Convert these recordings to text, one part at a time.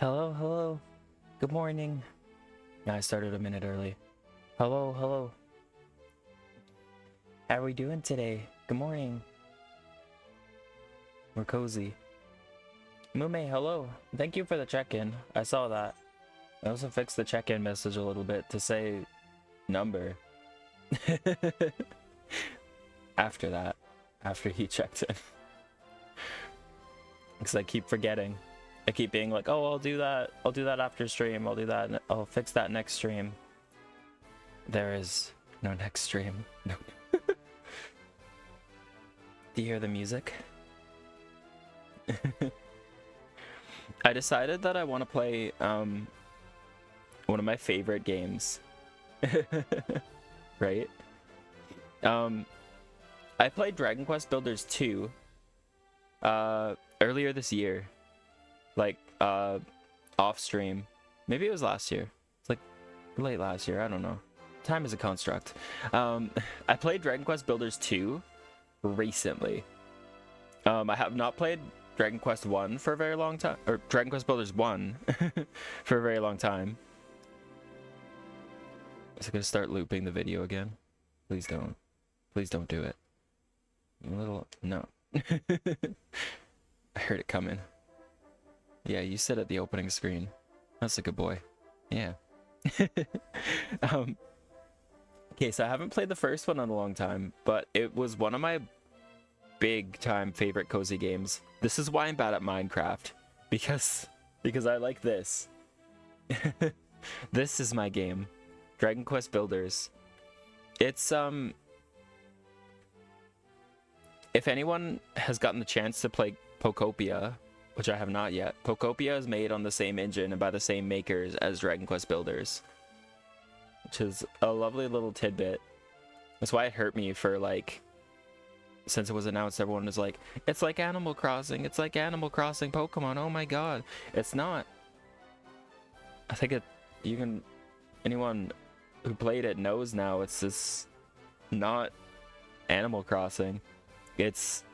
Hello, hello. Good morning. I started a minute early. Hello, hello. How are we doing today? Good morning. We're cozy. Mume, hello. Thank you for the check-in. I saw that. I also fixed the check-in message a little bit to say number. After he checked in. Because I keep forgetting. I keep being like, oh, I'll do that after stream, I'll fix that next stream. There is no next stream. No. Do you hear the music? I decided that I want to play one of my favorite games. Right? I played Dragon Quest Builders 2 earlier this year. Like off stream. Maybe it was last year. It's like late last year, I don't know. Time is a construct. I played Dragon Quest Builders 2 recently. I have not played Dragon Quest 1 for a very long time, or Dragon Quest Builders 1 for a very long time. Is it gonna start looping the video again? Please don't. Please don't do it. No. I heard it coming. Yeah, you sit at the opening screen. That's a good boy. Yeah. Okay, so I haven't played the first one in a long time, but it was one of my big time favorite cozy games. This is why I'm bad at Minecraft. Because I like this. This is my game. Dragon Quest Builders. It's if anyone has gotten the chance to play Pokopia, which I have not yet, Pokopia is made on the same engine and by the same makers as Dragon Quest Builders, which is a lovely little tidbit. That's why it hurt me for, like, since it was announced, everyone was like, it's like Animal Crossing, it's like Animal Crossing Pokemon, oh my god. It's not. I think anyone who played it knows now it's just not Animal Crossing. It's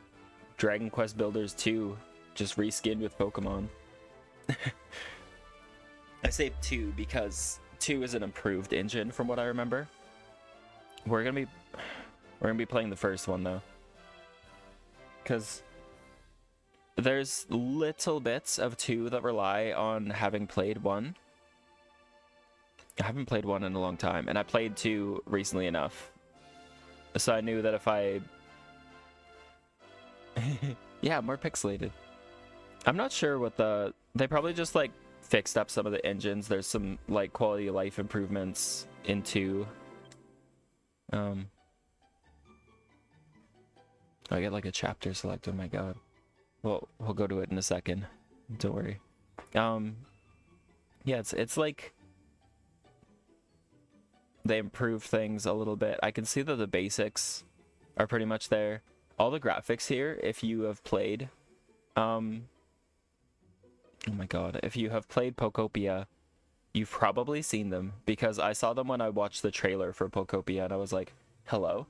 Dragon Quest Builders 2, just reskinned with Pokemon. I say 2 because 2 is an improved engine from what I remember. We're gonna be playing the first one though, because there's little bits of 2 that rely on having played 1. I haven't played 1 in a long time, and I played 2 recently enough, so I knew that if I yeah, more pixelated. I'm not sure what they probably just like fixed up some of the engines. There's some like quality of life improvements into I get like a chapter select. Oh my god. Well, we'll go to it in a second. Don't worry. Yeah, it's like they improve things a little bit. I can see that the basics are pretty much there. All the graphics here, if you have played oh my god, if you have played Pokopia, you've probably seen them, because I saw them when I watched the trailer for Pokopia and I was like, hello?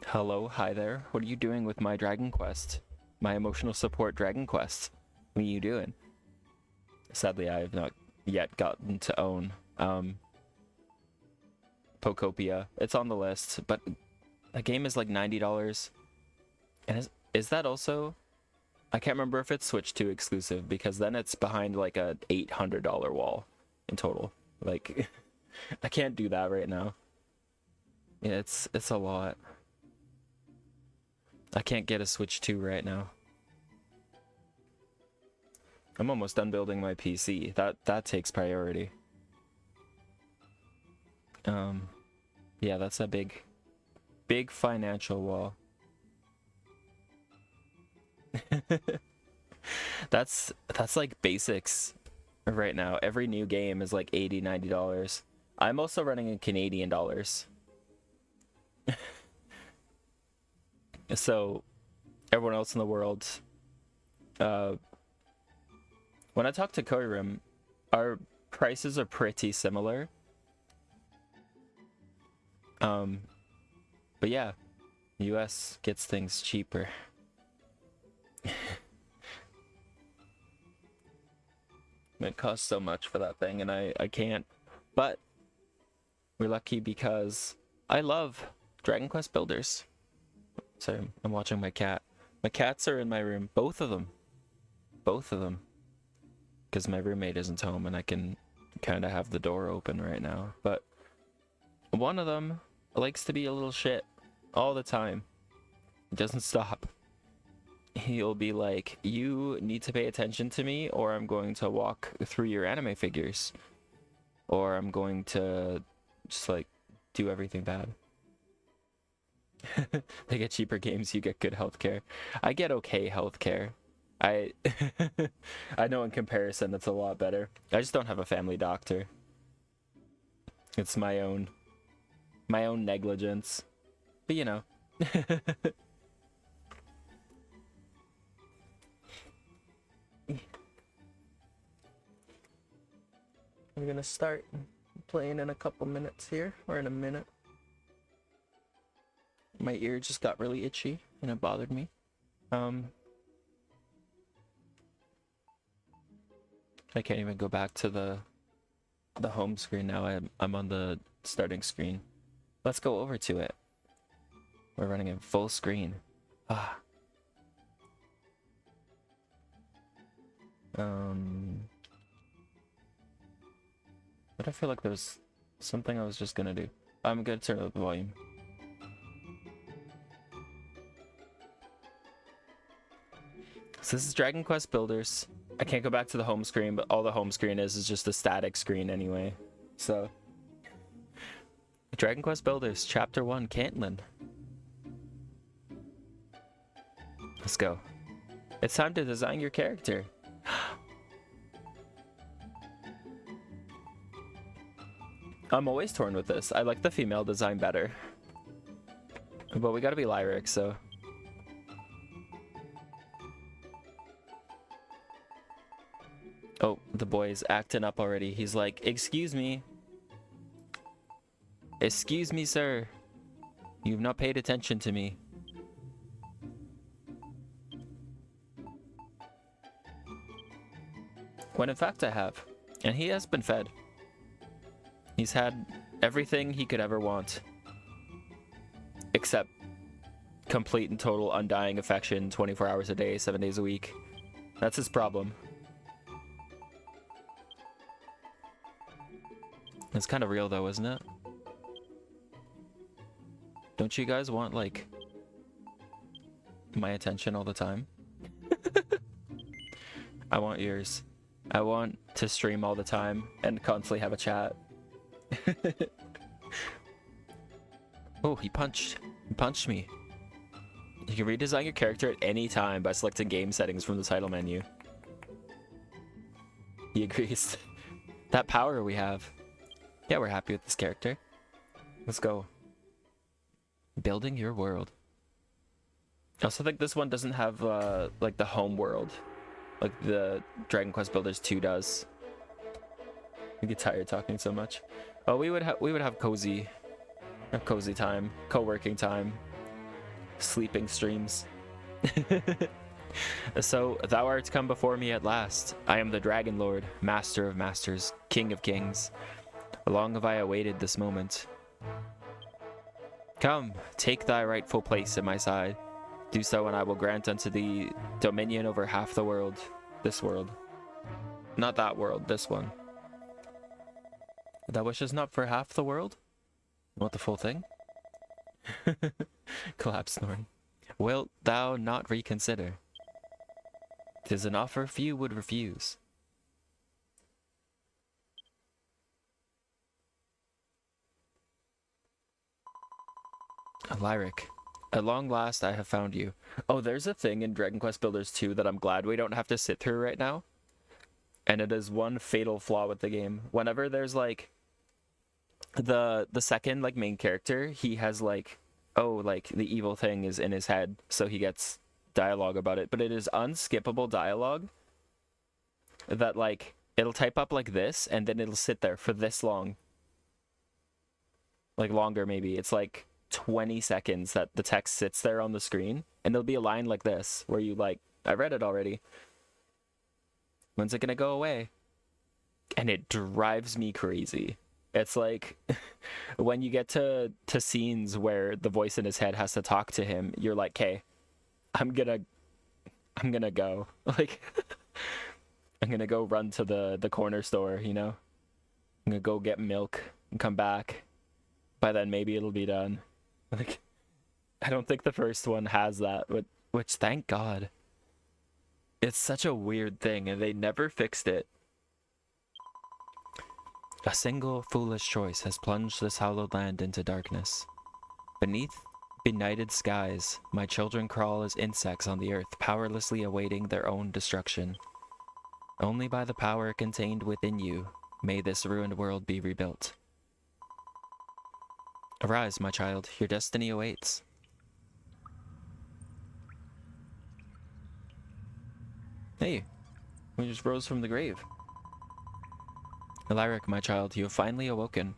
Hello, hi there. What are you doing with my Dragon Quest? My emotional support Dragon Quest. What are you doing? Sadly, I have not yet gotten to own Pokopia. It's on the list, but the game is like $90. And is that also... I can't remember if it's Switch 2 exclusive, because then it's behind like a $800 wall in total. Like, I can't do that right now. Yeah, it's a lot. I can't get a Switch 2 right now. I'm almost done building my PC. That takes priority. Yeah, that's a big financial wall. That's like basics right now. Every new game is like $80, $90. I'm also running in Canadian dollars. So everyone else in the world, when I talk to Koirim, our prices are pretty similar. But yeah, US gets things cheaper. It costs so much for that thing, and I can't. But we're lucky because I love Dragon Quest Builders. Sorry, I'm watching my cat. My cats are in my room, both of them. Both of them. Because my roommate isn't home and I can kind of have the door open right now. But one of them likes to be a little shit all the time. He doesn't stop. He'll be like, you need to pay attention to me, or I'm going to walk through your anime figures. Or I'm going to just like do everything bad. They get cheaper games, you get good healthcare. I get okay healthcare. I know in comparison it's a lot better. I just don't have a family doctor. It's my own negligence. But you know. I'm gonna start playing in a couple minutes here, or in a minute. My ear just got really itchy and it bothered me. I can't even go back to the home screen now. I'm on the starting screen. Let's go over to it. We're running in full screen. But I feel like there's something I was just gonna do. I'm gonna turn up the volume. So this is Dragon Quest Builders. I can't go back to the home screen, but all the home screen is just a static screen anyway. So, Dragon Quest Builders, Chapter 1, Caitlin. Let's go. It's time to design your character. I'm always torn with this. I like the female design better. But we gotta be lyric, so... Oh, the boy's acting up already. He's like, excuse me. Excuse me, sir. You've not paid attention to me. When in fact I have. And he has been fed. He's had everything he could ever want. Except complete and total undying affection 24 hours a day, 7 days a week. That's his problem. It's kind of real though, isn't it? Don't you guys want, like, my attention all the time? I want yours. I want to stream all the time and constantly have a chat. Oh, he punched. He punched me. You can redesign your character at any time by selecting game settings from the title menu. He agrees. That power we have. Yeah, we're happy with this character. Let's go. Building your world. I also think this one doesn't have like the home world like the Dragon Quest Builders 2 does. I get tired talking so much. Oh, we would have cozy time, co-working time, sleeping streams. So thou art come before me at last. I am the Dragon Lord, Master of Masters, King of Kings. Long have I awaited this moment. Come, take thy rightful place at my side. Do so, and I will grant unto thee dominion over half the world. This world. Not that world, this one. That wish is not for half the world? You want the full thing? Collapse snoring. Wilt thou not reconsider? 'Tis an offer few would refuse. A lyric. At long last I have found you. Oh, there's a thing in Dragon Quest Builders 2 that I'm glad we don't have to sit through right now. And it is one fatal flaw with the game. Whenever there's like the second like main character, he has like, oh, like the evil thing is in his head, so he gets dialogue about it, but it is unskippable dialogue that like it'll type up like this and then it'll sit there for this long. Like longer maybe. It's like 20 seconds that the text sits there on the screen, and there'll be a line like this where you like, I read it already. When's it gonna go away? And it drives me crazy. It's like when you get to scenes where the voice in his head has to talk to him, you're like, okay, I'm gonna go. Like I'm gonna go run to the corner store, you know? I'm gonna go get milk and come back. By then maybe it'll be done. Like, I don't think the first one has that, but which thank God. It's such a weird thing, and they never fixed it. A single foolish choice has plunged this hallowed land into darkness. Beneath benighted skies, my children crawl as insects on the earth, powerlessly awaiting their own destruction. Only by the power contained within you may this ruined world be rebuilt. Arise, my child, your destiny awaits. Hey, we just rose from the grave. Alaric, my child, you have finally awoken.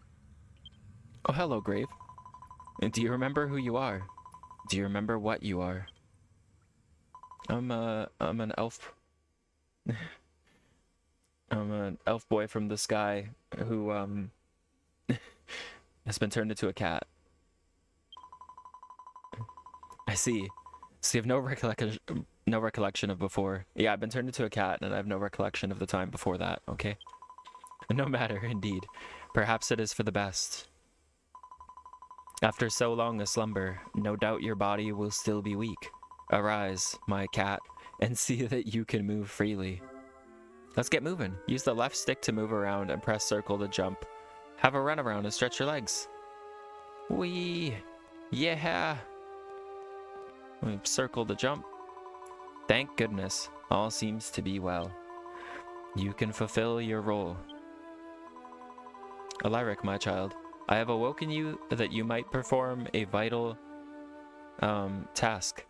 Oh, hello, grave. Do you remember who you are? Do you remember what you are? I'm an elf. I'm an elf boy from the sky who, has been turned into a cat. I see. So you have no recollection of before. Yeah, I've been turned into a cat, and I have no recollection of the time before that, okay? No matter, indeed. Perhaps it is for the best. After so long a slumber, no doubt your body will still be weak. Arise, my cat, and see that you can move freely. Let's get moving. Use the left stick to move around and press circle to jump. Have a run around and stretch your legs. Whee! Yeah! Circle to jump. Thank goodness. All seems to be well. You can fulfill your role. Alaric, my child, I have awoken you that you might perform a vital task.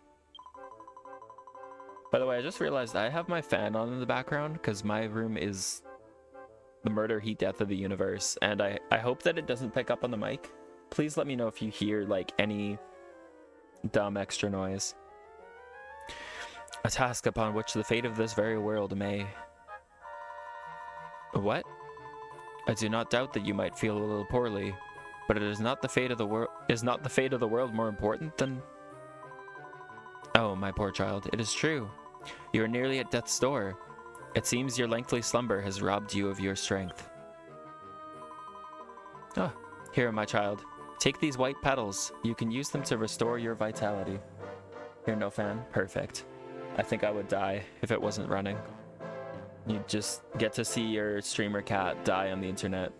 By the way, I just realized I have my fan on in the background because my room is the murder, heat, death of the universe, and I hope that it doesn't pick up on the mic. Please let me know if you hear like any dumb extra noise. A task upon which the fate of this very world may... What? I do not doubt that you might feel a little poorly, but it is not the fate of the world. Is not the fate of the world more important than... Oh, my poor child, it is true. You are nearly at death's door. It seems your lengthy slumber has robbed you of your strength. Ah, here, my child. Take these white petals. You can use them to restore your vitality. Here, no fan. Perfect. I think I would die if it wasn't running. You just get to see your streamer cat die on the internet.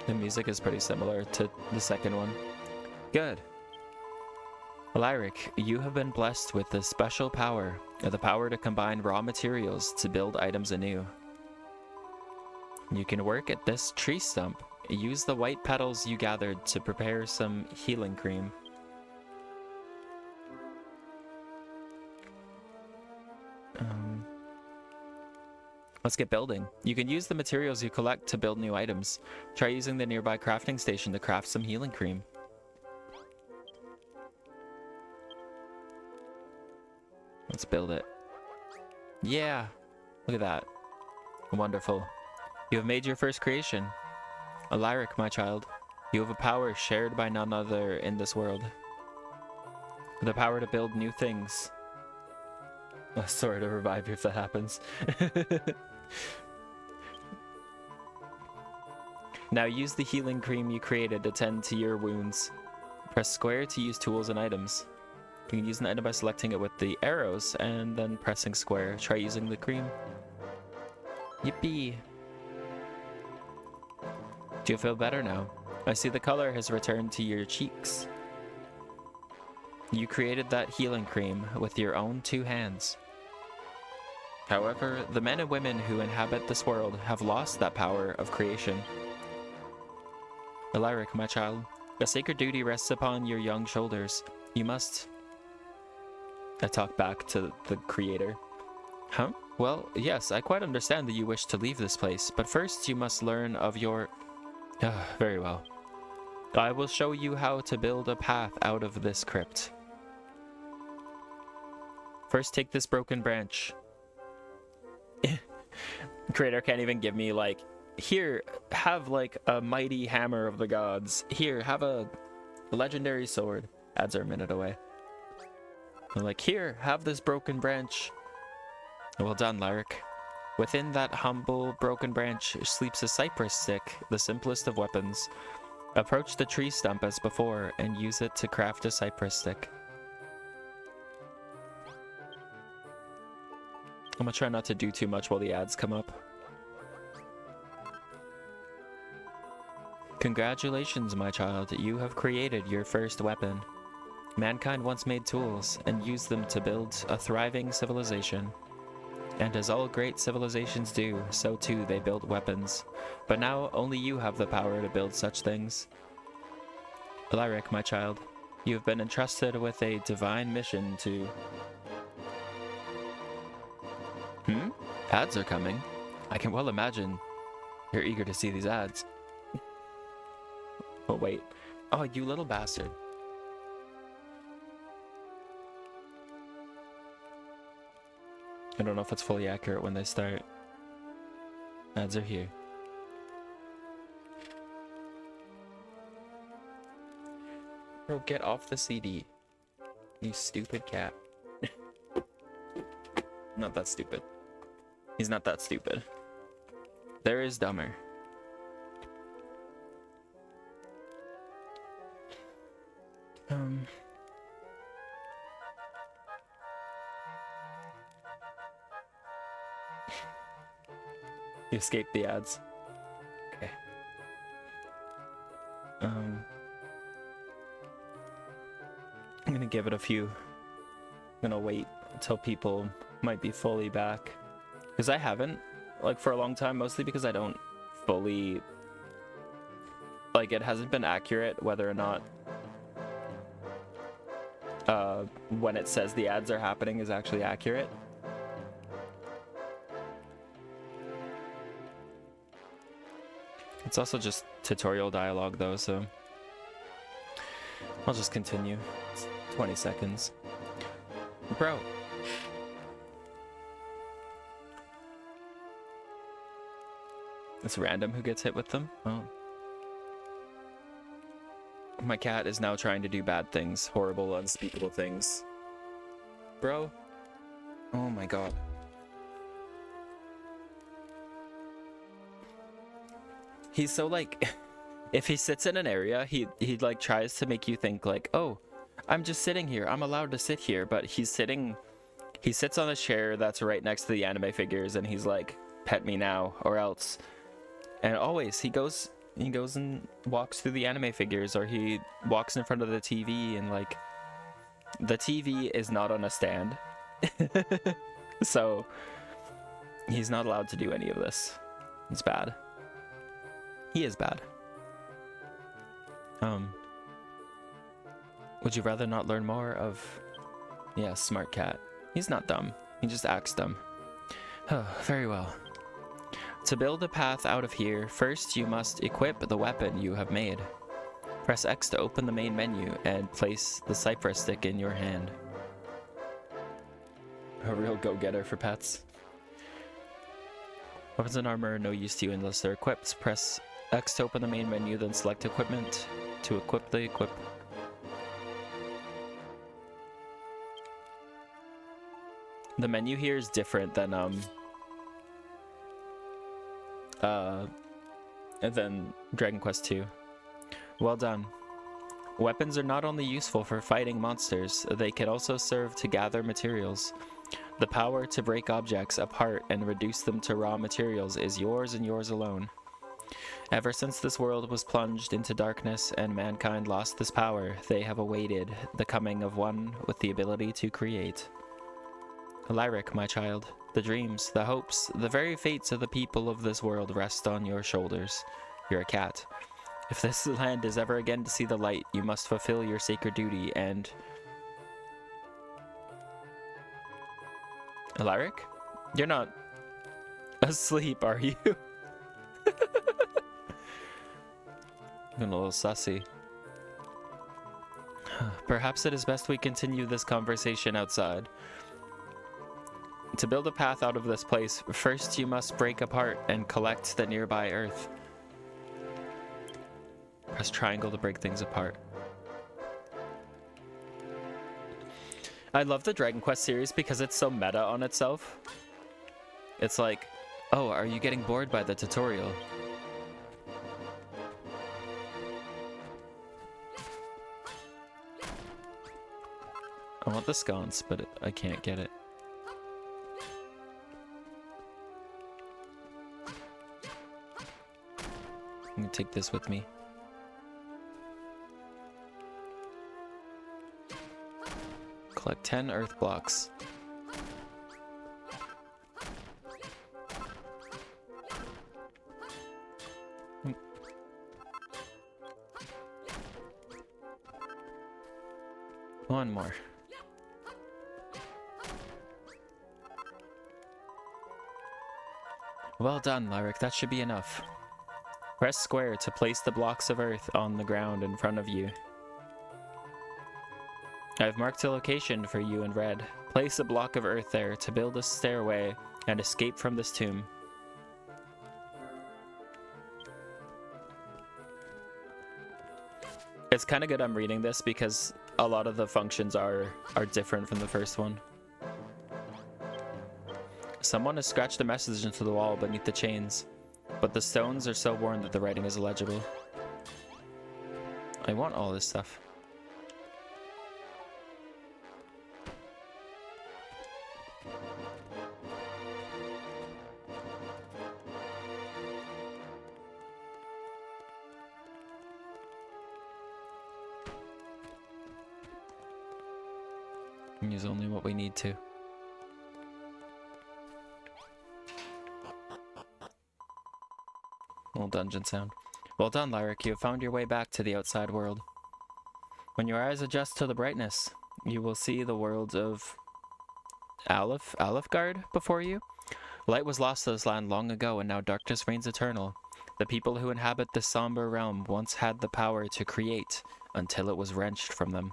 The music is pretty similar to the second one. Good. Alaric, you have been blessed with the special power, the power to combine raw materials to build items anew. You can work at this tree stump. Use the white petals you gathered to prepare some healing cream. Let's get building. You can use the materials you collect to build new items. Try using the nearby crafting station to craft some healing cream. Let's build it. Yeah! Look at that. Wonderful. You have made your first creation. Alaric, my child, you have a power shared by none other in this world. The power to build new things. Sorry to revive you if that happens. Now use the healing cream you created to tend to your wounds. Press square to use tools and items. You can use an item by selecting it with the arrows and then pressing square. Try using the cream. Yippee! Do you feel better now? I see the color has returned to your cheeks. You created that healing cream with your own 2 hands. However, the men and women who inhabit this world have lost that power of creation. Alaric, my child, a sacred duty rests upon your young shoulders. You must... I talk back to the creator. Huh? Well, yes, I quite understand that you wish to leave this place, but first you must learn of your... very well. I will show you how to build a path out of this crypt. First, take this broken branch. Creator can't even give me, like, here, have, like, a mighty hammer of the gods. Here, have a legendary sword. Ads are a minute away. I'm like, here, have this broken branch. Well done, Lyric. Within that humble broken branch sleeps a cypress stick, the simplest of weapons. Approach the tree stump as before and use it to craft a cypress stick. I'm gonna try not to do too much while the ads come up. Congratulations, my child. You have created your first weapon. Mankind once made tools and used them to build a thriving civilization. And as all great civilizations do, so too they built weapons. But now only you have the power to build such things. Lyric, my child, you have been entrusted with a divine mission to... Ads are coming. I can well imagine you're eager to see these ads. Oh, wait. Oh, you little bastard. I don't know if it's fully accurate when they start. Ads are here. Bro, get off the CD. You stupid cat. Not that stupid. He's not that stupid. There is dumber. You escaped the ads. Okay. I'm gonna give it a few. I'm gonna wait until people might be fully back. Because I haven't, like, for a long time, mostly because I don't fully... Like, it hasn't been accurate whether or not when it says the ads are happening is actually accurate. It's also just tutorial dialogue though, so I'll just continue. It's 20 seconds. Bro. It's random who gets hit with them? Oh. My cat is now trying to do bad things. Horrible, unspeakable things. Bro. Oh my god. He's so like... If he sits in an area, he like tries to make you think like, oh, I'm just sitting here. I'm allowed to sit here. But he sits on a chair that's right next to the anime figures and he's like, pet me now or else. And always he goes and walks through the anime figures, or he walks in front of the TV, and like the TV is not on a stand. So he's not allowed to do any of this. It's bad. He is bad. Would you rather not learn more of... Yeah, smart cat. He's not dumb. He just acts dumb. Oh, very well. To build a path out of here, first you must equip the weapon you have made. Press X to open the main menu and place the Cypress stick in your hand. A real go-getter for pets. Weapons and armor are no use to you unless they're equipped. Press X to open the main menu, then select equipment to equip the equip. The menu here is different than Dragon Quest II. Well done. Weapons are not only useful for fighting monsters, they can also serve to gather materials. The power to break objects apart and reduce them to raw materials is yours and yours alone. Ever since this world was plunged into darkness and mankind lost this power, they have awaited the coming of one with the ability to create. Lyric, my child, the dreams, the hopes, the very fates of the people of this world rest on your shoulders. You're a cat. If this land is ever again to see the light, you must fulfill your sacred duty and... Lyric? You're not asleep, are you? Been a little sussy. Perhaps it is best we continue this conversation outside. To build a path out of this place, first you must break apart and collect the nearby earth. Press triangle to break things apart. I love the Dragon Quest series because it's so meta on itself. It's like, oh, are you getting bored by the tutorial? I want the sconce, but I can't get it. I'm gonna take this with me. Collect 10 earth blocks. One more. Well done, Lyric. That should be enough. Press square to place the blocks of earth on the ground in front of you. I've marked a location for you in red. Place a block of earth there to build a stairway and escape from this tomb. It's kind of good I'm reading this because a lot of the functions are different from the first one. Someone has scratched a message into the wall beneath the chains, but the stones are so worn that the writing is illegible. I want all this stuff. Use only what we need to. Little dungeon sound. Well done, Lyric. You have found your way back to the outside world. When your eyes adjust to the brightness, you will see the world of Alefgard before you. Light was lost to this land long ago, and now darkness reigns eternal. The people who inhabit this somber realm once had the power to create until it was wrenched from them.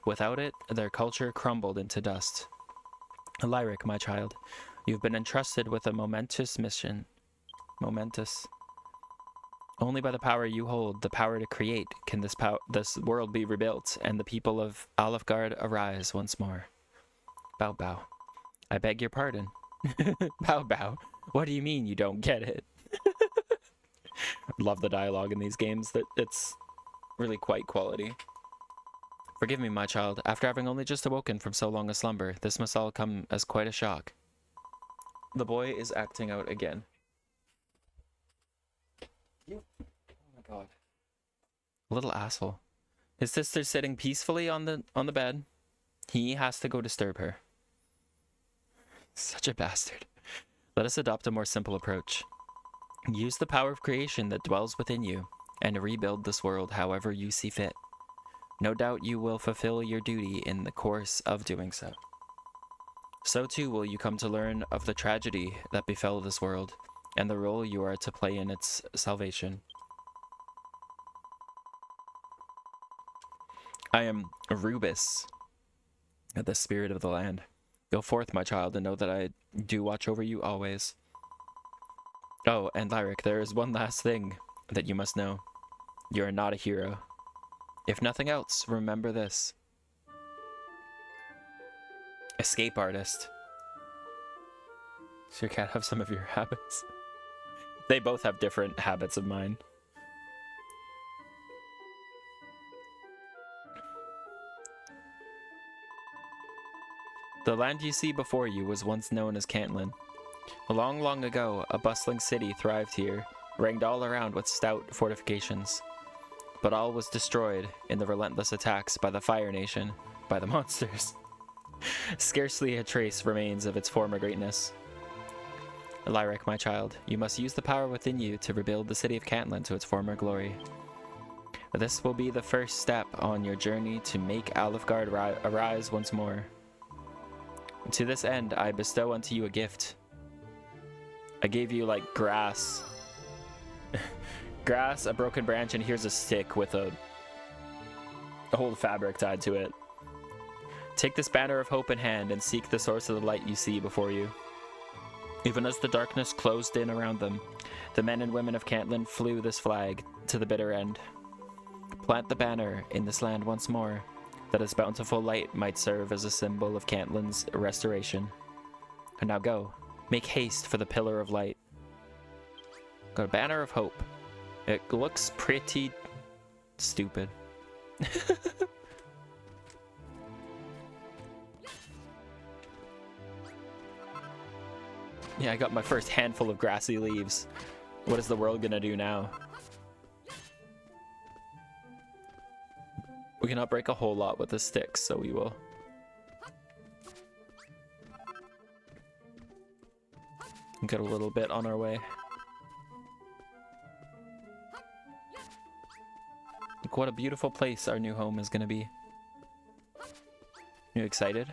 Without it, their culture crumbled into dust. Lyric, my child, you've been entrusted with a momentous mission. Momentous. Only by the power you hold, the power to create, can this world be rebuilt, and the people of Alefgard arise once more. Bow bow. I beg your pardon. Bow bow. What do you mean you don't get it? Love the dialogue in these games. That it's really quite quality. Forgive me, my child. After having only just awoken from so long a slumber, this must all come as quite a shock. The boy is acting out again. Oh my god. Little asshole. His sister's sitting peacefully on the bed. He has to go disturb her. Such a bastard. Let us adopt a more simple approach. Use the power of creation that dwells within you, and rebuild this world however you see fit. No doubt you will fulfill your duty in the course of doing so. So too will you come to learn of the tragedy that befell this world, and the role you are to play in its salvation. I am Rubus, the spirit of the land. Go forth, my child, and know that I do watch over you always. Oh, and Lyric, there is one last thing that you must know. You are not a hero. If nothing else, remember this. Escape artist. Does your cat have some of your habits? They both have different habits of mine. The land you see before you was once known as Cantlin. Long, long ago, a bustling city thrived here, ringed all around with stout fortifications. But all was destroyed in the relentless attacks by the Fire Nation, by the monsters. Scarcely a trace remains of its former greatness. Lyric, my child, you must use the power within you to rebuild the city of Cantlin to its former glory. This will be the first step on your journey to make Alefgard arise once more. To this end, I bestow unto you a gift. I gave you, like, grass. Grass, a broken branch, and here's a stick with a whole fabric tied to it. Take this banner of hope in hand and seek the source of the light you see before you. Even as the darkness closed in around them, the men and women of Cantlin flew this flag to the bitter end. Plant the banner in this land once more, that its bountiful light might serve as a symbol of Cantlin's restoration. And now go, make haste for the pillar of light. Got a banner of hope. It looks pretty stupid. Yeah, I got my first handful of grassy leaves. What is the world gonna do now? We cannot break a whole lot with the sticks, so we will. Get a little bit on our way. Look what a beautiful place our new home is gonna be. You excited?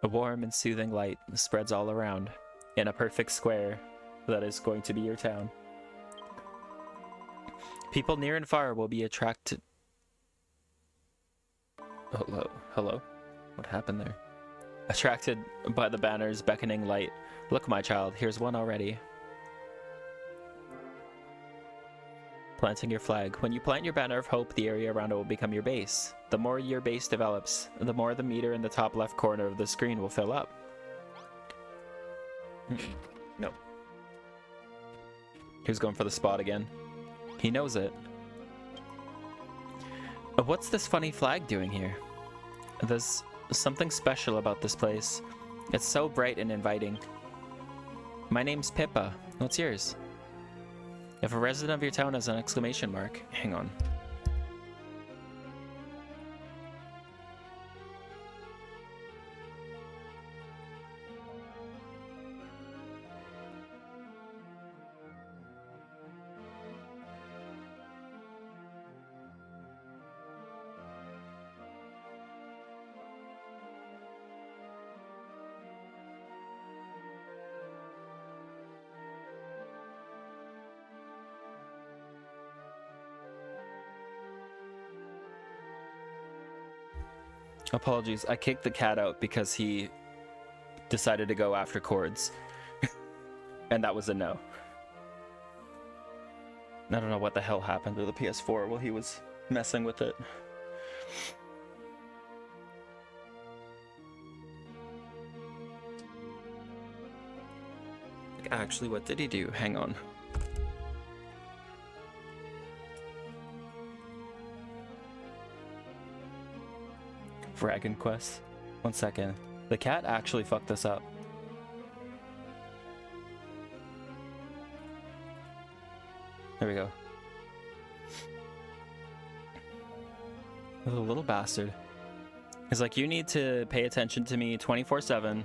A warm and soothing light spreads all around, in a perfect square that is going to be your town. People near and far will be attracted... Hello? What happened there? Attracted by the banner's beckoning light. Look, my child, here's one already. Planting your flag. When you plant your banner of hope, the area around it will become your base. The more your base develops, the more the meter in the top left corner of the screen will fill up. No. He's going for the spot again. He knows it. What's this funny flag doing here? There's something special about this place. It's so bright and inviting. My name's Pippa. What's yours? If a resident of your town has an exclamation mark, hang on. Apologies, I kicked the cat out because he decided to go after chords. And that was a no. I don't know what the hell happened to the PS4 while he was messing with it. Actually, what did he do? Hang on. Dragon Quest. 1 second. The cat actually fucked this up. There we go. The little bastard. He's like, you need to pay attention to me 24/7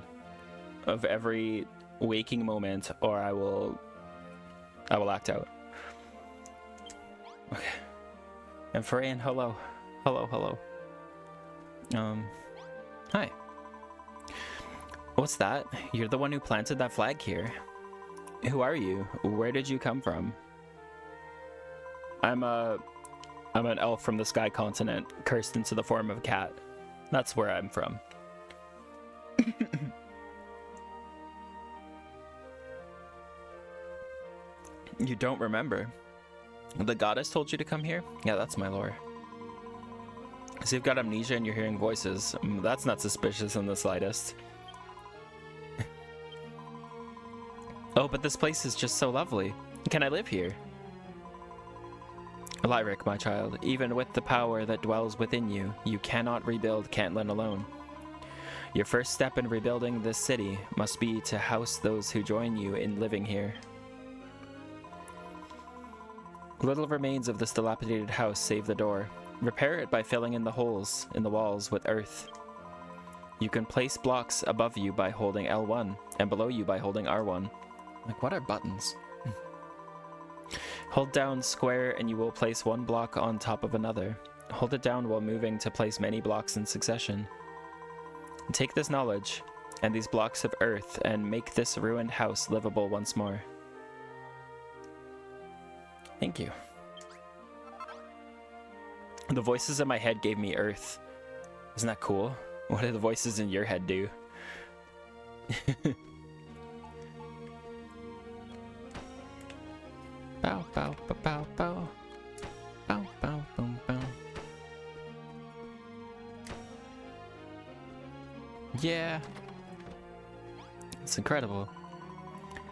of every waking moment, or I will act out. Okay. And Farayan, hello. Hello. Hi. What's that? You're the one who planted that flag here. Who are you? Where did you come from? I'm an elf from the Sky Continent, cursed into the form of a cat. That's where I'm from. You don't remember? The goddess told you to come here? Yeah, that's my lore. So you've got amnesia and you're hearing voices. That's not suspicious in the slightest. Oh, but this place is just so lovely. Can I live here? Lyric, my child, even with the power that dwells within you, you cannot rebuild Cantlin alone. Your first step in rebuilding this city must be to house those who join you in living here. Little remains of this dilapidated house save the door. Repair it by filling in the holes in the walls with earth. You can place blocks above you by holding L1 and below you by holding R1. Like, what are buttons? Hold down square and you will place one block on top of another. Hold it down while moving to place many blocks in succession. Take this knowledge and these blocks of earth and make this ruined house livable once more. Thank you. The voices in my head gave me earth. Isn't that cool? What do the voices in your head do? Bow, bow, bow, bow, bow. Bow, bow, boom, bow. Yeah. It's incredible.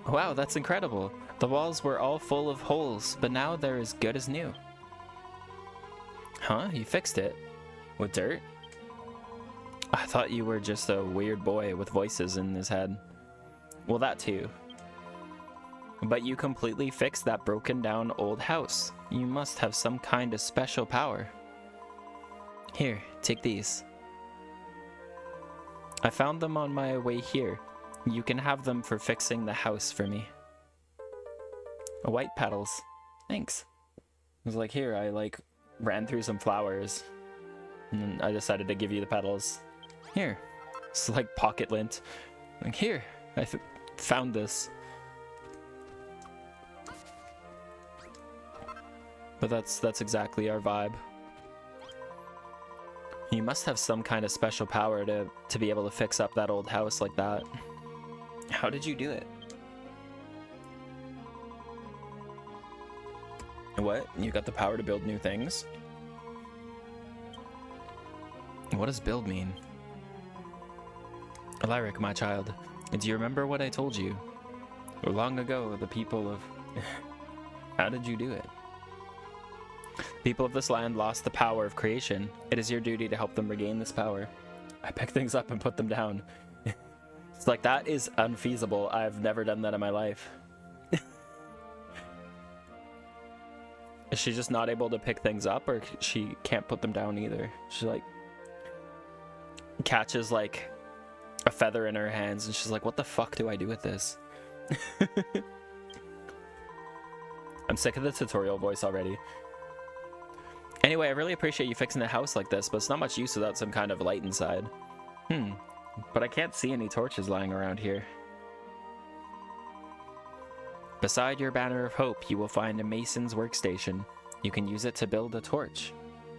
Wow, that's incredible. The walls were all full of holes, but now they're as good as new. Huh? You fixed it? With dirt? I thought you were just a weird boy with voices in his head. Well, that too. But you completely fixed that broken down old house. You must have some kind of special power. Here, take these. I found them on my way here. You can have them for fixing the house for me. White petals. Thanks. I was like, here, I ran through some flowers. And then I decided to give you the petals. Here. It's like pocket lint. Like, here, I found this. But that's exactly our vibe. You must have some kind of special power to be able to fix up that old house like that. How did you do it? What? You got the power to build new things? What does build mean? Lyric, my child, do you remember what I told you? Long ago, the people of... How did you do it? People of this land lost the power of creation. It is your duty to help them regain this power. I pick things up and put them down. It's like, that is unfeasible. I've never done that in my life. Is she just not able to pick things up, or she can't put them down either? She like catches like a feather in her hands and she's like, what the fuck do I do with this? I'm sick of the tutorial voice already. Anyway, I really appreciate you fixing the house like this, but it's not much use without some kind of light inside. But I can't see any torches lying around here. Beside your banner of hope, you will find a mason's workstation. You can use it to build a torch.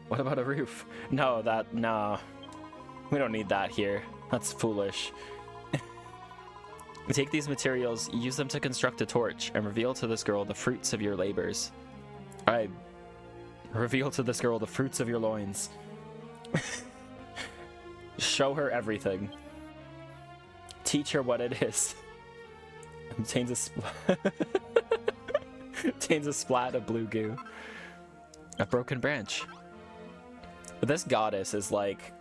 What about a roof? No, nah. We don't need that here. That's foolish. Take these materials, use them to construct a torch, and reveal to this girl the fruits of your labors. I reveal to this girl the fruits of your loins. Show her everything. Teach her what it is. Obtains a splat of blue goo. A broken branch. But this goddess is like...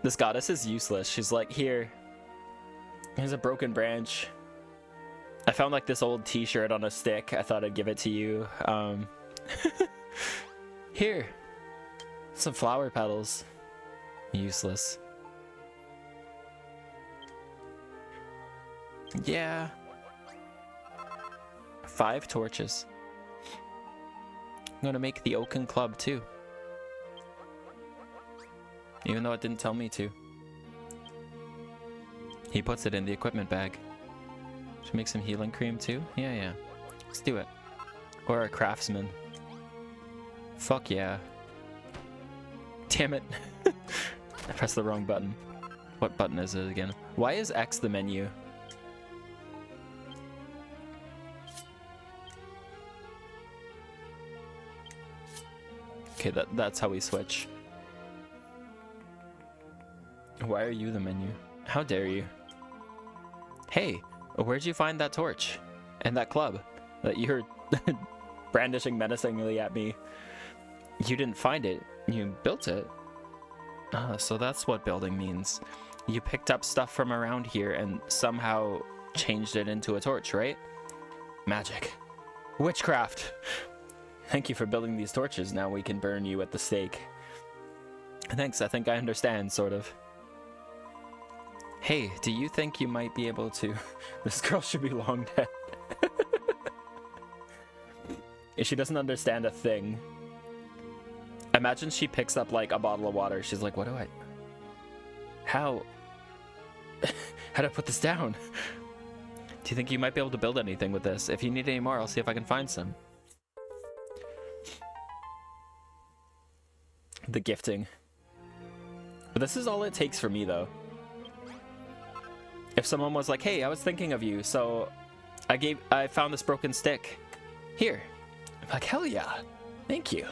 This goddess is useless. She's like, here's a broken branch. I found like this old t-shirt on a stick. I thought I'd give it to you. Here. Some flower petals. Useless. Yeah. 5 torches. I'm gonna make the Oaken Club too. Even though it didn't tell me to. He puts it in the equipment bag. Should make some healing cream too? Yeah. Let's do it. Or a craftsman. Fuck yeah. Damn it. I pressed the wrong button. What button is it again? Why is X the menu? Okay, that's how we switch. Why are you the menu? How dare you? Hey, where'd you find that torch? And that club that you're brandishing menacingly at me? You didn't find it, you built it. So that's what building means. You picked up stuff from around here and somehow changed it into a torch, right? Magic. Witchcraft. Thank you for building these torches. Now we can burn you at the stake. Thanks, I think I understand, sort of. Hey, do you think you might be able to... This girl should be long dead. If she doesn't understand a thing. Imagine she picks up like a bottle of water. She's like, what do I... How do I put this down? Do you think you might be able to build anything with this? If you need any more, I'll see if I can find some. The gifting. But this is all it takes for me, though. If someone was like, hey, I was thinking of you, so I found this broken stick. Here. I'm like, hell yeah. Thank you.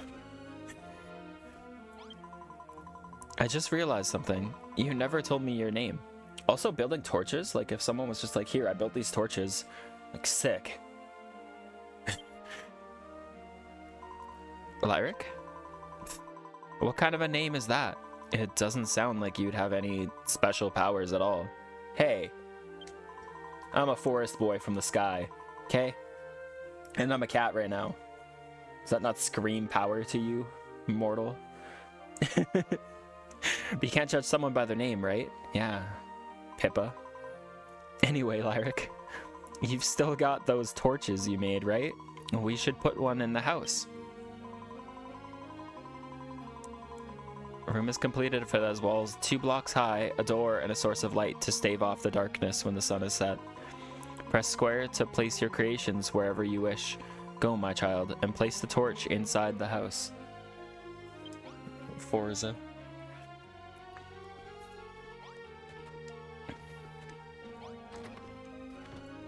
I just realized something. You never told me your name. Also, building torches, like if someone was just like, here, I built these torches. Like, sick. Lyric? What kind of a name is that? It doesn't sound like you'd have any special powers at all. Hey, I'm a forest boy from the sky, okay? And I'm a cat right now. Does that not scream power to you, mortal? But you can't judge someone by their name, right? Yeah, Pippa. Anyway, Lyric, you've still got those torches you made, right? We should put one in the house. A room is completed for those walls 2 blocks high, a door, and a source of light to stave off the darkness when the sun is set. Press square to place your creations wherever you wish. Go, my child, and place the torch inside the house. Forza.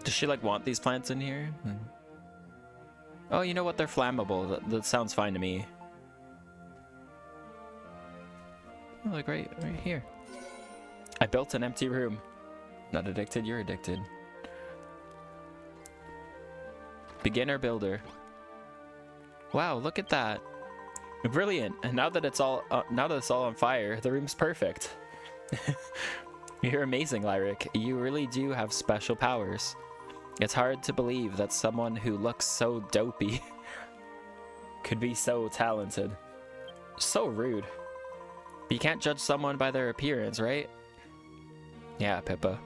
Does she, like, want these plants in here? Oh, you know what? They're flammable. That sounds fine to me. Oh, like right here. I built an empty room. Not addicted, you're addicted. Beginner builder. Wow, look at that. Brilliant. And now that it's all on fire, the room's perfect. You're amazing, Lyric. You really do have special powers. It's hard to believe that someone who looks so dopey could be so talented. So rude. You can't judge someone by their appearance, right? Yeah, Pippa.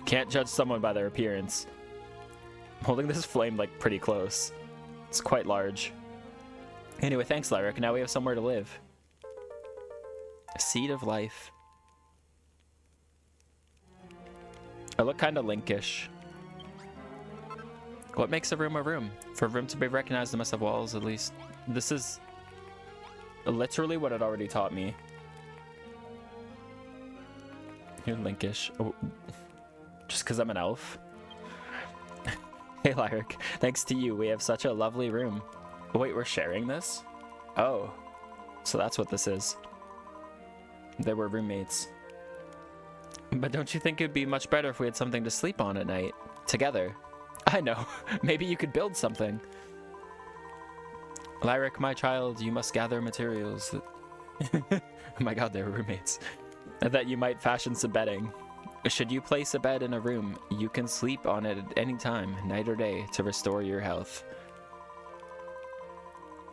Can't judge someone by their appearance. I'm holding this flame like pretty close. It's quite large. Anyway, thanks, Lyric. Now we have somewhere to live. A seed of life. I look kind of Linkish. What makes a room a room? For a room to be recognized, it must have walls at least. This is literally what it already taught me. You're Linkish. Oh, just because I'm an elf. Hey, Lyric. Thanks to you, we have such a lovely room. Wait, we're sharing this? Oh. So that's what this is. They were roommates. But don't you think it'd be much better if we had something to sleep on at night? Together. I know. Maybe you could build something. Lyric, my child, you must gather materials. Oh my god, they were roommates. That you might fashion some bedding. Should you place a bed in a room, you can sleep on it at any time, night or day, to restore your health.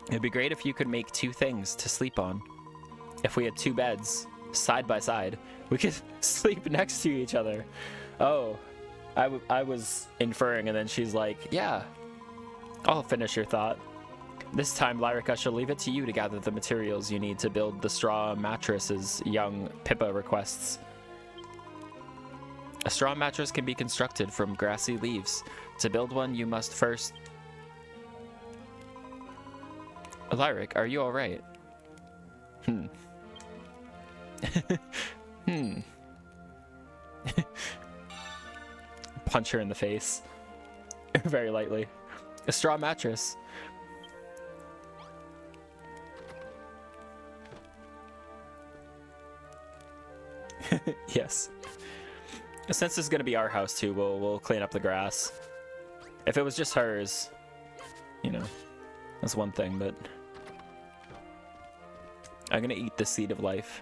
It'd be great if you could make 2 things to sleep on. If we had 2 beds, side by side, we could sleep next to each other. Oh, I was inferring, and then she's like, yeah, I'll finish your thought. This time, Lyric, I shall leave it to you to gather the materials you need to build the straw mattresses young Pippa requests. A straw mattress can be constructed from grassy leaves. To build one, you must first... Lyric, are you alright? Punch her in the face. Very lightly. A straw mattress. Yes. Since this is gonna be our house too, we'll clean up the grass. If it was just hers, you know, that's one thing, but I'm gonna eat the seed of life.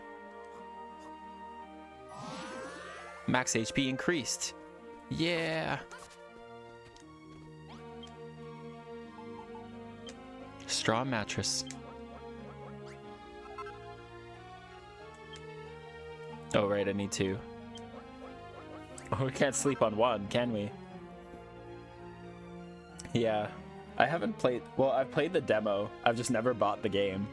Max HP increased. Yeah. Straw mattress. Oh, right, I need 2. Oh, we can't sleep on 1, can we? Yeah. I haven't played... Well, I've played the demo. I've just never bought the game.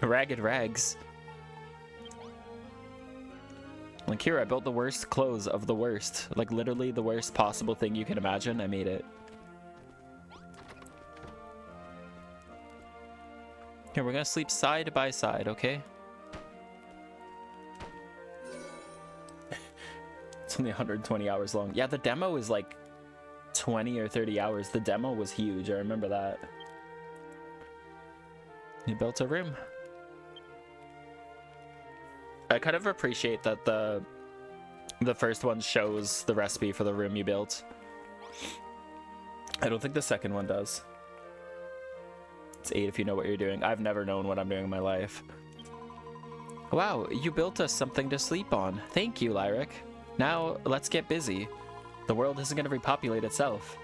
Ragged rags. Like, here, I built the worst clothes of the worst. Like, literally the worst possible thing you can imagine. I made it. Here, we're gonna sleep side by side, okay? It's only 120 hours long. Yeah, the demo is like 20 or 30 hours. The demo was huge. I remember that. You built a room. I kind of appreciate that the first one shows the recipe for the room you built. I don't think the second one does. It's 8 if you know what you're doing. I've never known what I'm doing in my life. Wow, you built us something to sleep on. Thank you, Lyric. Now, let's get busy. The world isn't going to repopulate itself.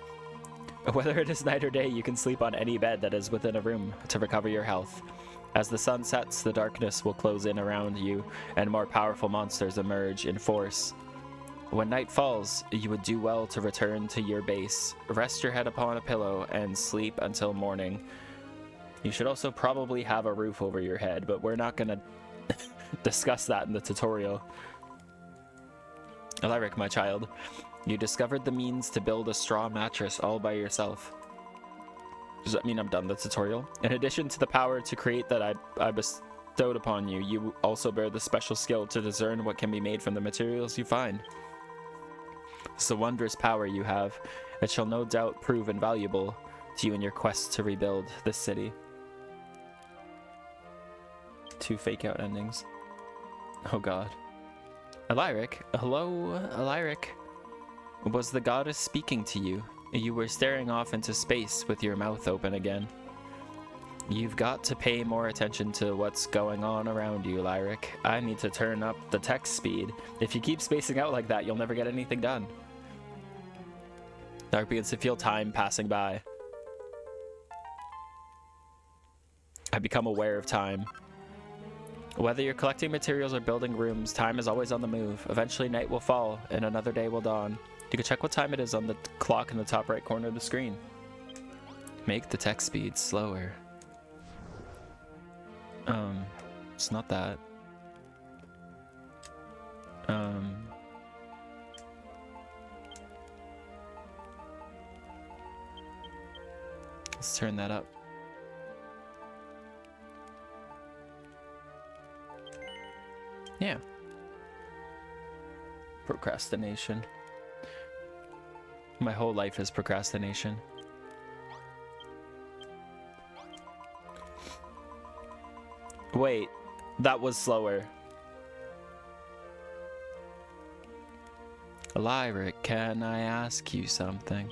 Whether it is night or day, you can sleep on any bed that is within a room to recover your health. As the sun sets, the darkness will close in around you, and more powerful monsters emerge in force. When night falls, you would do well to return to your base, rest your head upon a pillow, and sleep until morning. You should also probably have a roof over your head, but we're not gonna discuss that in the tutorial. Lyric, my child, you discovered the means to build a straw mattress all by yourself. Does that mean I'm done the tutorial? In addition to the power to create that I bestowed upon you, you also bear the special skill to discern what can be made from the materials you find. It's a wondrous power you have. It shall no doubt prove invaluable to you in your quest to rebuild this city. 2 fake out endings. Oh god. Lyric, hello, Lyric. Was the goddess speaking to you? You were staring off into space with your mouth open again. You've got to pay more attention to what's going on around you, Lyric. I need to turn up the text speed. If you keep spacing out like that, you'll never get anything done. Lyric begins to feel time passing by. I become aware of time. Whether you're collecting materials or building rooms, time is always on the move. Eventually night will fall and another day will dawn. You can check what time it is on the clock in the top right corner of the screen. Make the text speed slower. It's not that. Let's turn that up. Yeah. Procrastination. My whole life is procrastination. Wait, that was slower. Lyric, can I ask you something?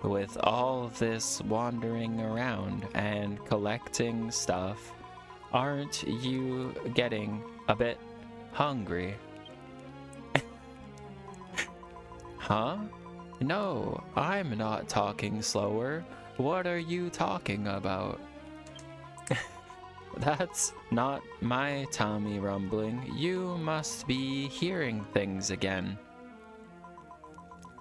With all this wandering around and collecting stuff, aren't you getting a bit hungry? Huh? No, I'm not talking slower. What are you talking about? That's not my tummy rumbling. You must be hearing things again.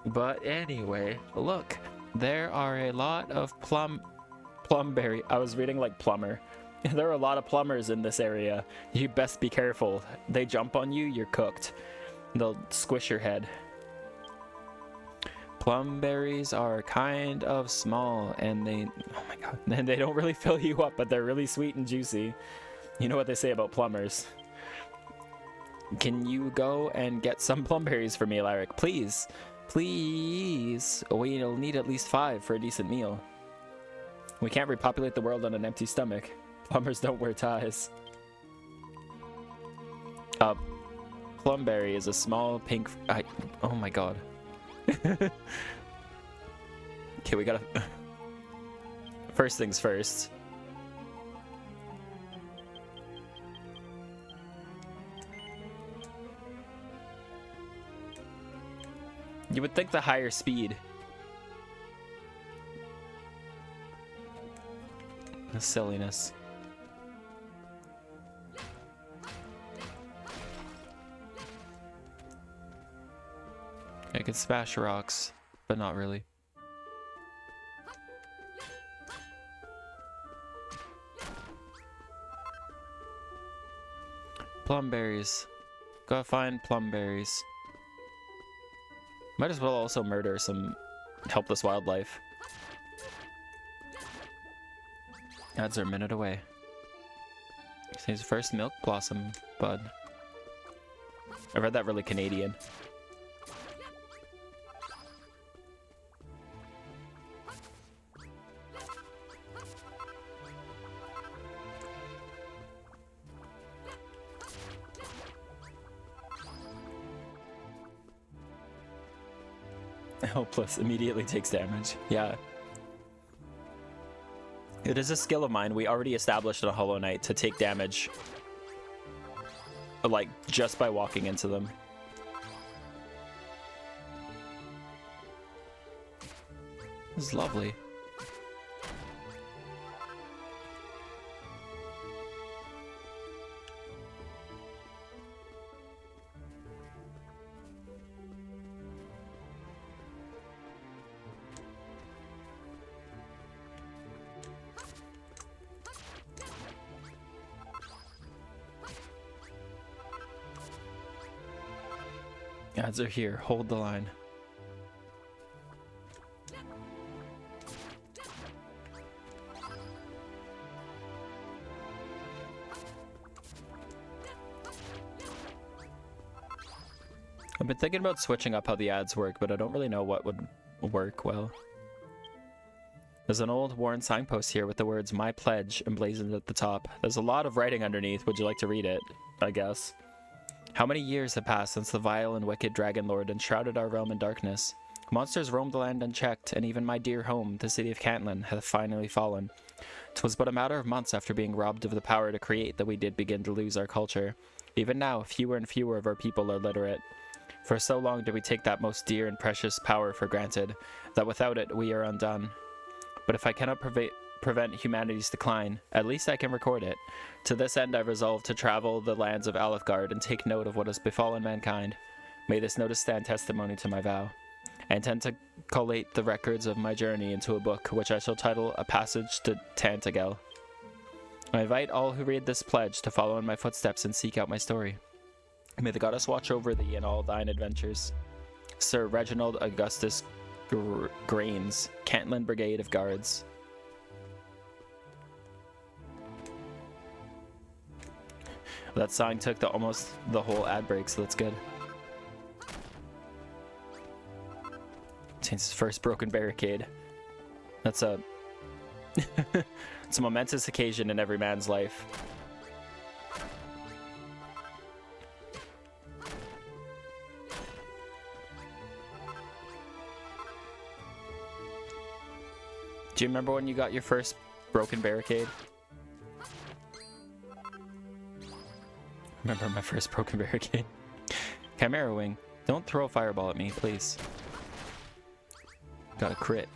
But anyway, look, there are a lot of plumberry. I was reading like plumber. There are a lot of plumbers in this area. You best be careful. They jump on you, you're cooked. They'll squish your head. Plumberries are kind of small and oh my god, and they don't really fill you up, but they're really sweet and juicy. You know what they say about plumbers. Can you go and get some plumberries for me, Lyric? Please. Please. We'll need at least 5 for a decent meal. We can't repopulate the world on an empty stomach. Plumbers don't wear ties. Plumberry is a small pink... oh my god. Okay, we gotta... First things first. You would think the higher speed. The silliness. I can smash rocks, but not really. Plumberries. Gotta find plumberries. Might as well also murder some helpless wildlife. Ads are a minute away. His first milk blossom bud. I read that really Canadian. Helpless immediately takes damage. Yeah. It is a skill of mine. We already established in a Hollow Knight to take damage, like, just by walking into them. This is lovely. Ads are here. Hold the line. I've been thinking about switching up how the ads work, but I don't really know what would work well. There's an old worn signpost here with the words "My Pledge" emblazoned at the top. There's a lot of writing underneath. Would you like to read it? I guess. How many years have passed since the vile and wicked Dragon Lord enshrouded our realm in darkness? Monsters roam the land unchecked, and even my dear home, the city of Cantlin, hath finally fallen. 'Twas but a matter of months after being robbed of the power to create that we did begin to lose our culture. Even now, fewer and fewer of our people are literate. For so long did we take that most dear and precious power for granted, that without it we are undone. But if I cannot prevent humanity's decline, at least I can record it. To this end I resolved to travel the lands of Alefgard and take note of what has befallen mankind. May this notice stand testimony to my vow. I intend to collate the records of my journey into a book, which I shall title A Passage to Tantagel. I invite all who read this pledge to follow in my footsteps and seek out my story. May the goddess watch over thee in all thine adventures. Sir Reginald Augustus Grains, Cantlin Brigade of Guards. That song took almost the whole ad break, so that's good. It's his first broken barricade. That's a... it's a momentous occasion in every man's life. Do you remember when you got your first broken barricade? Remember my first broken barricade? Chimera Wing, don't throw a fireball at me, please. Got a crit.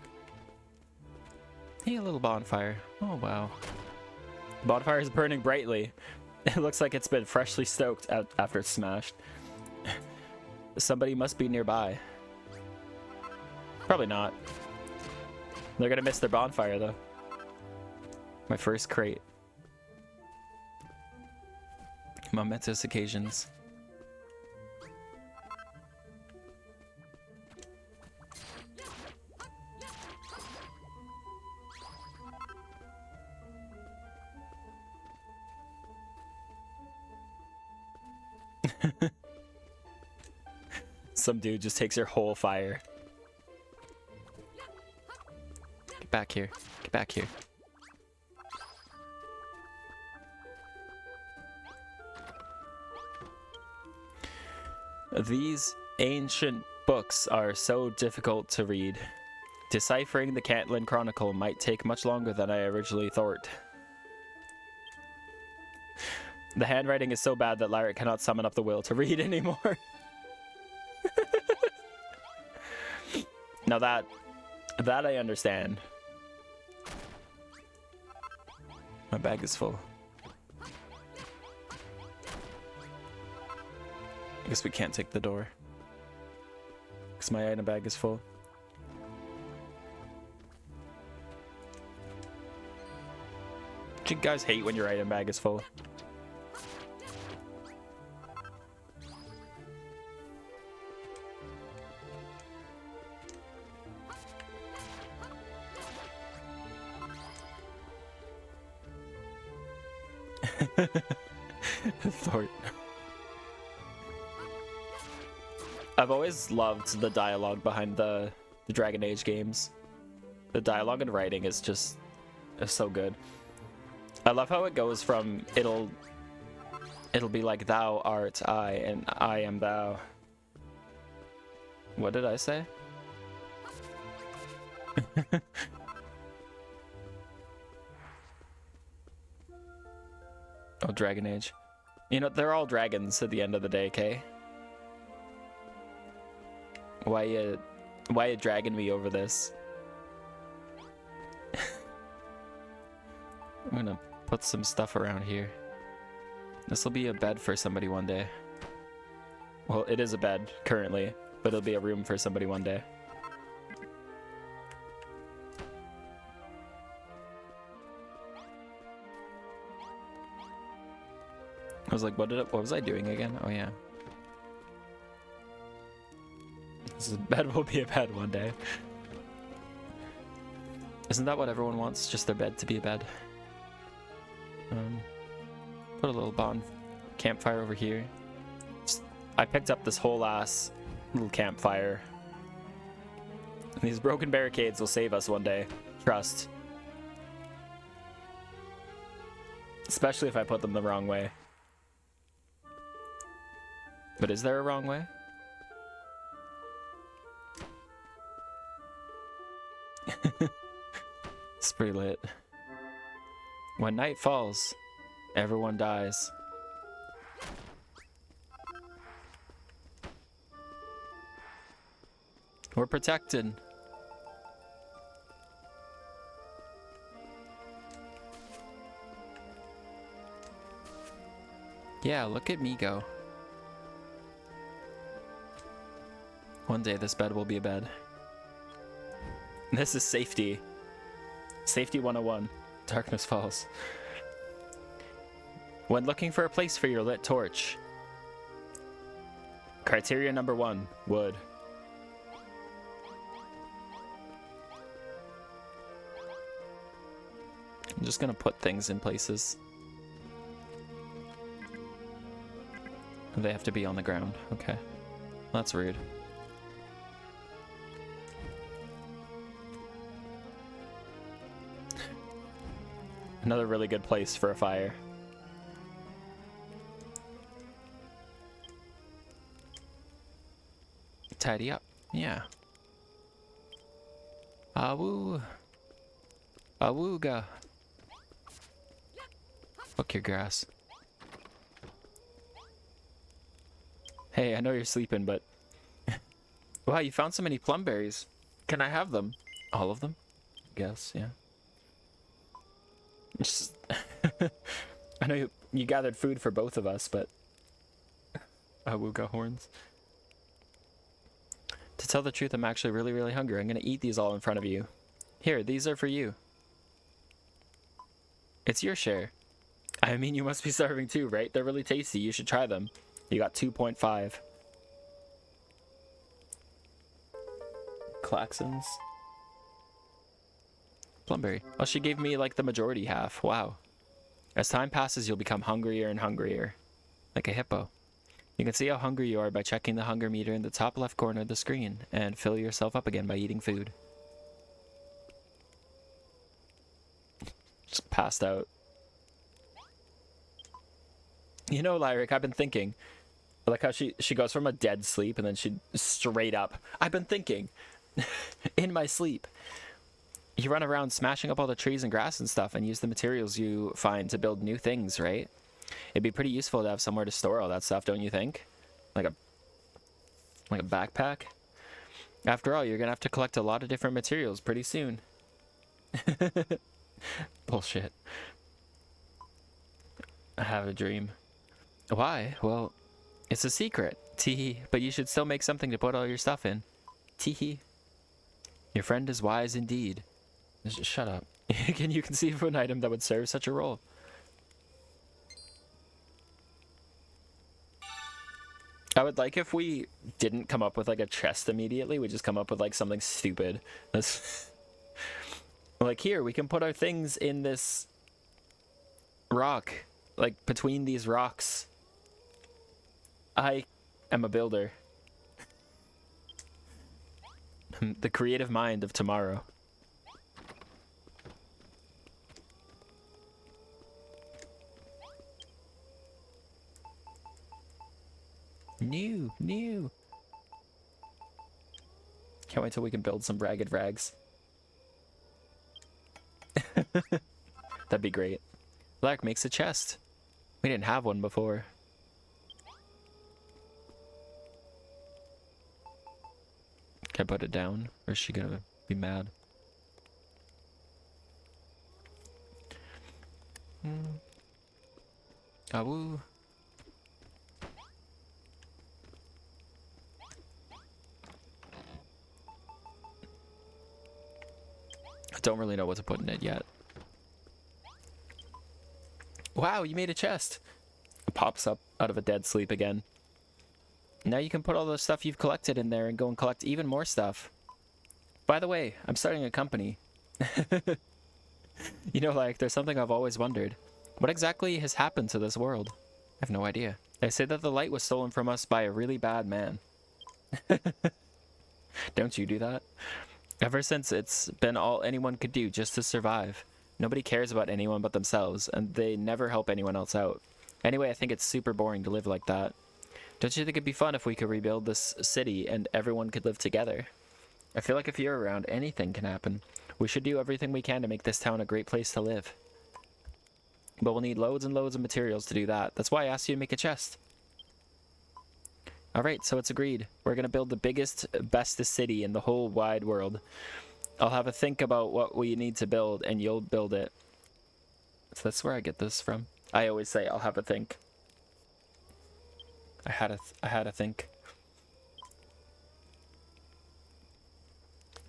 Hey, a little bonfire. Oh, wow. The bonfire is burning brightly. It looks like it's been freshly stoked after it's smashed. Somebody must be nearby. Probably not. They're gonna miss their bonfire, though. My first crate. Momentous occasions. Some dude just takes your whole fire. Get back here. Get back here. These ancient books are so difficult to read. Deciphering the Cantlin Chronicle might take much longer than I originally thought. The handwriting is so bad that Lyric cannot summon up the will to read anymore. Now that I understand. My bag is full. I guess we can't take the door. Because my item bag is full. Do you guys hate when your item bag is full? Thort. I've always loved the dialogue behind the Dragon Age games. The dialogue and writing is so good. I love how it goes from it'll be like thou art I and I am thou. What did I say? Oh, Dragon Age. You know, they're all dragons at the end of the day, Kay. Why you dragging me over this? I'm gonna put some stuff around here. This will be a bed for somebody one day. Well, it is a bed currently, but it'll be a room for somebody one day. I was like, what was I doing again? Oh yeah. This bed will be a bed one day. Isn't that what everyone wants? Just their bed to be a bed. Put a little campfire over here. I picked up this whole ass little campfire. And these broken barricades will save us one day. Trust. Especially if I put them the wrong way. But is there a wrong way? It's pretty lit. When night falls, everyone dies. We're protected. Yeah, look at me go. One day this bed will be a bed. This is safety. Safety 101. Darkness falls. When looking for a place for your lit torch. Criteria number 1, wood. I'm just gonna put things in places. They have to be on the ground. Okay. That's rude. Another really good place for a fire. Tidy up. Yeah. Awoo. Awooga. Fuck your grass. Hey, I know you're sleeping, but... Wow, you found so many plum berries. Can I have them? All of them? I guess, yeah. Just I know you gathered food for both of us, but... Awooga horns. To tell the truth, I'm actually really, really hungry. I'm gonna eat these all in front of you. Here, these are for you. It's your share. I mean, you must be starving too, right? They're really tasty. You should try them. You got 2.5. Klaxons. Plumberry. Oh, she gave me like the majority half. Wow. As time passes, you'll become hungrier and hungrier. Like a hippo. You can see how hungry you are by checking the hunger meter in the top left corner of the screen and fill yourself up again by eating food. Just passed out. You know, Lyric, I've been thinking. Like how she goes from a dead sleep and then she straight up. I've been thinking. In my sleep. You run around smashing up all the trees and grass and stuff and use the materials you find to build new things, right? It'd be pretty useful to have somewhere to store all that stuff, don't you think? Like a backpack? After all, you're gonna have to collect a lot of different materials pretty soon. Bullshit. I have a dream. Why? Well, it's a secret. Teehee. But you should still make something to put all your stuff in. Teehee. Your friend is wise indeed. Just shut up. Can you conceive of an item that would serve such a role? I would like if we didn't come up with like a chest immediately. We just come up with like something stupid. That's like, here, we can put our things in this rock. Like between these rocks. I am a builder. The creative mind of tomorrow. New. Can't wait till we can build some ragged rags. That'd be great. Lark makes a chest. We didn't have one before. Can I put it down? Or is she gonna be mad? Awoo. I don't really know what to put in it yet. Wow, you made a chest. It pops up out of a dead sleep again. Now you can put all the stuff you've collected in there and go and collect even more stuff. By the way, I'm starting a company. You know, like, there's something I've always wondered. What exactly has happened to this world? I have no idea. They say that the light was stolen from us by a really bad man. Don't you do that? Ever since, it's been all anyone could do just to survive. Nobody cares about anyone but themselves, and they never help anyone else out. Anyway, I think it's super boring to live like that. Don't you think it'd be fun if we could rebuild this city and everyone could live together? I feel like if you're around, anything can happen. We should do everything we can to make this town a great place to live. But we'll need loads and loads of materials to do that. That's why I asked you to make a chest. Alright, so it's agreed. We're going to build the biggest, bestest city in the whole wide world. I'll have a think about what we need to build, and you'll build it. So that's where I get this from. I always say I'll have a think. I had a think.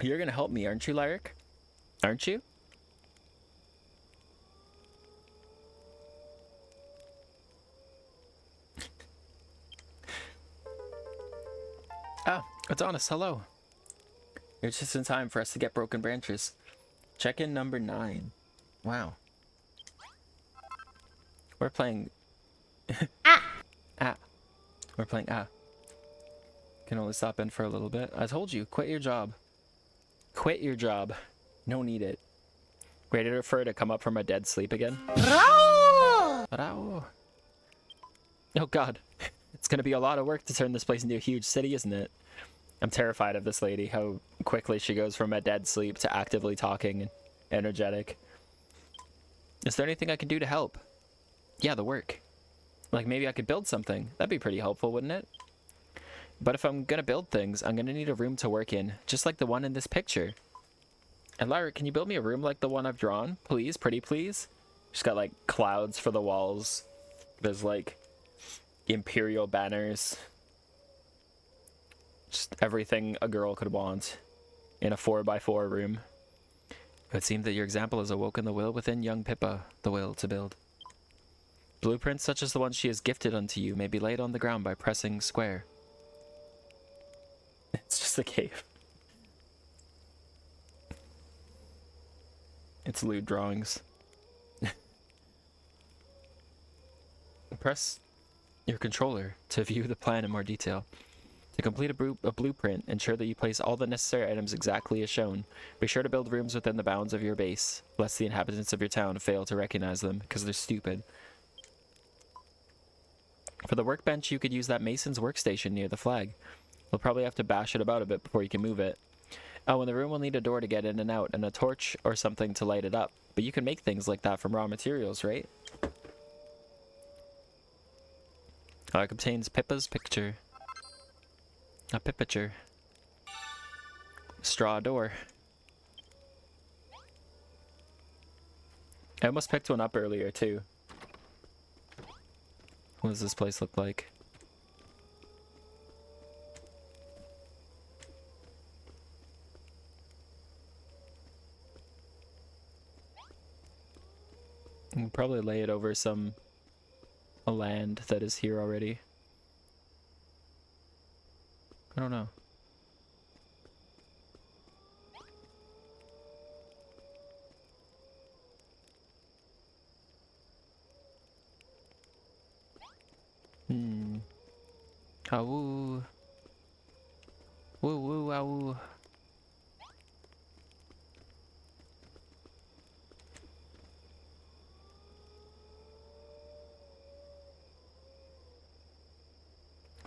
You're going to help me, aren't you, Lyric? Aren't you? Ah, Adonis, hello. You're just in time for us to get broken branches. Check-in number 9. Wow. We're playing... Ah. We're playing Can only stop in for a little bit. I told you, quit your job. Quit your job. No need it. Ready for her to come up from a dead sleep again? Oh god. It's gonna be a lot of work to turn this place into a huge city, isn't it? I'm terrified of this lady, how quickly she goes from a dead sleep to actively talking and energetic. Is there anything I can do to help? Yeah, the work. Like maybe I could build something. That'd be pretty helpful, wouldn't it? But if I'm gonna build things, I'm gonna need a room to work in, just like the one in this picture. And Lyra, can you build me a room like the one I've drawn? Please, pretty please? She's got like clouds for the walls. There's like imperial banners. Just everything a girl could want in a 4x4 room. It would seem that your example has awoken the will within young Pippa, the will to build. Blueprints such as the one she has gifted unto you may be laid on the ground by pressing square. It's just a cave. It's lewd drawings. Press your controller to view the plan in more detail. To complete a blueprint, ensure that you place all the necessary items exactly as shown. Be sure to build rooms within the bounds of your base, lest the inhabitants of your town fail to recognize them, because they're stupid. For the workbench, you could use that mason's workstation near the flag. You'll probably have to bash it about a bit before you can move it. Oh, and the room will need a door to get in and out, and a torch or something to light it up. But you can make things like that from raw materials, right? It contains Pippa's picture. A picture. Straw door. I almost picked one up earlier, too. What does this place look like? We'll probably lay it over a land that is here already. I don't know. Awoo. Woo woo awoo.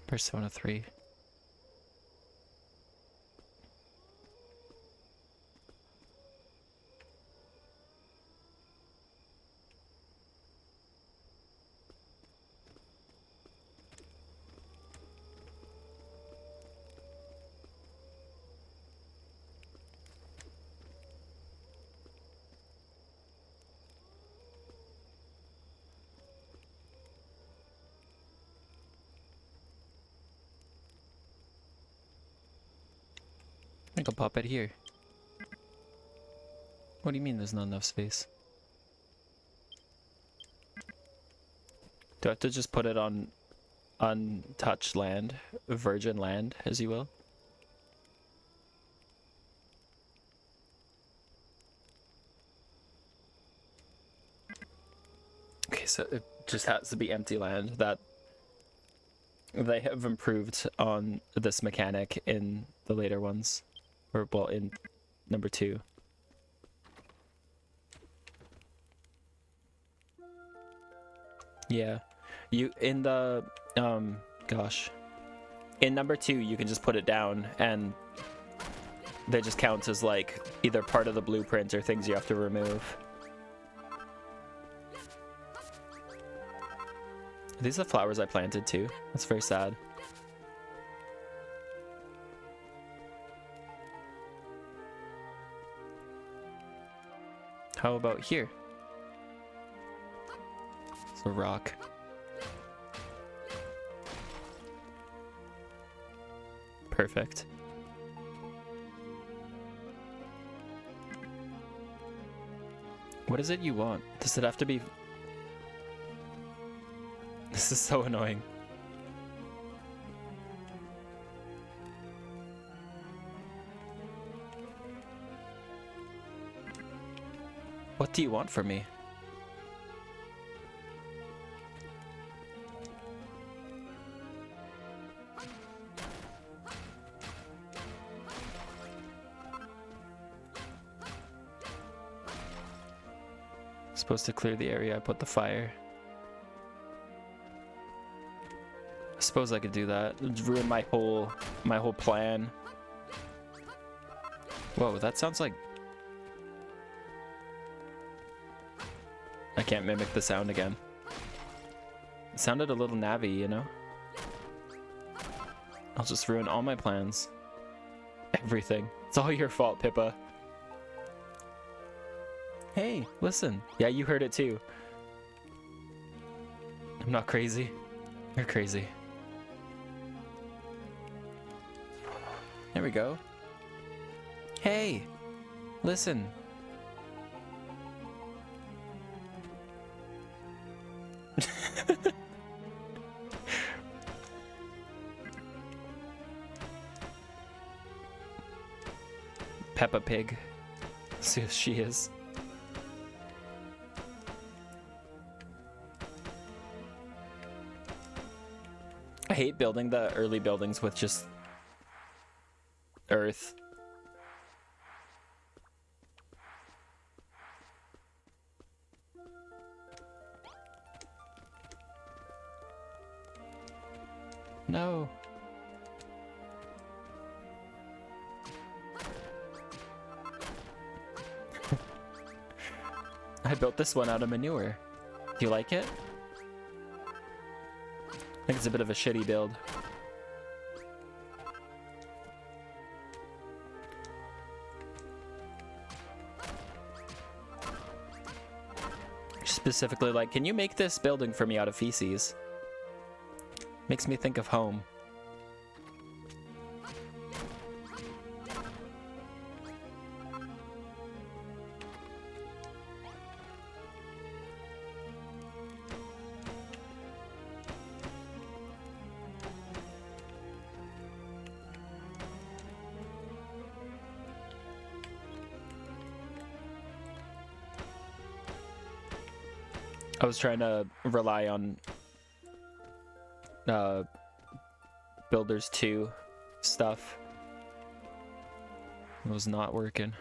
Persona 3. I can pop it here. What do you mean there's not enough space? Do I have to just put it on untouched land? Virgin land, as you will? Okay, so it just has to be empty land. That they have improved on this mechanic in the later ones. Or, well, in number 2. Yeah. You, in the, gosh. In number 2, you can just put it down and they just count as like either part of the blueprint or things you have to remove. Are these the flowers I planted too? That's very sad. How about here? It's a rock. Perfect. What is it you want? Does it have to be... This is so annoying. What do you want from me? Supposed to clear the area I put the fire. I suppose I could do that. It'd ruin my whole plan. Whoa, that sounds like... I can't mimic the sound again. It sounded a little Navi, you know? I'll just ruin all my plans. Everything. It's all your fault, Pippa. Hey, listen. Yeah, you heard it too. I'm not crazy. You're crazy. There we go. Hey, listen. Peppa Pig. See who she is. I hate building the early buildings with just earth. No. I built this one out of manure. Do you like it? I think it's a bit of a shitty build. Specifically, like, can you make this building for me out of feces? Makes me think of home. I was trying to rely on Builders 2 stuff. It was not working.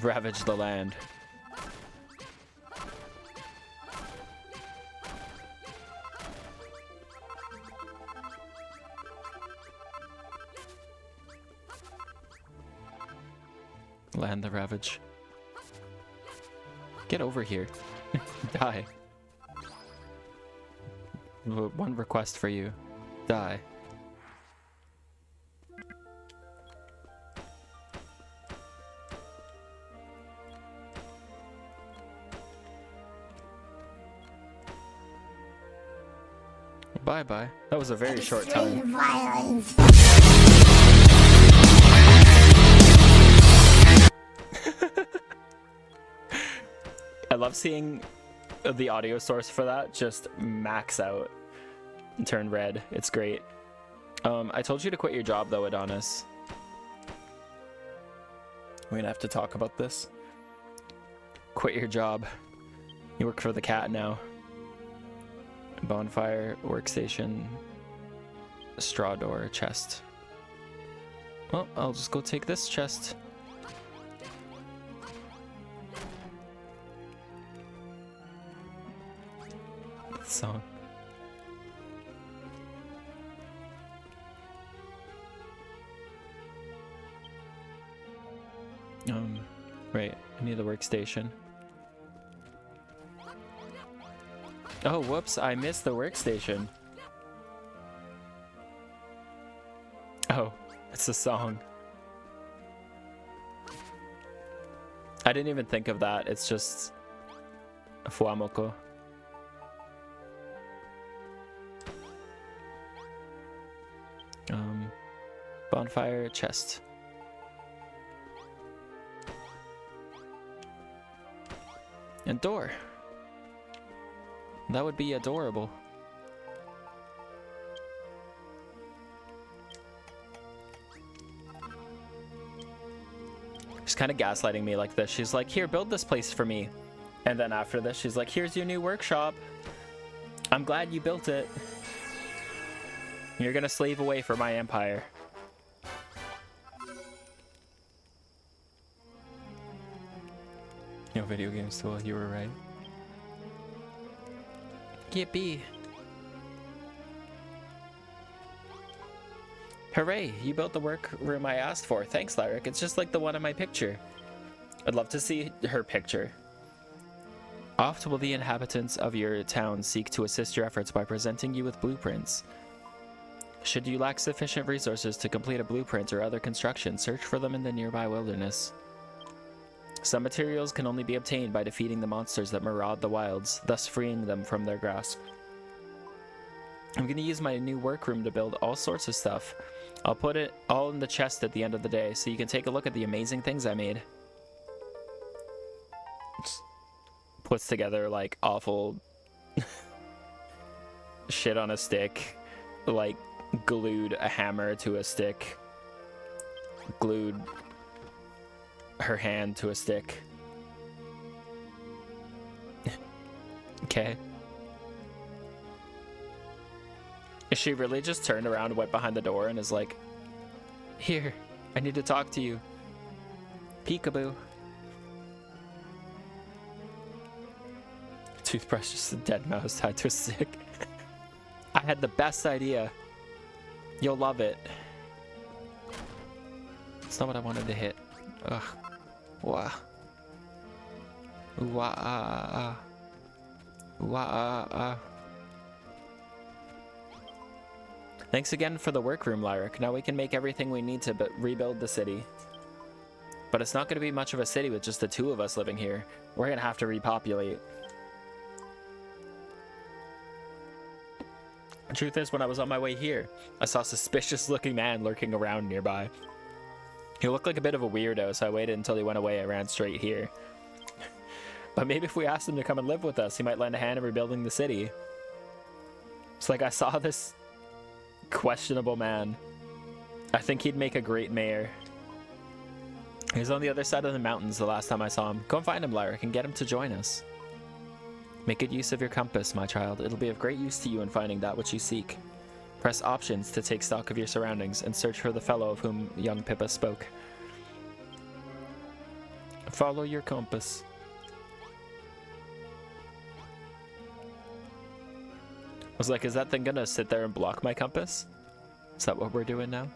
Ravage the land. Land the ravage. Get over here. Die. One request for you. Die. Bye-bye. That was a very short time. Violence. I love seeing the audio source for that just max out and turn red. It's great. I told you to quit your job though, Adonis. We're gonna have to talk about this. Quit your job. You work for the cat now. Bonfire, workstation, straw door, chest. Well, I'll just go take this chest. Song. Right, I need the workstation. Oh, whoops, I missed the workstation. Oh, it's a song. I didn't even think of that. It's just a Fuamoko. Bonfire, chest. And door. That would be adorable. She's kind of gaslighting me like this. She's like, here, build this place for me. And then after this, she's like, here's your new workshop. I'm glad you built it. You're gonna slave away for my empire. No video games tool, you were right. Yippee. Hooray, you built the workroom I asked for. Thanks, Lyric. It's just like the one in my picture. I'd love to see her picture. Oft will the inhabitants of your town seek to assist your efforts by presenting you with blueprints. Should you lack sufficient resources to complete a blueprint or other construction, search for them in the nearby wilderness. Some materials can only be obtained by defeating the monsters that maraud the wilds, thus freeing them from their grasp. I'm going to use my new workroom to build all sorts of stuff. I'll put it all in the chest at the end of the day, so you can take a look at the amazing things I made. Just puts together, like, awful shit on a stick. Like, glued a hammer to a stick. Glued her hand to a stick. Okay. She really just turned around and went behind the door and is like, here, I need to talk to you. Peekaboo. Toothbrush, just a dead mouse tied to a stick. I had the best idea. You'll love it. It's not what I wanted to hit. Ugh. Wah. Wah. Wah. Thanks again for the workroom, Lyric. Now we can make everything we need to rebuild the city. But it's not going to be much of a city with just the two of us living here. We're going to have to repopulate. The truth is, when I was on my way here, I saw a suspicious-looking man lurking around nearby. He looked like a bit of a weirdo, so I waited until he went away and ran straight here. But maybe if we asked him to come and live with us, he might lend a hand in rebuilding the city. It's like I saw this questionable man. I think he'd make a great mayor. He was on the other side of the mountains the last time I saw him. Go and find him, Lyric, and get him to join us. Make good use of your compass, my child. It'll be of great use to you in finding that which you seek. Press options to take stock of your surroundings and search for the fellow of whom young Pippa spoke. Follow your compass. I was like, is that thing gonna sit there and block my compass? Is that what we're doing now?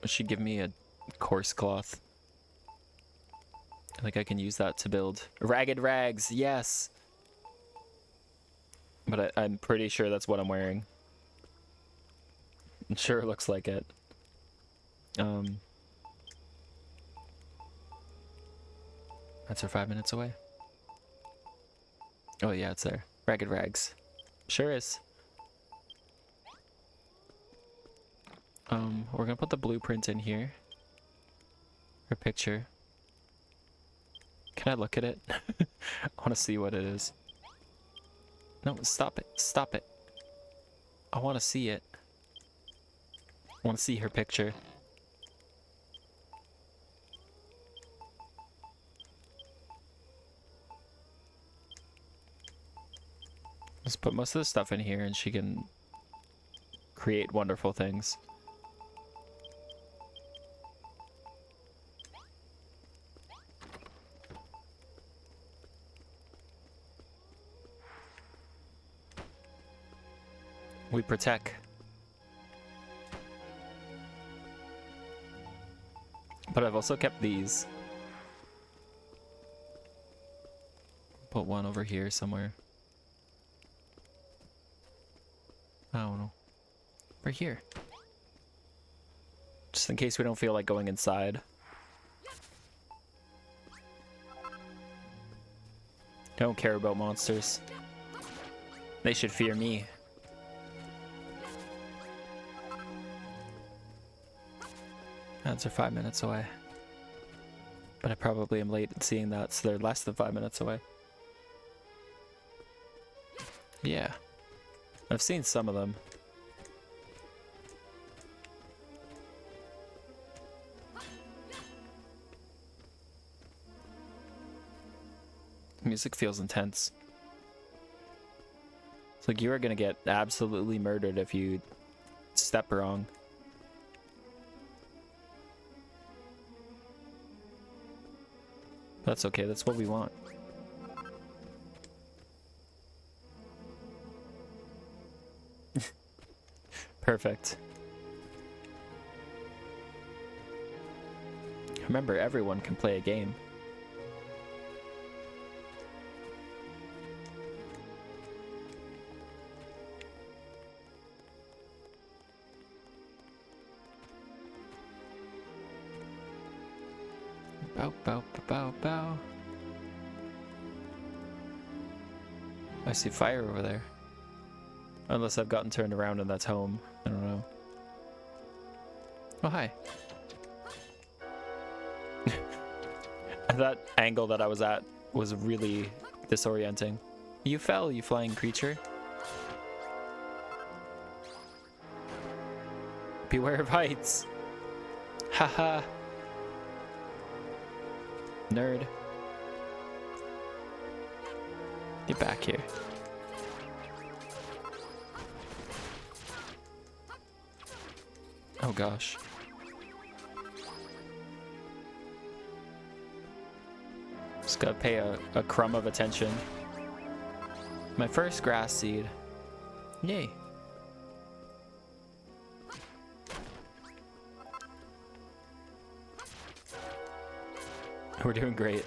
She give me a coarse cloth. I think I can use that to build ragged rags. Yes. But I'm pretty sure that's what I'm wearing. It sure looks like it. That's her 5 minutes away. Oh yeah, it's there. Ragged rags. Sure is. We're gonna put the blueprint in here. Her picture. Can I look at it? I want to see what it is. No, stop it. Stop it. I want to see it. I want to see her picture. Let's put most of the stuff in here and she can create wonderful things. We protect. But I've also kept these. Put one over here somewhere. I don't know. Right here. Just in case we don't feel like going inside. I don't care about monsters. They should fear me. Ads are 5 minutes away. But I probably am late in seeing that, so they're less than 5 minutes away. Yeah. I've seen some of them. Music feels intense. It's like you are gonna get absolutely murdered if you step wrong. That's okay, that's what we want. Perfect. Remember, everyone can play a game. Bow, bow, bow, bow. I see fire over there. Unless I've gotten turned around and that's home. I don't know. Oh, hi. That angle that I was at was really disorienting. You fell, you flying creature. Beware of heights. Haha. Nerd. Get back here. Oh gosh. Just gotta pay a crumb of attention. My first grass seed. Yay. We're doing great.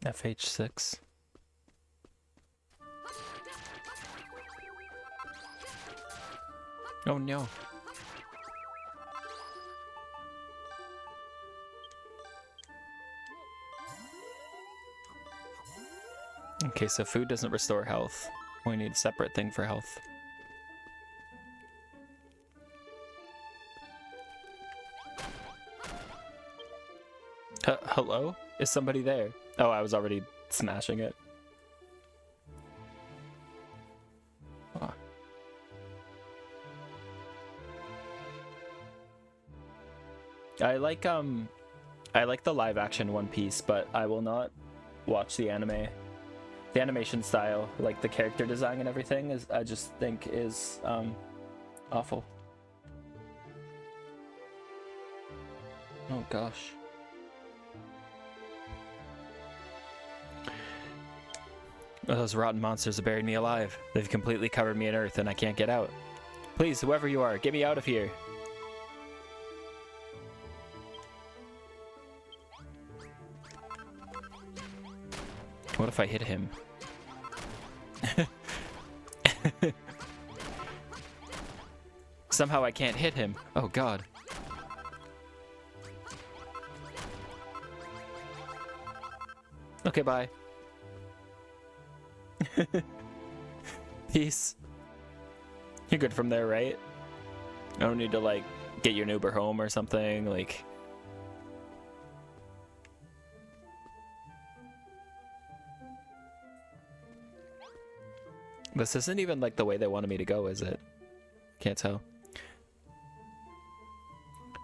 FH6. Oh no. Okay, so food doesn't restore health. We need a separate thing for health. Hello? Is somebody there? Oh, I was already smashing it. Oh. I like the live action One Piece, but I will not watch the anime. The animation style, like the character design and everything, is I just think is awful. Oh gosh. Those rotten monsters have buried me alive. They've completely covered me in earth and I can't get out. Please, whoever you are, get me out of here. What if I hit him? Somehow I can't hit him. Oh god. Okay, bye. Peace. You're good from there, right? I don't need to, like, get you an Uber home or something, like... This isn't even, like, the way they wanted me to go, is it? Can't tell.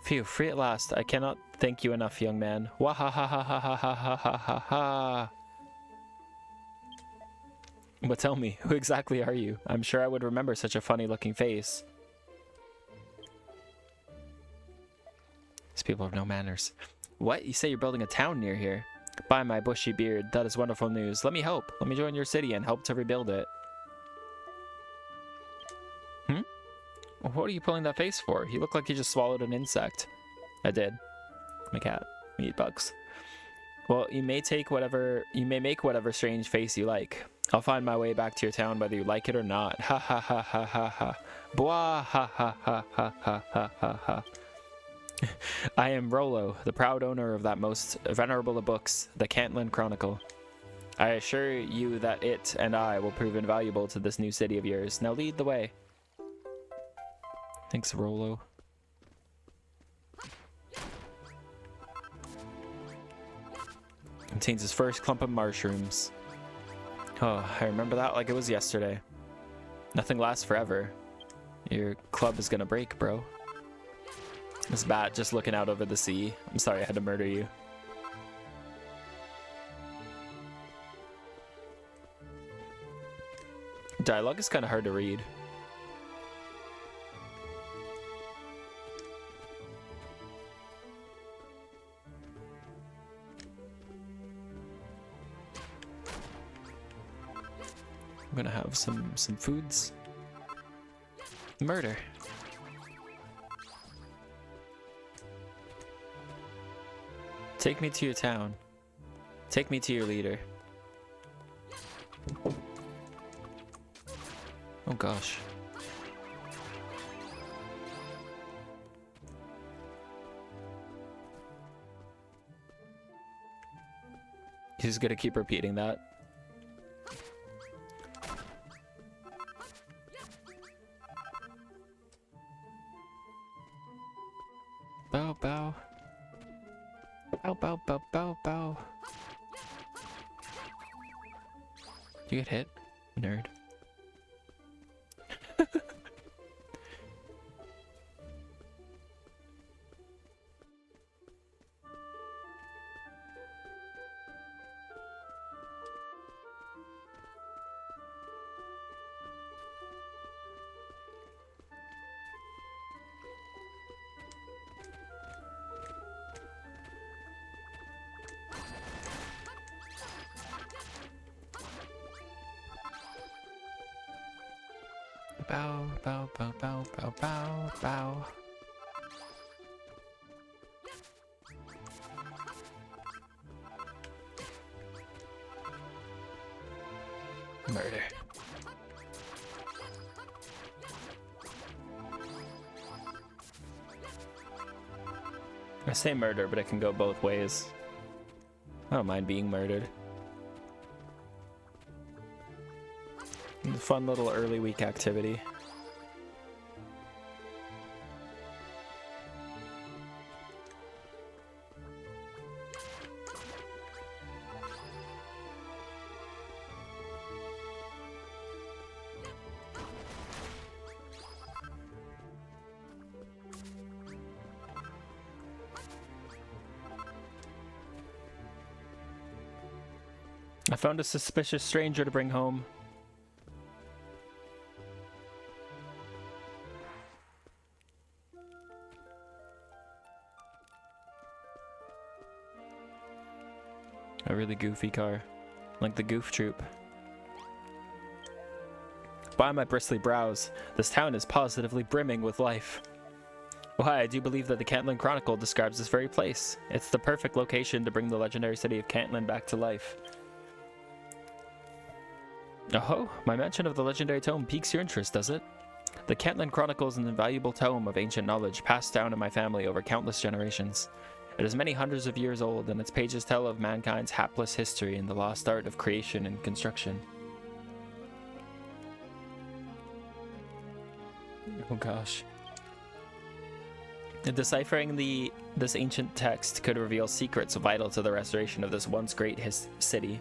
Phew, free at last. I cannot thank you enough, young man. Wahahahahahahahaha. But tell me, who exactly are you? I'm sure I would remember such a funny-looking face. These people have no manners. What? You say you're building a town near here? By my bushy beard, that is wonderful news. Let me help. Let me join your city and help to rebuild it. What are you pulling that face for? You look like you just swallowed an insect. I did. My cat. We eat bugs. Well, you may make whatever strange face you like. I'll find my way back to your town whether you like it or not. Ha ha ha ha ha ha. Bwah ha ha ha ha ha ha ha ha. I am Rollo, the proud owner of that most venerable of books, the Cantland Chronicle. I assure you that it and I will prove invaluable to this new city of yours. Now lead the way. Thanks, Rollo. Contains his first clump of mushrooms. Oh, I remember that like it was yesterday. Nothing lasts forever. Your club is gonna break, bro. This bat just looking out over the sea. I'm sorry I had to murder you. Dialogue is kind of hard to read. I'm gonna have some foods. Murder. Take me to your town. Take me to your leader. Oh gosh. He's gonna keep repeating that. Bow, bow. Bow, bow, bow, bow, bow. You get hit? Nerd. Bow, bow, bow, bow, bow, bow, bow. Murder. I say murder, but it can go both ways. I don't mind being murdered. Fun little early week activity. I found a suspicious stranger to bring home. A really goofy car, like the Goof Troop. By my bristly brows, this town is positively brimming with life. Why, I do believe that the Cantland Chronicle describes this very place. It's the perfect location to bring the legendary city of Cantland back to life. Oh, my mention of the legendary tome piques your interest, does it? The Cantland Chronicle is an invaluable tome of ancient knowledge passed down in my family over countless generations. It is many hundreds of years old, and its pages tell of mankind's hapless history and the lost art of creation and construction. Oh gosh. Deciphering this ancient text could reveal secrets vital to the restoration of this once great city.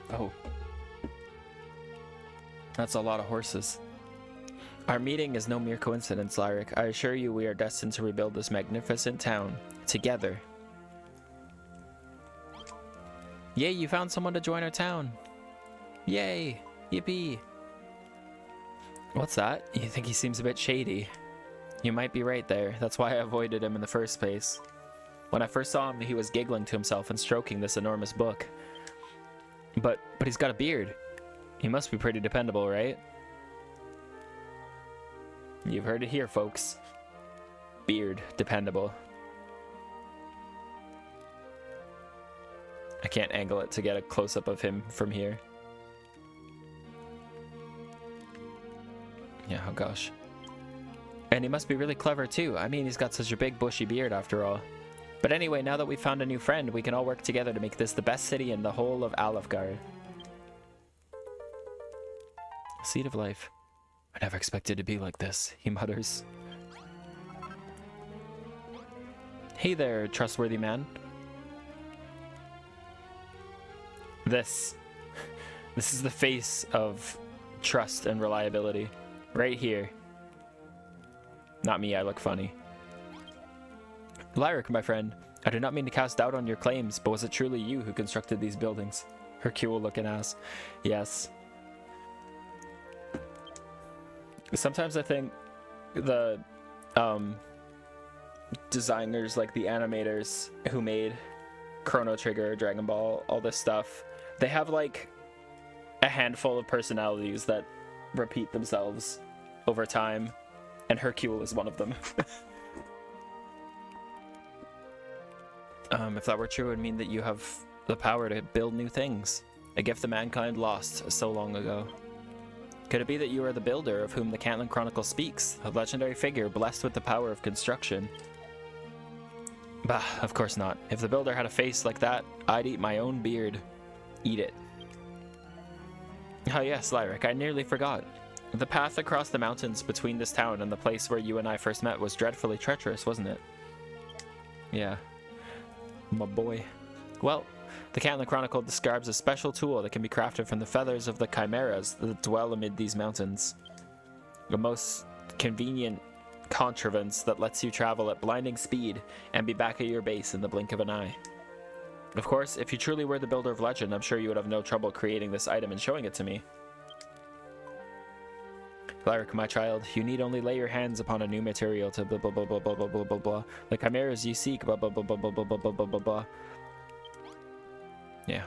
Oh. That's a lot of horses. Our meeting is no mere coincidence, Lyric. I assure you we are destined to rebuild this magnificent town together. Yay, you found someone to join our town. Yay, yippee. What's that? You think he seems a bit shady? You might be right there. That's why I avoided him in the first place. When I first saw him, he was giggling to himself and stroking this enormous book. But he's got a beard. He must be pretty dependable, right? You've heard it here, folks. Beard dependable. I can't angle it to get a close-up of him from here. Yeah, oh gosh. And he must be really clever too. I mean, he's got such a big bushy beard after all. But anyway, now that we've found a new friend, we can all work together to make this the best city in the whole of Alfgard. Seed of life. I never expected to be like this, he mutters. Hey there, trustworthy man. This is the face of trust and reliability. Right here. Not me, I look funny. Lyric, my friend, I do not mean to cast doubt on your claims, but was it truly you who constructed these buildings? Hercule looking ass. Yes. Sometimes I think the designers, like the animators who made Chrono Trigger, Dragon Ball, all this stuff, they have like a handful of personalities that repeat themselves over time, and Hercule is one of them. If that were true, it would mean that you have the power to build new things, a gift that mankind lost so long ago. Could it be that you are the builder of whom the Cantland Chronicle speaks, a legendary figure blessed with the power of construction? Bah, of course not. If the builder had a face like that, I'd eat my own beard. Eat it. Oh yes, Lyric, I nearly forgot. The path across the mountains between this town and the place where you and I first met was dreadfully treacherous, wasn't it? Yeah. My boy. Well, the Cantland Chronicle describes a special tool that can be crafted from the feathers of the chimeras that dwell amid these mountains. A most convenient contrivance that lets you travel at blinding speed and be back at your base in the blink of an eye. Of course, if you truly were the builder of legend, I'm sure you would have no trouble creating this item and showing it to me. Lyric, my child, you need only lay your hands upon a new material to blah blah blah blah blah blah blah blah blah. The chimeras you seek blah blah blah blah blah blah blah blah blah blah blah. Yeah.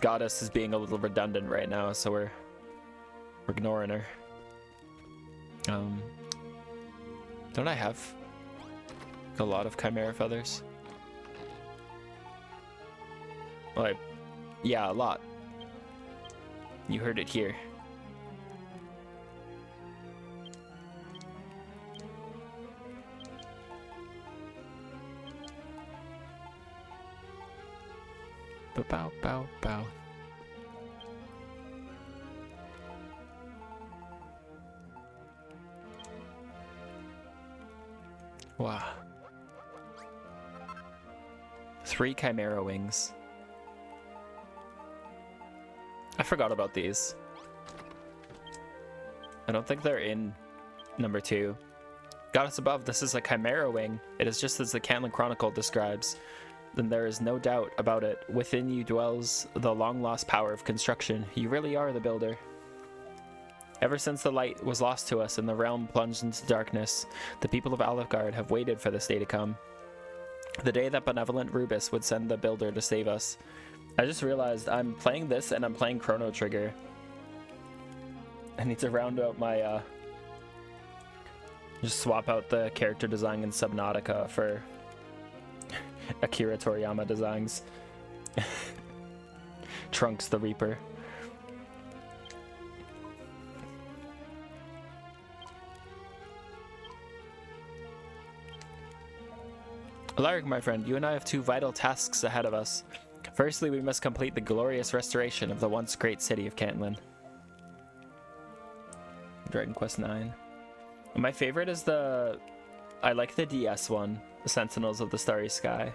Goddess is being a little redundant right now, so we're ignoring her. Don't I have a lot of chimera feathers? Well, yeah, a lot. You heard it here. Bow, bow, bow. Wow. 3 chimera wings. I forgot about these. I don't think they're in number 2. Goddess above, this is a chimera wing. It is just as the Cantland Chronicle describes. Then there is no doubt about it. Within you dwells the long-lost power of construction. You really are the builder. Ever since the light was lost to us and the realm plunged into darkness, the people of Alfgard have waited for this day to come. The day that benevolent Rubus would send the builder to save us. I just realized I'm playing this and I'm playing Chrono Trigger. I need to round out my, just swap out the character design in Subnautica for Akira Toriyama designs. Trunks the Reaper. Alaric, my friend, you and I have 2 vital tasks ahead of us. Firstly, we must complete the glorious restoration of the once great city of Cantland. Dragon Quest IX. My favorite is I like the DS one, the Sentinels of the Starry Sky.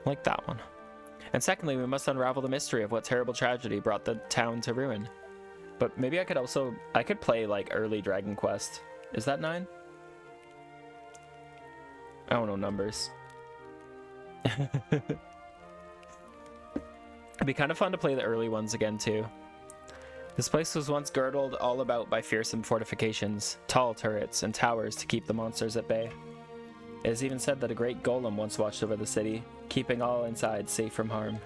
I like that one. And secondly, we must unravel the mystery of what terrible tragedy brought the town to ruin. But maybe I could play like early Dragon Quest. Is that 9? I don't know numbers. It'd be kind of fun to play the early ones again too. This place was once girdled all about by fearsome fortifications, tall turrets, and towers to keep the monsters at bay. It is even said that a great golem once watched over the city, keeping all inside safe from harm.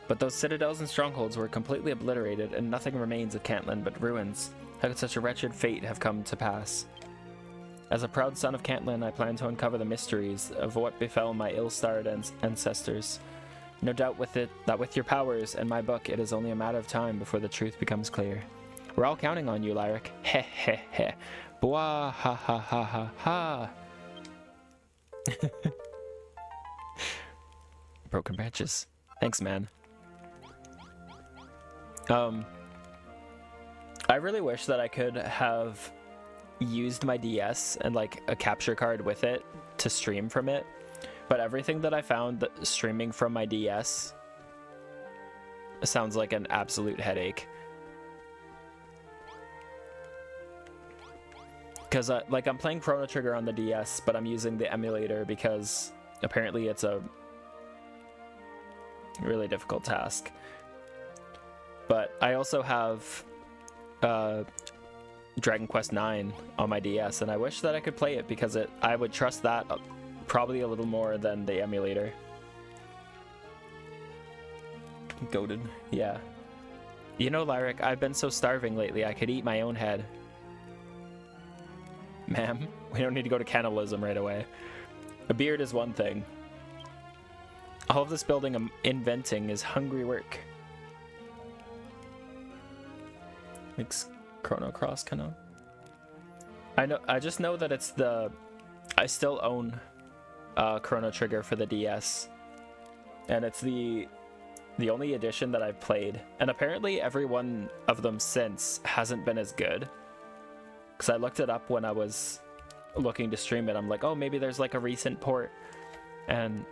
But those citadels and strongholds were completely obliterated, and nothing remains of Cantland but ruins. How could such a wretched fate have come to pass? As a proud son of Cantland, I plan to uncover the mysteries of what befell my ill-starred ancestors. No doubt that with your powers and my book, it is only a matter of time before the truth becomes clear. We're all counting on you, Lyric. Heh heh heh. Bwah ha ha ha ha ha. Broken branches. Thanks, man. I really wish that I could have used my DS and like a capture card with it to stream from it, but everything that I found that streaming from my DS sounds like an absolute headache. Because like I'm playing Chrono Trigger on the DS, but I'm using the emulator because apparently it's a really difficult task. But I also have Dragon Quest 9 on my DS, and I wish that I could play it because I would trust that probably a little more than the emulator. Goated. Yeah. You know, Lyric, I've been so starving lately I could eat my own head. Ma'am, we don't need to go to cannibalism right away. A beard is one thing. All of this building I'm inventing is hungry work. Makes Chrono Cross kind of. I just know that it's I still own Chrono Trigger for the DS, and it's the only edition that I've played, and apparently every one of them since hasn't been as good. Because I looked it up when I was looking to stream it. I'm like, oh, maybe there's like a recent port, and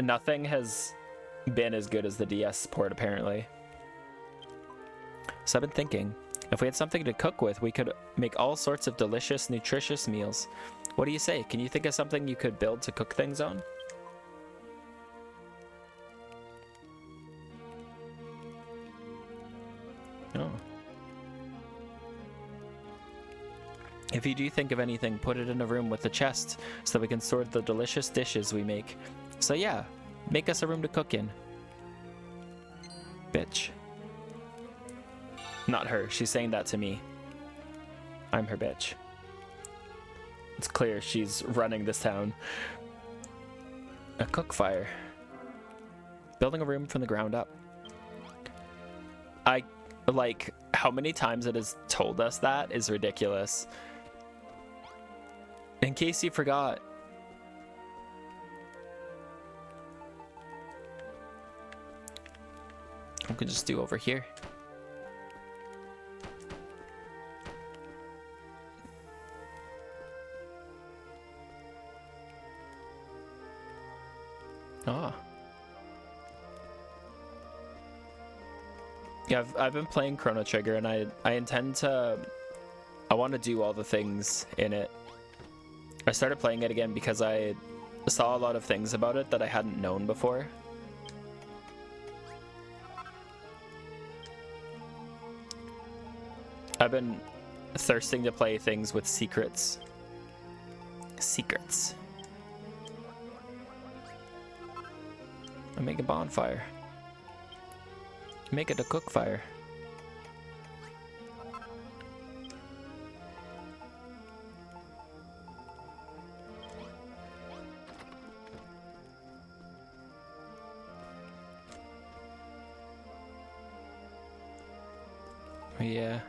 nothing has been as good as the DS port apparently. So I've been thinking, if we had something to cook with, we could make all sorts of delicious, nutritious meals. What do you say? Can you think of something you could build to cook things on? Oh. If you do think of anything, put it in a room with a chest so that we can store the delicious dishes we make. So yeah, make us a room to cook in. Bitch. Not her, she's saying that to me. I'm her bitch. It's clear she's running this town. A cook fire. Building a room from the ground up. Like, how many times it has told us that is ridiculous. In case you forgot. We can just do over here. Ah. Yeah, I've been playing Chrono Trigger, and I intend to... I want to do all the things in it. I started playing it again because I saw a lot of things about it that I hadn't known before. I've been thirsting to play things with secrets. Secrets. I make a bonfire. Make it a cook fire. Yeah.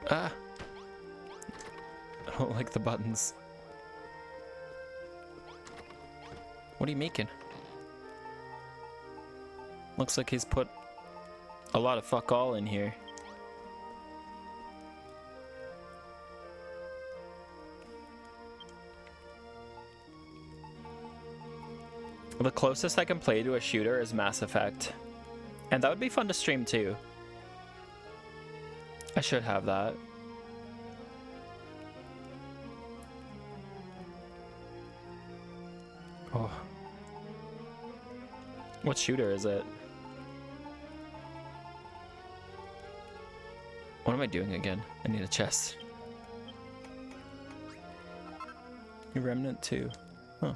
Ah. I don't like the buttons. What are you making? Looks like he's put a lot of fuck all in here. The closest I can play to a shooter is Mass Effect. And that would be fun to stream too. I should have that. Oh. What shooter is it? What am I doing again? I need a chest. Remnant 2. Huh.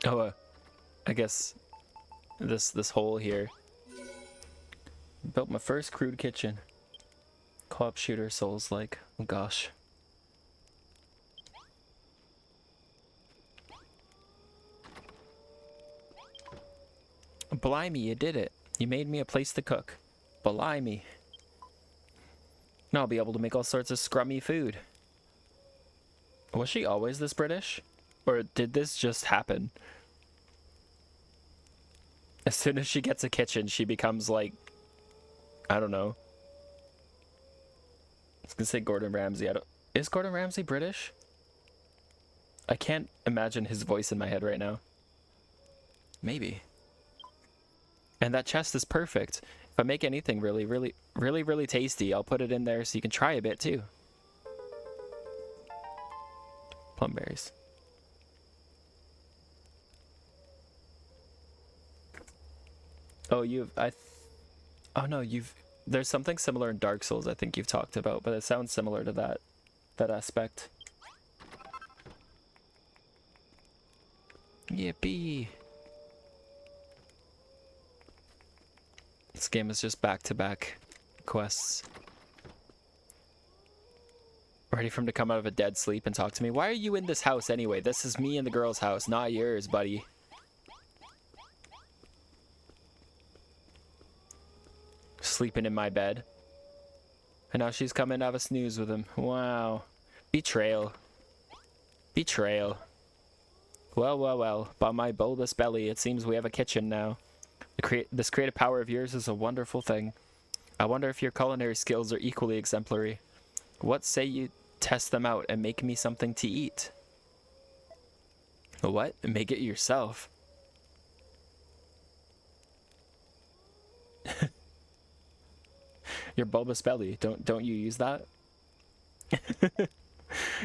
Oh, I guess this hole here. Built my first crude kitchen. Co-op shooter Souls like. Oh gosh. Blimey, you did it. You made me a place to cook. Blimey. Now I'll be able to make all sorts of scrummy food. Was she always this British? Or did this just happen? As soon as she gets a kitchen, she becomes like, I don't know. I was gonna say Gordon Ramsay. Is Gordon Ramsay British? I can't imagine his voice in my head right now. Maybe. And that chest is perfect. If I make anything really tasty, I'll put it in there so you can try a bit too. Plum berries. Oh, oh no, there's something similar in Dark Souls I think you've talked about, but it sounds similar to that aspect. Yippee. This game is just back-to-back quests. Ready for him to come out of a dead sleep and talk to me. Why are you in this house anyway? This is me and the girl's house, not yours, buddy. Sleeping in my bed. And now she's coming to have a snooze with him. Wow. Betrayal. Betrayal. Well, well, well. By my bulbous belly, it seems we have a kitchen now. This creative power of yours is a wonderful thing. I wonder if your culinary skills are equally exemplary. What say you test them out and make me something to eat? What? Make it yourself. Your bulbous belly. Don't you use that?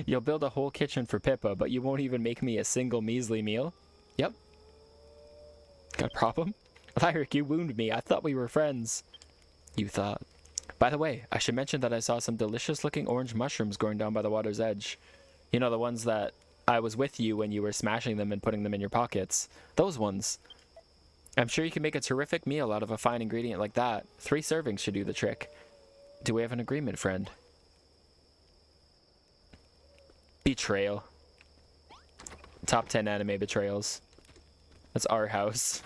You'll build a whole kitchen for Pippa, but you won't even make me a single measly meal? Yep. Got a problem? Lyric, you wound me. I thought we were friends. You thought. By the way, I should mention that I saw some delicious looking orange mushrooms growing down by the water's edge. You know, the ones that I was with you when you were smashing them and putting them in your pockets. Those ones. I'm sure you can make a terrific meal out of a fine ingredient like that. 3 servings should do the trick. Do we have an agreement, friend? Betrayal. Top 10 anime betrayals. That's our house.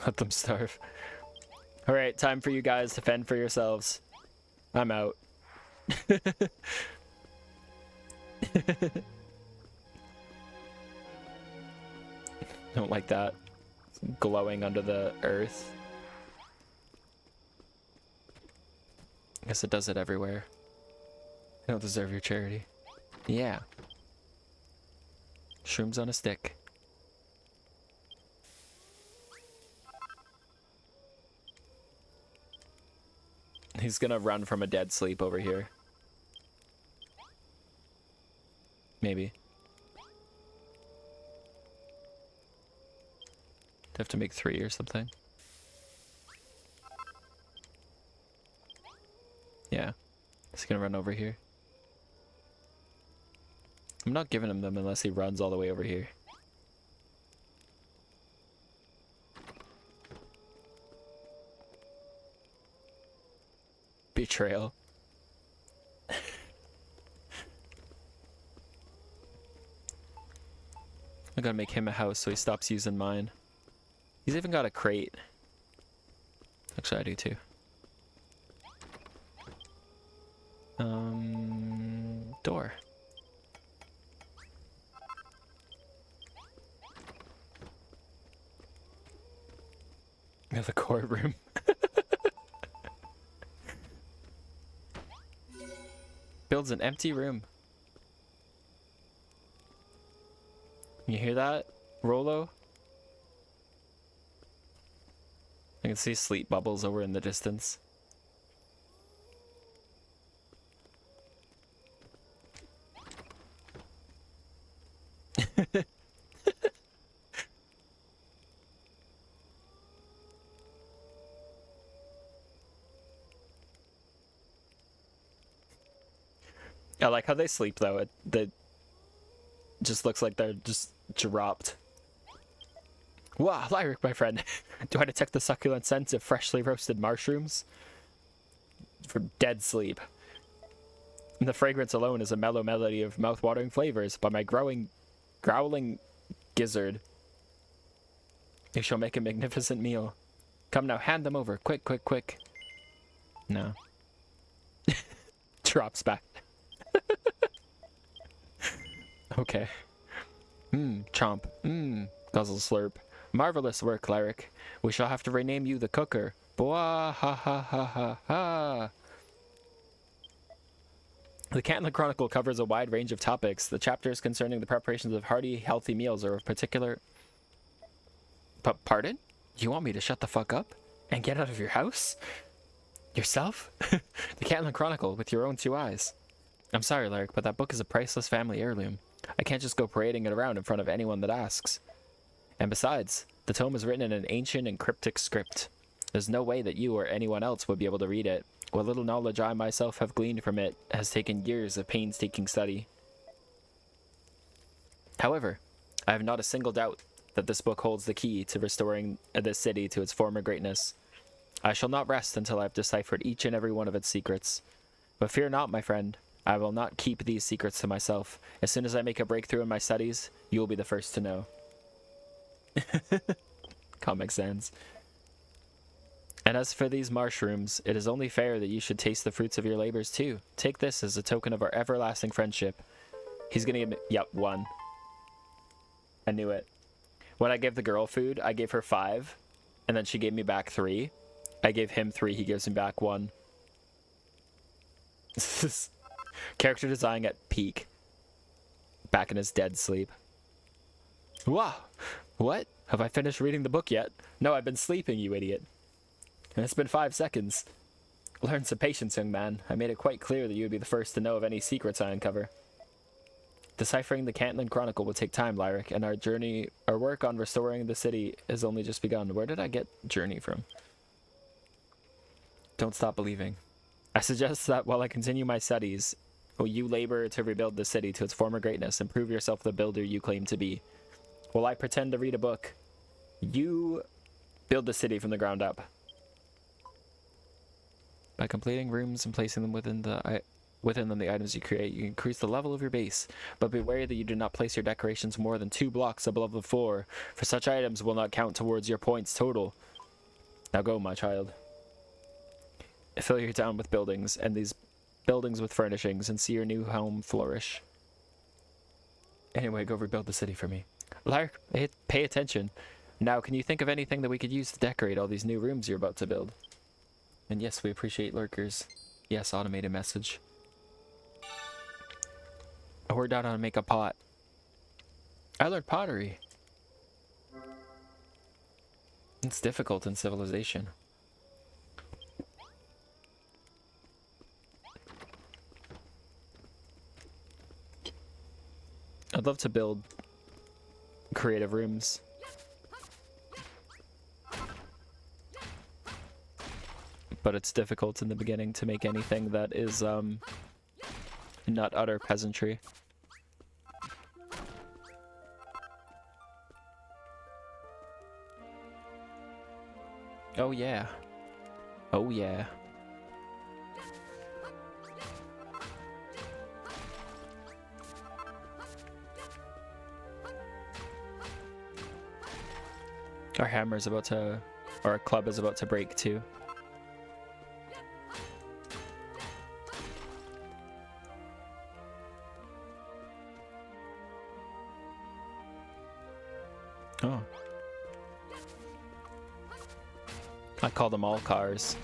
Let them starve. Alright, time for you guys to fend for yourselves. I'm out. Don't like that. It's glowing under the earth. I guess it does it everywhere. You don't deserve your charity. Yeah. Shrooms on a stick. He's gonna run from a dead sleep over here. Maybe. Have to make 3 or something. Yeah. He's gonna run over here. I'm not giving him them unless he runs all the way over here. Betrayal. I gotta make him a house so he stops using mine. He's even got a crate. Actually, I do too. The courtroom. Builds an empty room. You hear that, Rolo? I can see sleep bubbles over in the distance. I like how they sleep though. It just looks like they're just dropped. Wow, Lyric, my friend. Do I detect the succulent scent of freshly roasted mushrooms? For dead sleep. And the fragrance alone is a mellow melody of mouth-watering flavors by my growling gizzard. You shall make a magnificent meal. Come now, hand them over. Quick, quick, quick. No. Drops back. Okay. Chomp. Guzzle slurp. Marvelous work, Lyric. We shall have to rename you the Cooker. Bwah ha ha ha ha ha. The Cantland Chronicle covers a wide range of topics. The chapters concerning the preparations of hearty, healthy meals are of particular... Pardon? You want me to shut the fuck up? And get out of your house? Yourself? The Cantland Chronicle, with your own two eyes. I'm sorry, Lyric, but that book is a priceless family heirloom. I can't just go parading it around in front of anyone that asks. And besides, the tome is written in an ancient and cryptic script. There's no way that you or anyone else would be able to read it. What little knowledge I myself have gleaned from it has taken years of painstaking study. However, I have not a single doubt that this book holds the key to restoring this city to its former greatness. I shall not rest until I have deciphered each and every one of its secrets. But fear not, my friend. I will not keep these secrets to myself. As soon as I make a breakthrough in my studies, you will be the first to know. Comic Sans. And as for these mushrooms, it is only fair that you should taste the fruits of your labors too. Take this as a token of our everlasting friendship. He's gonna give me... Yep, 1. I knew it. When I gave the girl food, I gave her 5, and then she gave me back 3. I gave him 3, he gives me back 1. Character design at peak. Back in his dead sleep. Wow! What? Have I finished reading the book yet? No, I've been sleeping, you idiot. And it's been 5 seconds. Learn some patience, young man. I made it quite clear that you would be the first to know of any secrets I uncover. Deciphering the Cantland Chronicle will take time, Lyric, and our work on restoring the city has only just begun. Where did I get journey from? Don't stop believing. I suggest that while I continue my studies, you labor to rebuild the city to its former greatness and prove yourself the builder you claim to be. While I pretend to read a book, you build the city from the ground up. By completing rooms and placing them within them the items you create, you increase the level of your base. But beware that you do not place your decorations more than 2 blocks above the floor, for such items will not count towards your points total. Now go, my child. Fill your town with buildings, and these buildings with furnishings, and see your new home flourish. Anyway, go rebuild the city for me. Lark, pay attention. Now, can you think of anything that we could use to decorate all these new rooms you're about to build? And yes, we appreciate lurkers. Yes, automated message. I worked out how to make a pot. I learned pottery. It's difficult in Civilization. I'd love to build creative rooms. But it's difficult in the beginning to make anything that is not utter peasantry. Oh yeah. Oh yeah. Our hammer's about to, or our club is about to break too. Oh. I call them all cars.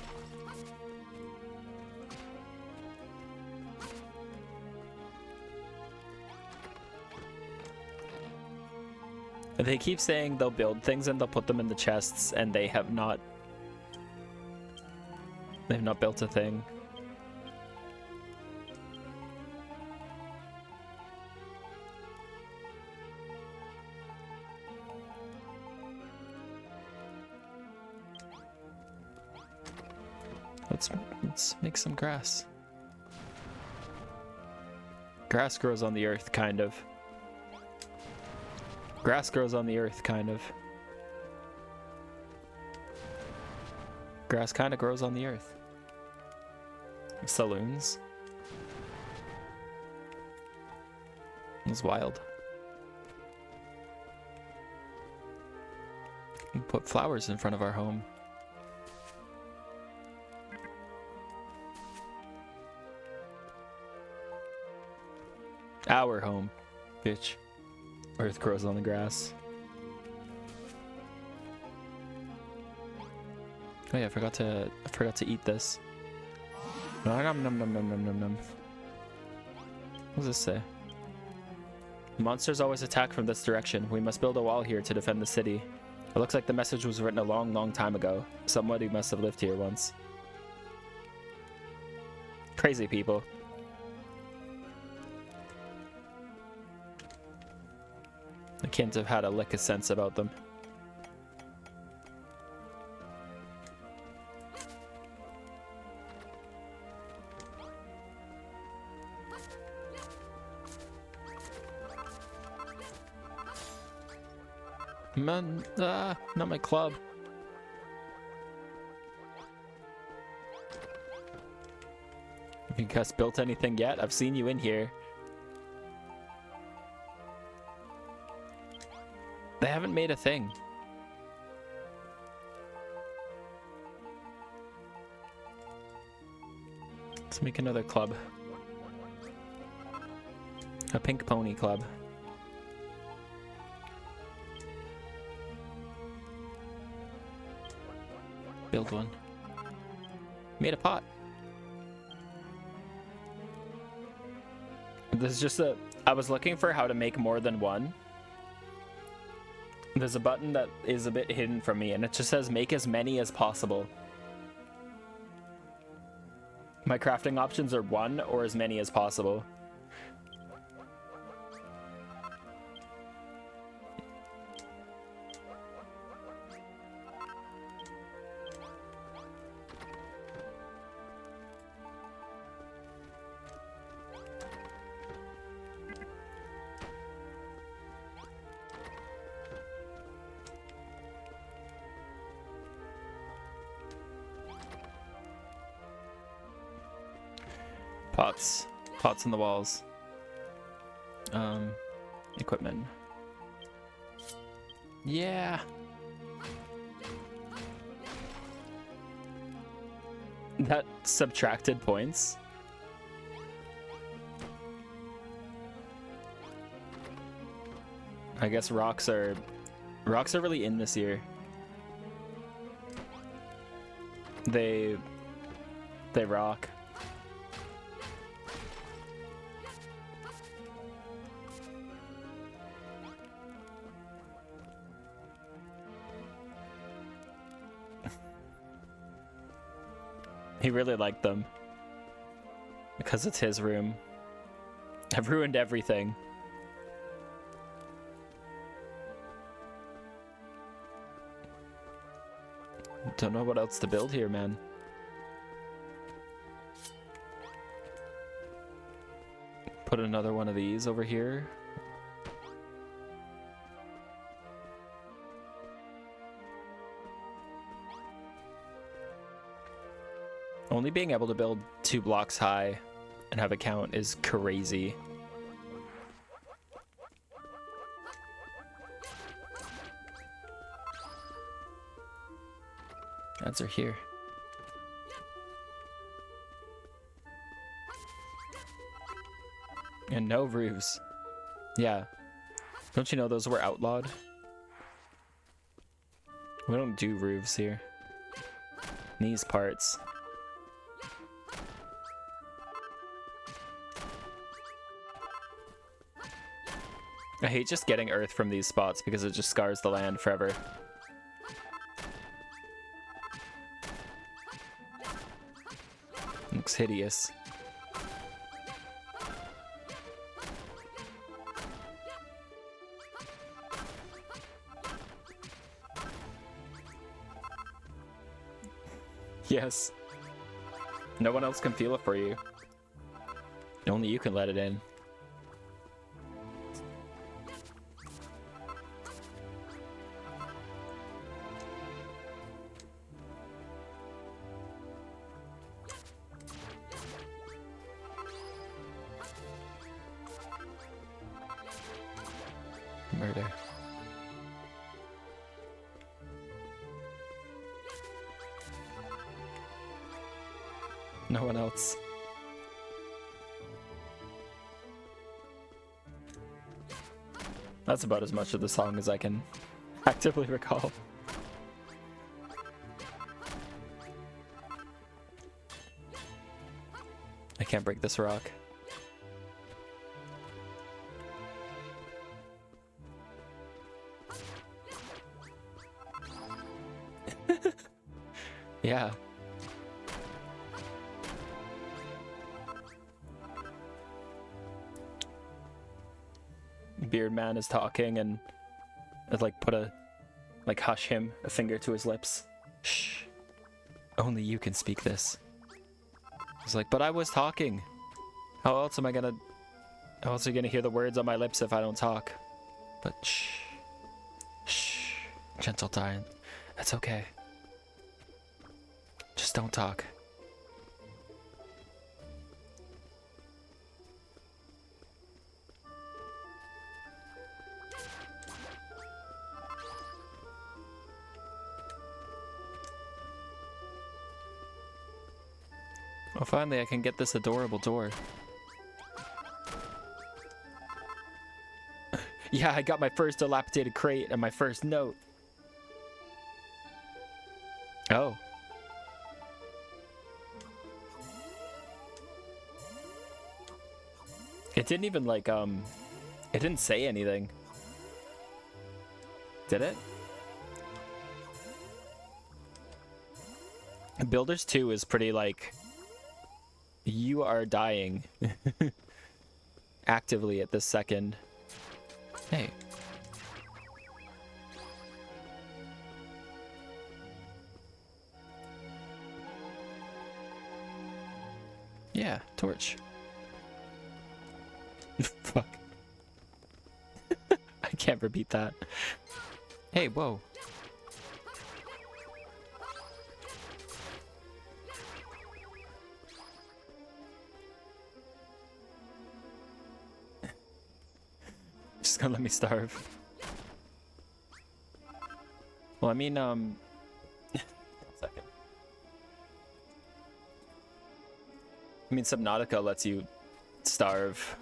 They keep saying they'll build things and they'll put them in the chests, and they have not. They've not built a thing. Let's make some grass. Grass grows on the earth, kind of. Grass grows on the earth, kind of. Grass kind of grows on the earth. Saloons. It's wild. We put flowers in front of our home. Our home, bitch. Earth grows on the grass. Oh yeah, I forgot to eat this. Nom nom nom nom nom nom nom. What does this say? Monsters always attack from this direction. We must build a wall here to defend the city. It looks like the message was written a long, long time ago. Somebody must have lived here once. Crazy people. They can't have had a lick of sense about them. Man, not my club. Have you guys built anything yet? I've seen you in here. They haven't made a thing. Let's make another club. A pink pony club. Build one. Made a pot. This is just I was looking for how to make more than one. There's a button that is a bit hidden from me, and it just says make as many as possible. My crafting options are one or as many as possible. Pots on the walls. Equipment. Yeah. That subtracted points. I guess rocks are really in this year. They rock. He really liked them. Because it's his room. I've ruined everything. Don't know what else to build here, man. Put another one of these over here. Only being able to build 2 blocks high and have a count is crazy. Ads are here. And no roofs. Yeah. Don't you know those were outlawed? We don't do roofs here. these parts. I hate just getting earth from these spots because it just scars the land forever. Looks hideous. Yes. No one else can feel it for you. Only you can let it in. Murder. No one else. That's about as much of the song as I can actively recall. I can't break this rock. Yeah. Beard man is talking and I'd like put a hush him, a finger to his lips. Shh. Only you can speak this. He's like, but I was talking. How else are you gonna hear the words on my lips if I don't talk? But shh. Shh. Gentle Diane. That's okay. Just don't talk. Well, finally I can get this adorable door. Yeah, I got my first dilapidated crate and my first note. Oh. It didn't even like, it didn't say anything. Did it? Builders 2 is pretty like, you are dying actively at this second. Hey. Yeah, torch. Fuck. I can't repeat that. Hey, whoa. Just gonna let me starve. Well, I mean, one second. I mean, Subnautica lets you starve.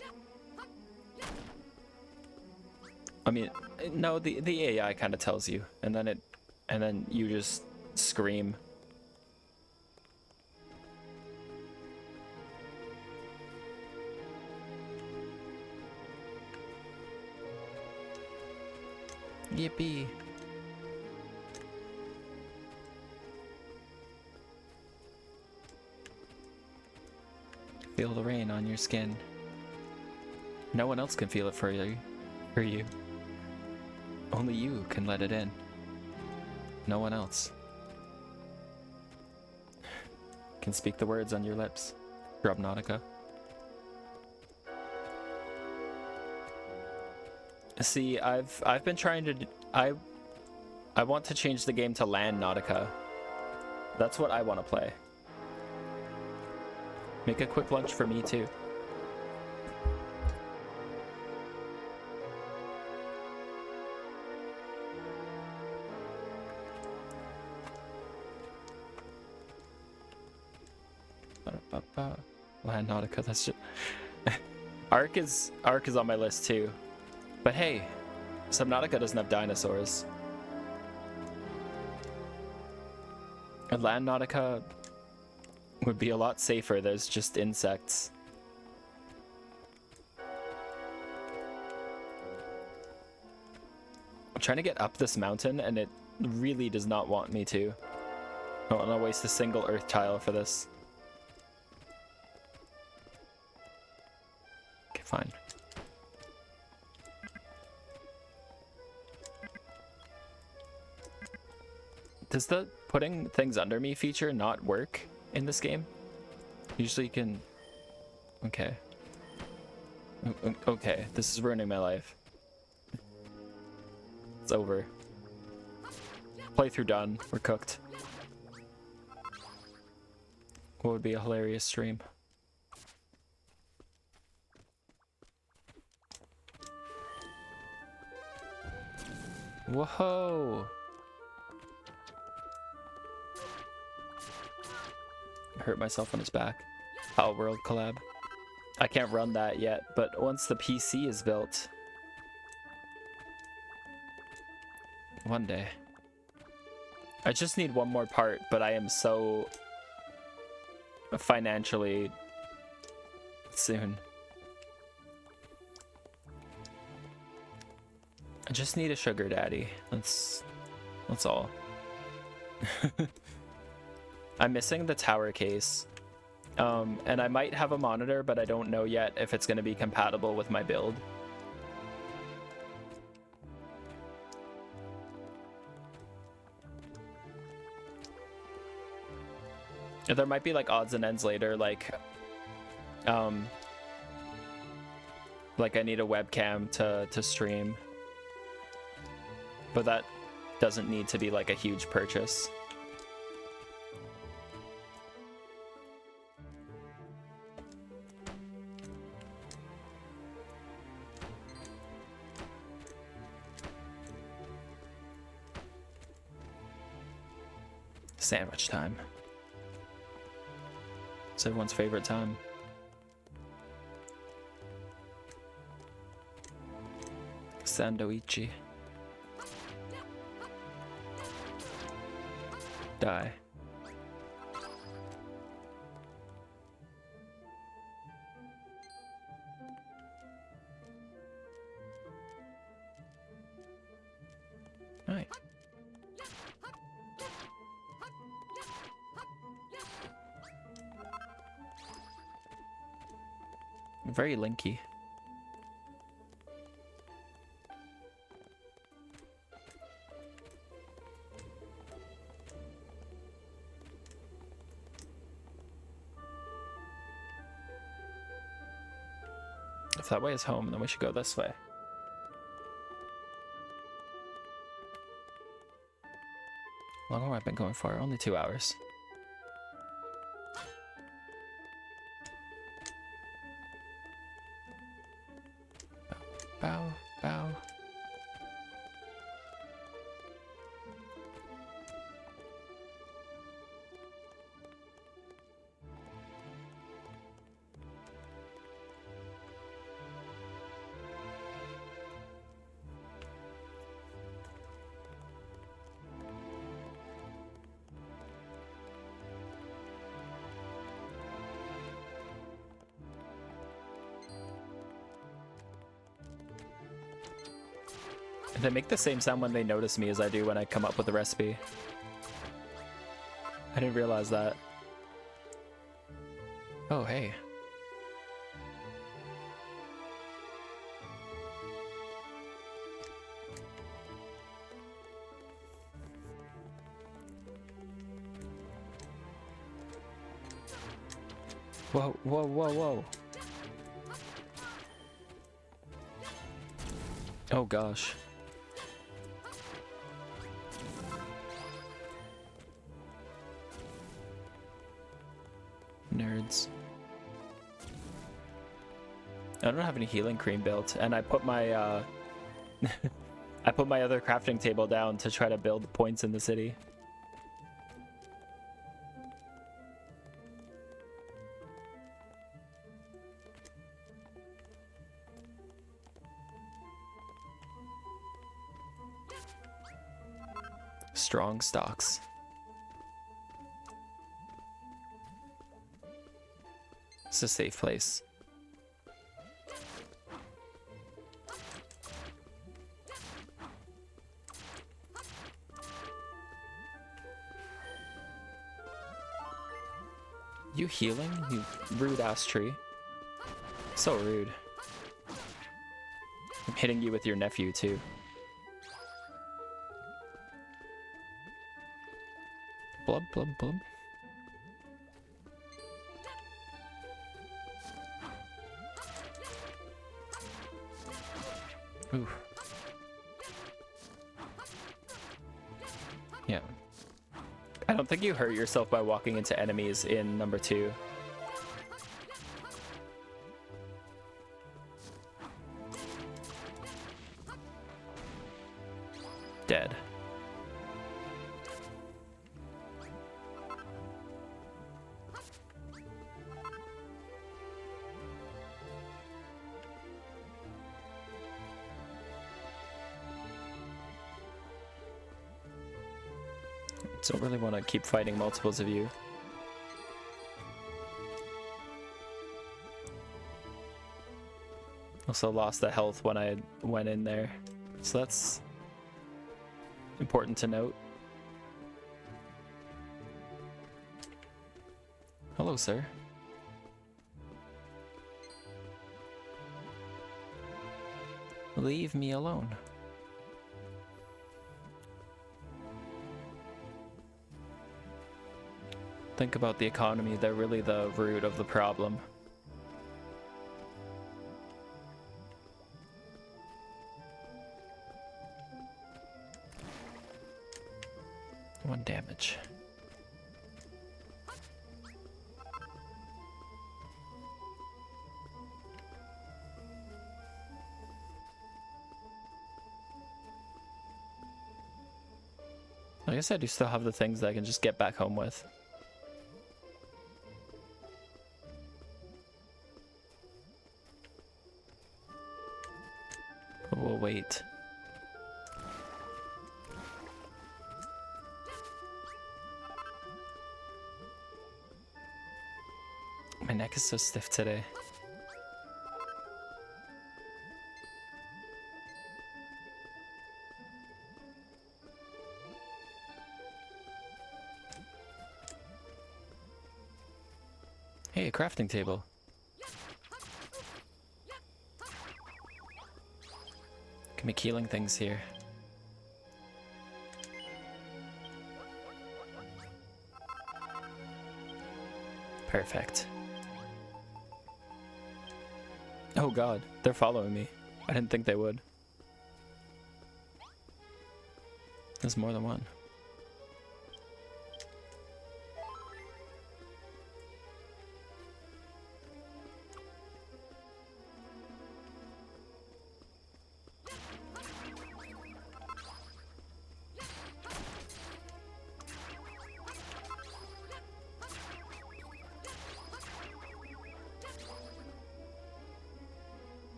I mean, no, the AI kind of tells you, and then you just scream. Yippee. Feel the rain on your skin. No one else can feel it for you. Only you can let it in. No one else can speak the words on your lips. Subnautica. See, I've been trying to I want to change the game to Land Nautica. That's what I want to play. Make a quick lunch for me too. Land Nautica, that's just Ark is on my list too. But hey, Subnautica doesn't have dinosaurs. Land Nautica would be a lot safer. There's just insects. I'm trying to get up this mountain and it really does not want me to. I don't want to waste a single earth tile for this. Okay, fine. Does the putting things under me feature not work in this game? Usually you can... Okay. Okay, this is ruining my life. It's over. Playthrough done. We're cooked. What would be a hilarious stream? Whoa! Hurt myself on his back. Power World collab. I can't run that yet, but once the PC is built, one day. I just need one more part, but I am so financially soon. I just need a sugar daddy. That's all. I'm missing the tower case. And I might have a monitor, but I don't know yet if it's going to be compatible with my build. There might be like odds and ends later, like I need a webcam to stream. But that doesn't need to be like a huge purchase. Sandwich time. It's everyone's favorite time. Sandoichi. Die. Right. Very linky. If that way is home, then we should go this way. How long have I been going for? Only 2 hours. Bow, bow. They make the same sound when they notice me as I do when I come up with a recipe. I didn't realize that. Oh, hey. Whoa, whoa, whoa, whoa. Oh gosh. Nerds. I don't have any healing cream built, and I put my I put my other crafting table down to try to build points in the city. Strong stocks. It's a safe place. You healing? You rude ass tree. So rude. I'm hitting you with your nephew too. Blub, blub, blub. Ooh. Yeah. I don't think you hurt yourself by walking into enemies in number 2. Dead. Don't really want to keep fighting multiples of you. Also lost the health when I went in there, so that's important to note. Hello, sir. Leave me alone. Think about the economy, they're really the root of the problem. One damage. I guess I do still have the things that I can just get back home with. But we'll wait. My neck is so stiff today. Hey, a crafting table. Can make healing things here. Perfect. Oh god, they're following me. I didn't think they would. There's more than one.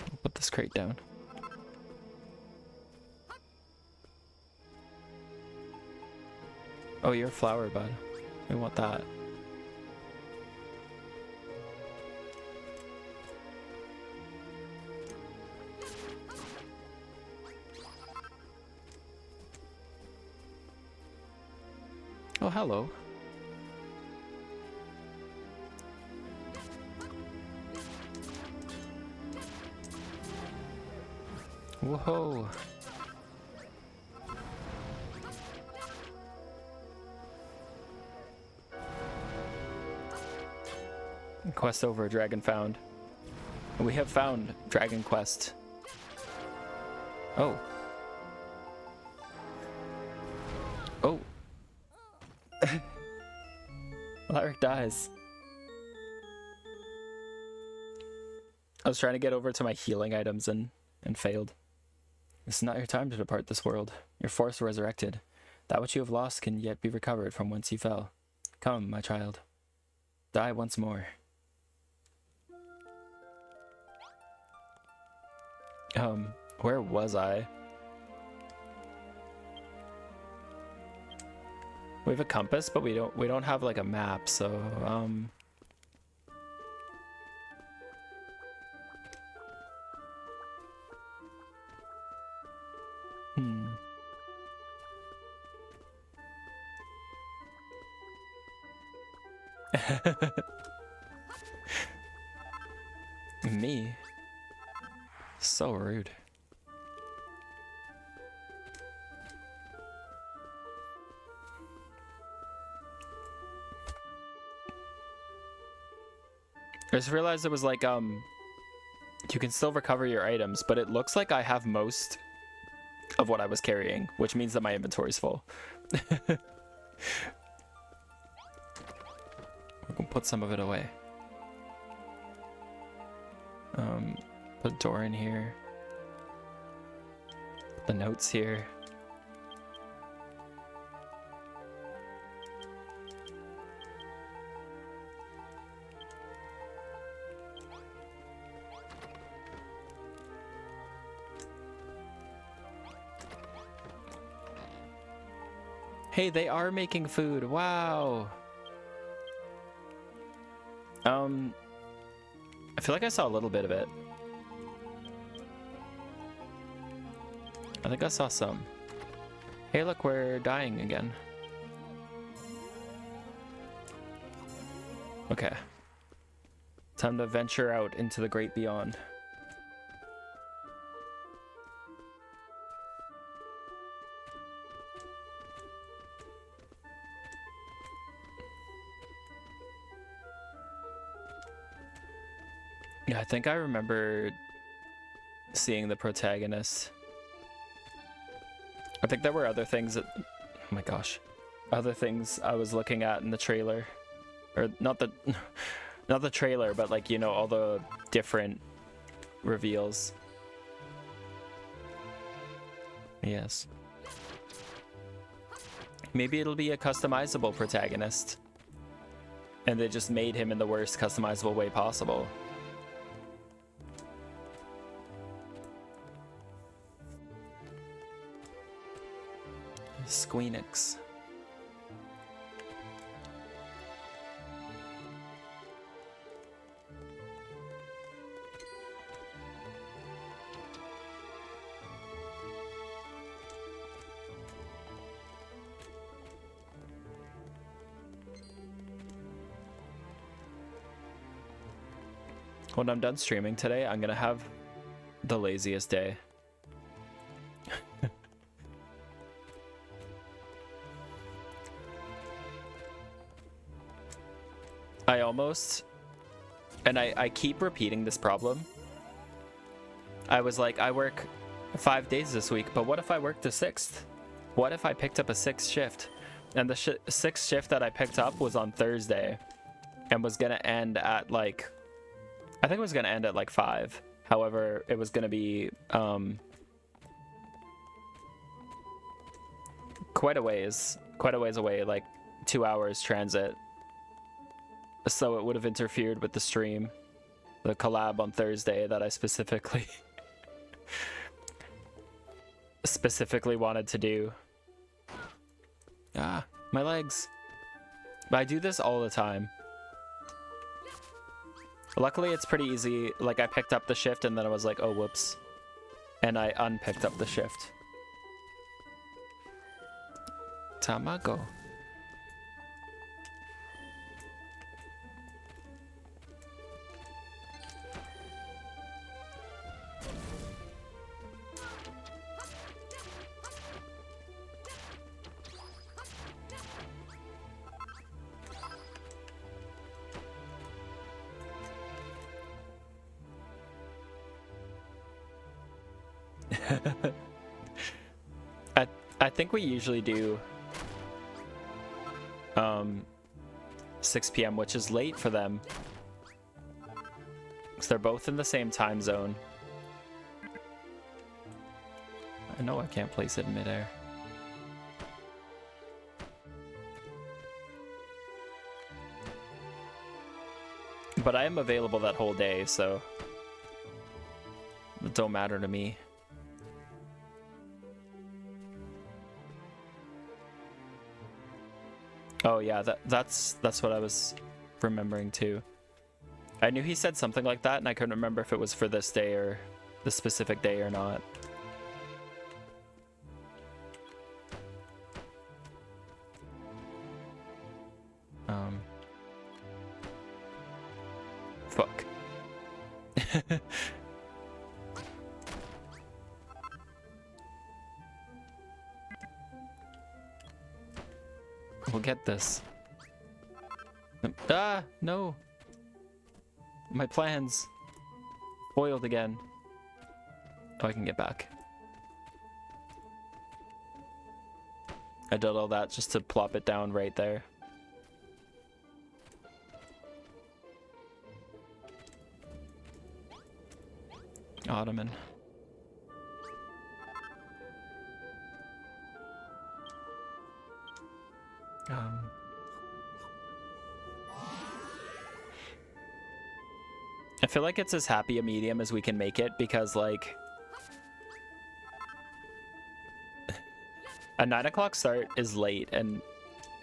I'll put this crate down. Oh, you're a flower bud. We want that. Oh, hello. Whoa. Quest over, dragon found. We have found Dragon Quest. Oh. Oh. Alaric dies. I was trying to get over to my healing items and failed. This is not your time to depart this world. Your force resurrected. That which you have lost can yet be recovered from whence you fell. Come, my child. Die once more. Where was I? have a compass, but we don't have like a map, so Me? So rude. I just realized it was like, you can still recover your items, but it looks like I have most of what I was carrying, which means that my inventory's full. We can put some of it away. Put a door in here. Put the notes here. Hey, they are making food. Wow. I feel like I saw a little bit of it. I think I saw some. Hey, look, we're dying again. Okay. Time to venture out into the great beyond. Yeah, I think I remember seeing the protagonist. I think there were other things that, oh my gosh, other things I was looking at in the trailer, or not the trailer, but like, you know, all the different reveals. Yes. Maybe it'll be a customizable protagonist, and they just made him in the worst customizable way possible. Squeenix. When I'm done streaming today, I'm gonna have the laziest day. I almost, and I keep repeating this problem. I was like, I work 5 days this week, but what if I worked the 6th? What if I picked up a 6th shift? And the 6th shift that I picked up was on Thursday and was gonna end at like, I think it was gonna end at like 5. However, it was gonna be quite a ways away, like 2 hours transit. So it would have interfered with the stream, the collab on Thursday that I specifically wanted to do. Ah, my legs. But I do this all the time. Luckily, it's pretty easy. Like, I picked up the shift and then I was like, oh, whoops. And I unpicked up the shift. Tamago. I think we usually do 6 p.m., which is late for them, because they're both in the same time zone. I know I can't place it in midair. But I am available that whole day, so it don't matter to me. Oh yeah, that's what I was remembering too. I knew he said something like that, and I couldn't remember if it was for this day or the specific day or not. Fuck. We'll get this. Ah, no. My plans. Foiled again. Oh, I can get back. I did all that just to plop it down right there. Ottoman. I feel like it's as happy a medium as we can make it, because like a 9 o'clock start is late, and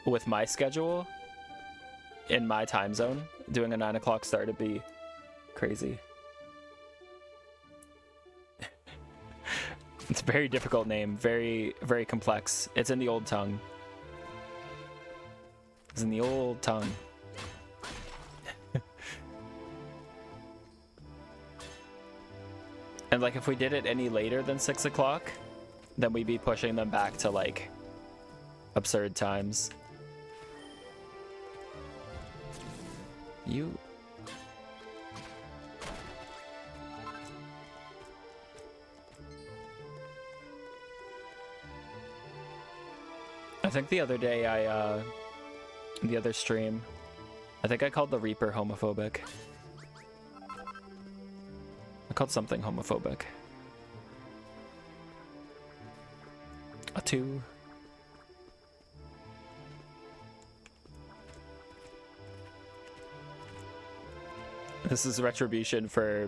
with my schedule in my time zone, doing a 9 o'clock start would be crazy. It's a very difficult name, very, very complex. It's in the old tongue. It's in the old tongue. And like if we did it any later than 6 o'clock, then we'd be pushing them back to like absurd times. You... I think the other day the other stream, I think I called the Reaper homophobic. I called something homophobic. A 2. This is retribution for...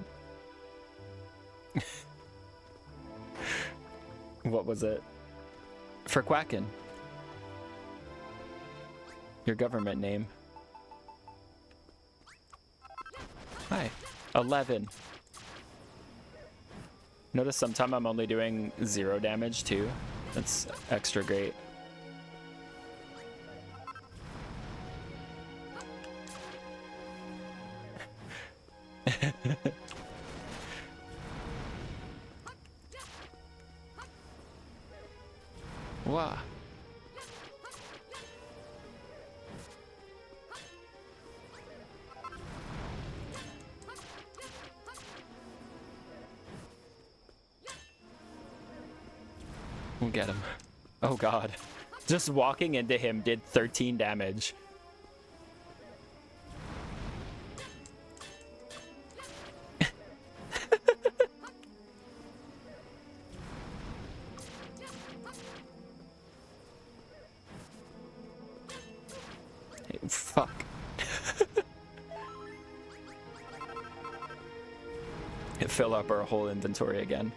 What was it? For quacking. Your government name. Hi. 11. Notice sometime I'm only doing 0 damage too. That's extra great. Wow. We'll get him. Oh god. Just walking into him did 13 damage. Hey, fuck. Fill up our whole inventory again.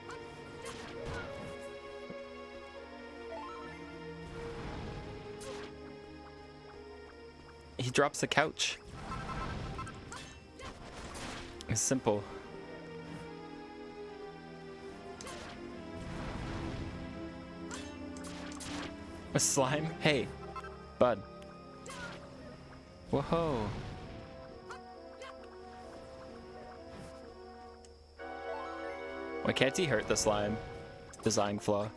He drops the couch. It's simple. A slime? Hey, bud. Whoa. Why can't he hurt the slime? Design flaw.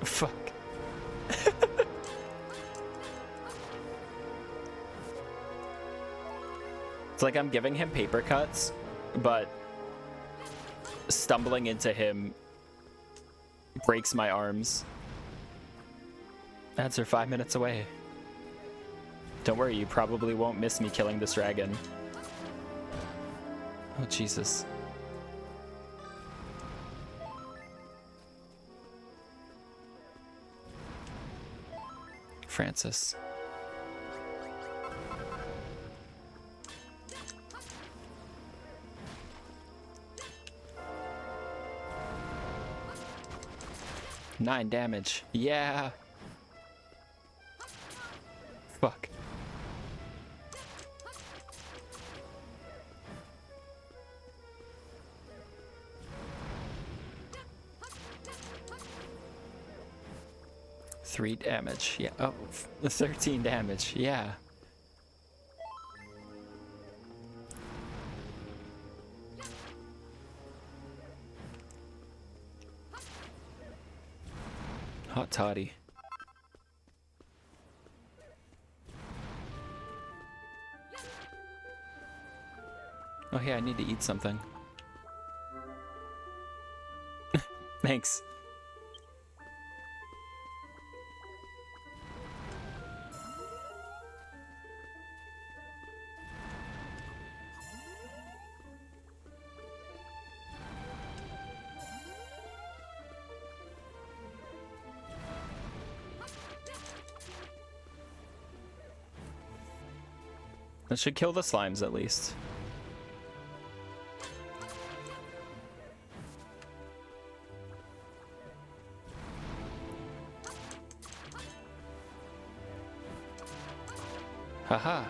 Fuck. It's like I'm giving him paper cuts, but stumbling into him breaks my arms. Ads are 5 minutes away. Don't worry, you probably won't miss me killing this dragon. Oh, Jesus. Francis. 9 damage. Yeah. Fuck. Three damage. Yeah. Oh, 13 damage. Yeah. Hot toddy. Oh yeah, I need to eat something. Thanks. That should kill the slimes at least. Haha.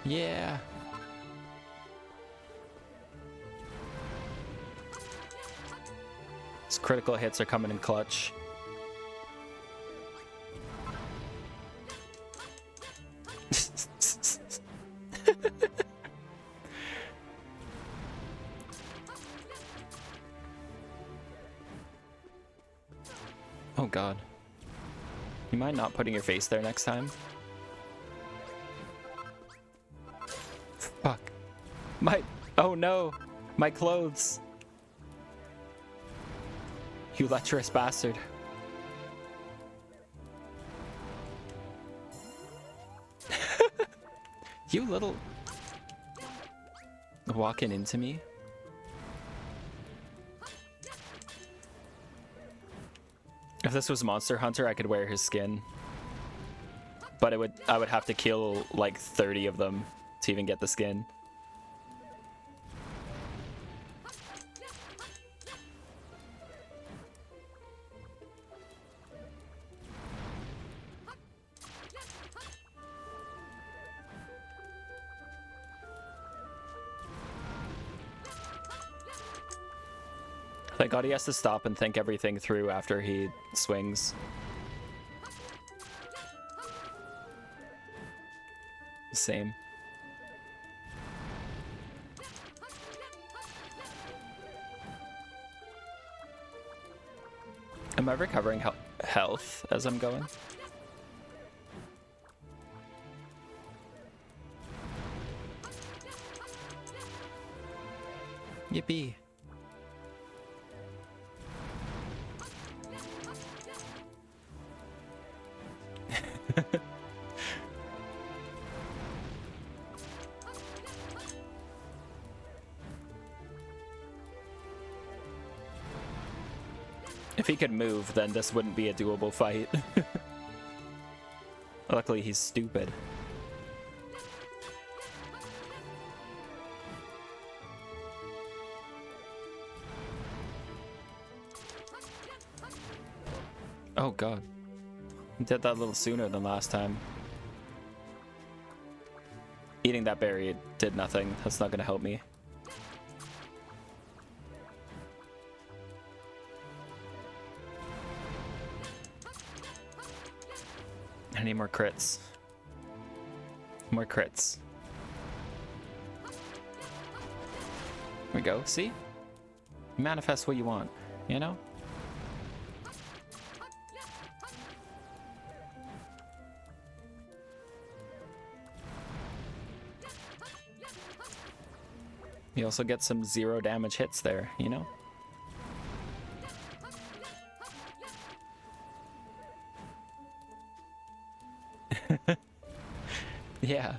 Yeah. These critical hits are coming in clutch. Oh god. You mind not putting your face there next time? Fuck. Oh no! My clothes! You lecherous bastard. You little... Walking into me? If this was Monster Hunter, I could wear his skin. But I would have to kill like 30 of them to even get the skin. Thank God he has to stop and think everything through after he swings. Same. Am I recovering health as I'm going? Yippee. If he could move, then this wouldn't be a doable fight. Luckily, he's stupid. Oh god. He did that a little sooner than last time. Eating that berry did nothing. That's not gonna help me. I need more crits. More crits. Here we go. See? Manifest what you want, you know? You also get some 0 damage hits there, you know? Yeah.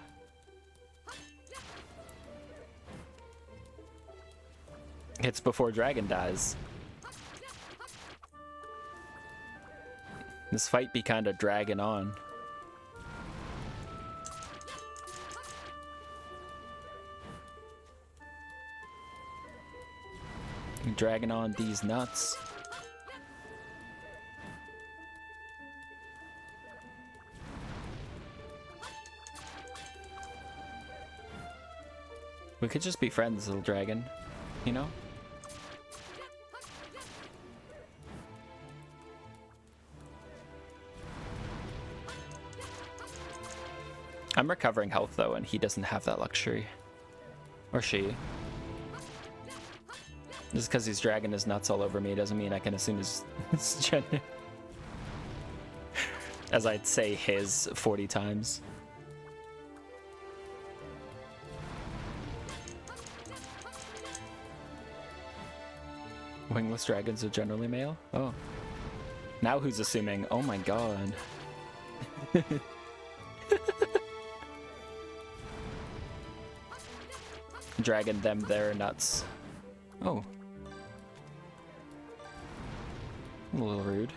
Hits before Dragon dies. This fight be kinda dragging on. Dragging on these nuts. We could just be friends, little dragon. You know? I'm recovering health though, and he doesn't have that luxury. Or she. Just because he's dragging his nuts all over me doesn't mean I can assume his gender. As I'd say his 40 times. Wingless dragons are generally male? Oh. Now who's assuming? Oh my god. Dragging them their nuts. Oh. A little rude.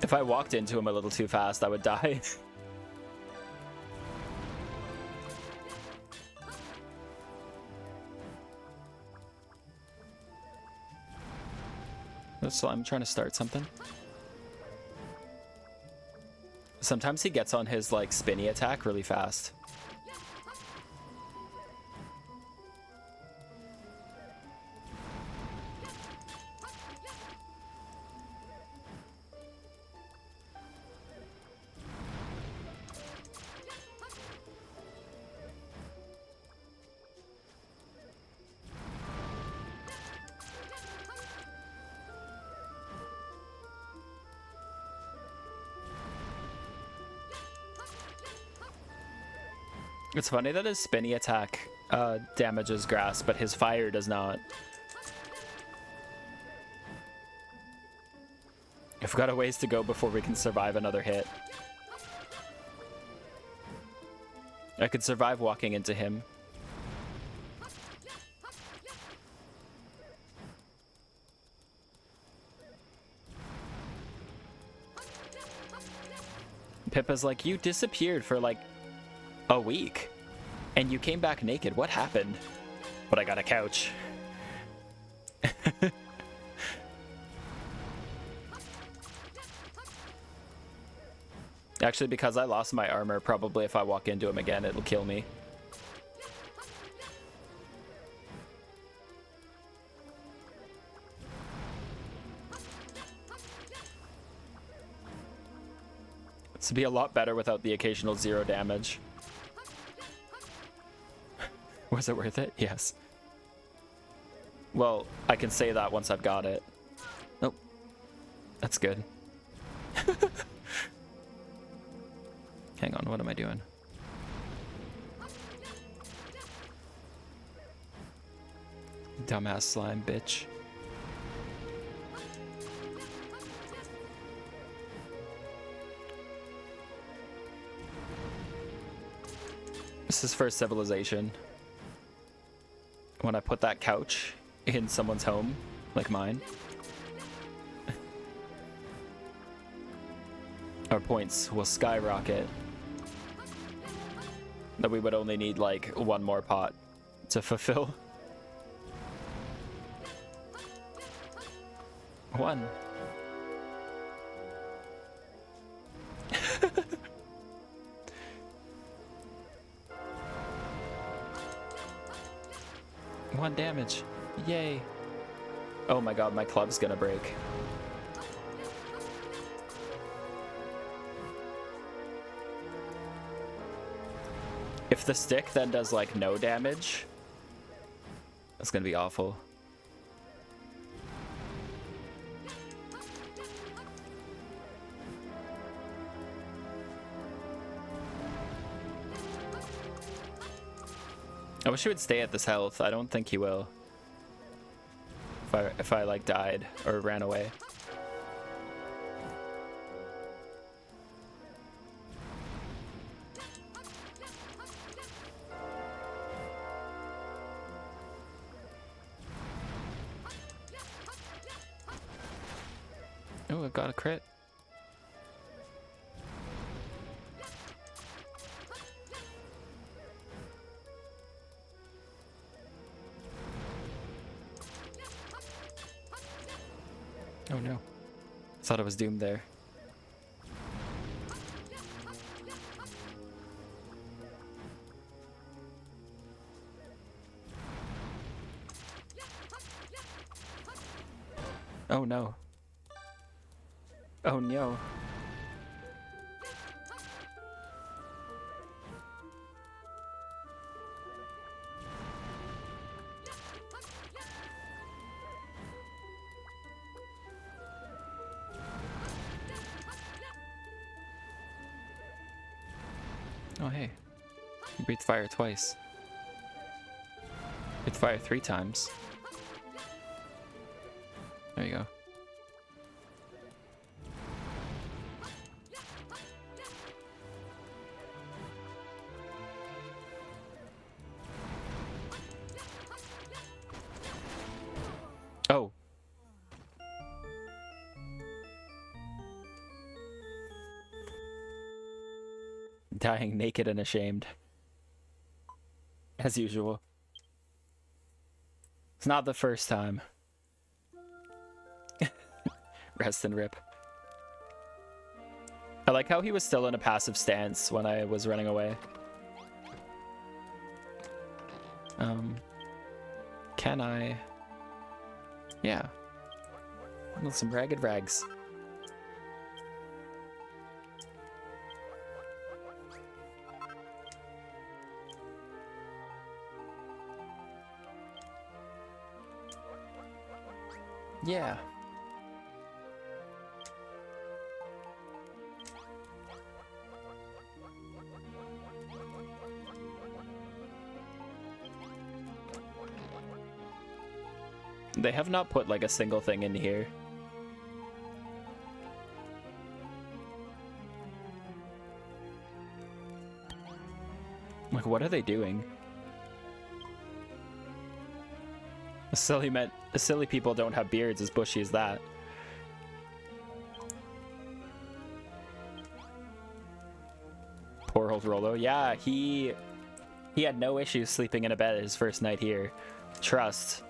If I walked into him a little too fast, I would die. So I'm trying to start something. Sometimes he gets on his like spinny attack really fast. It's funny that his spinny attack damages grass, but his fire does not. We've got a ways to go before we can survive another hit. I could survive walking into him. Pippa's like, you disappeared for like a week and you came back naked. What happened? But I got a couch. Actually, because I lost my armor, probably if I walk into him again, it'll kill me. This would be a lot better without the occasional 0 damage. Was it worth it? Yes. Well, I can say that once I've got it. Nope. That's good. Hang on, what am I doing? Dumbass slime, bitch. This is for civilization. When I put that couch in someone's home, like mine, our points will skyrocket. That we would only need like 1 more pot to fulfill. 1. One damage. Yay. Oh my god, my club's gonna break. If the stick then does like no damage, that's gonna be awful. I wish he would stay at this health. I don't think he will. If I like died or ran away. Oh, I got a crit. Oh no. Thought I was doomed there. Oh no. Oh no. Oh hey. You breathed fire twice. Breathed fire 3 times. There you go. Oh. Dying naked and ashamed. As usual. It's not the first time. Rest and rip. I like how he was still in a passive stance when I was running away. Can I? Yeah. With some ragged rags. Yeah. They have not put like a single thing in here. Like, what are they doing? Silly people don't have beards as bushy as that. Poor old Rolo. Yeah, he had no issues sleeping in a bed his first night here. Trust.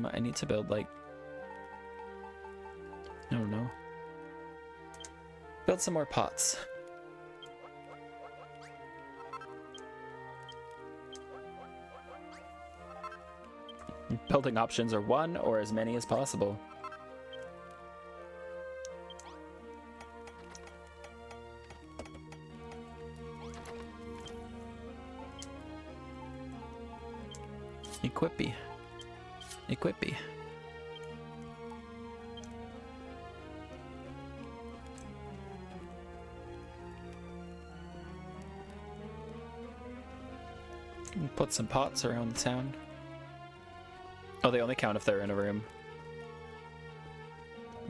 I need to build like, I don't know. Build some more pots. Building options are 1 or as many as possible. Equippy. Equippy. Put some pots around the town. Oh, they only count if they're in a room.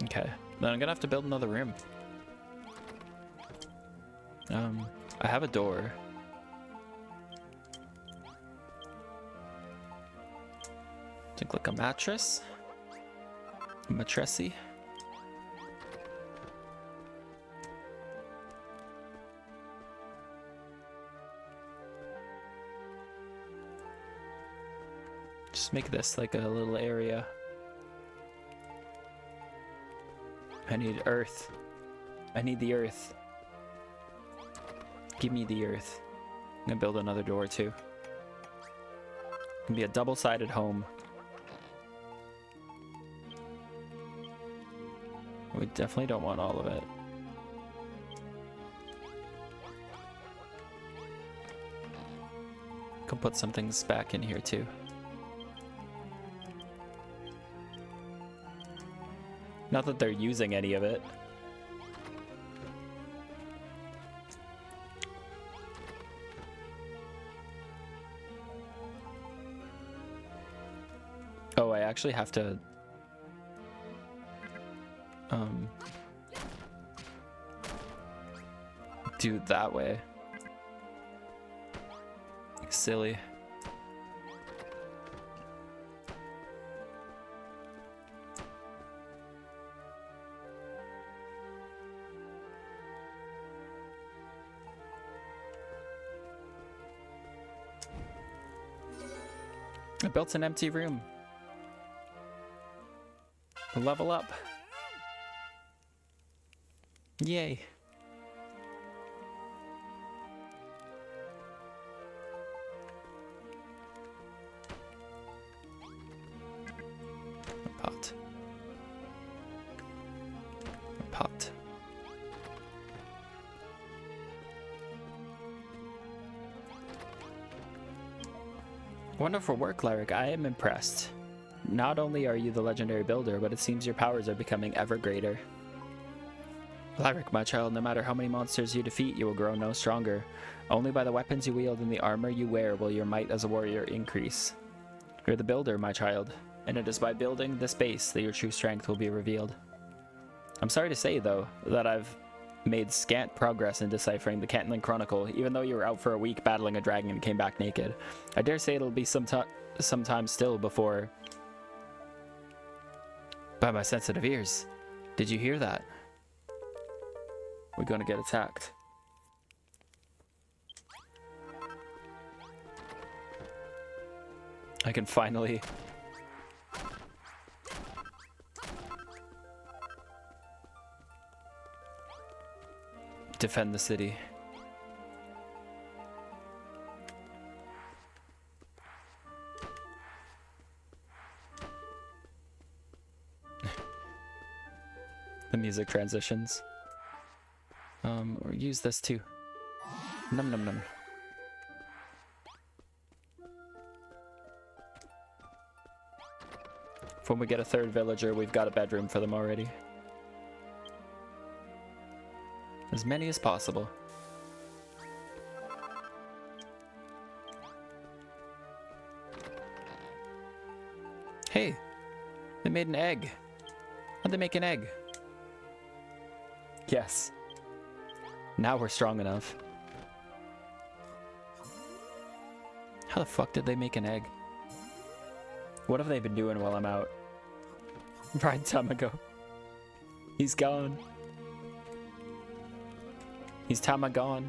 Okay, then I'm gonna have to build another room. I have a door. Think like a mattress? A mattressy? Just make this like a little area. I need earth. I need the earth. Give me the earth. I'm gonna build another door too. It's gonna be a double-sided home. We definitely don't want all of it. Can put some things back in here too. Not that they're using any of it. Oh, I actually have to do it that way. silly. I built an empty room. Level up. Yay. A pot. A pot. Wonderful work, Lyric. I am impressed. Not only are you the legendary builder, but it seems your powers are becoming ever greater. Lyric, my child, no matter how many monsters you defeat, you will grow no stronger. Only by the weapons you wield and the armor you wear will your might as a warrior increase. You're the builder, my child, and it is by building this base that your true strength will be revealed. I'm sorry to say, though, that I've made scant progress in deciphering the Cantland Chronicle, even though you were out for a week battling a dragon and came back naked. I dare say it'll be some time still before... By my sensitive ears. Did you hear that? We're gonna get attacked. I can finally... defend the city. The music transitions. Or use this too. Num num num. When we get a third villager, we've got a bedroom for them already. As many as possible. Hey, they made an egg. How'd they make an egg? Yes. Now we're strong enough. How the fuck did they make an egg? What have they been doing while I'm out? Right time ago. He's gone. He's Tamagon.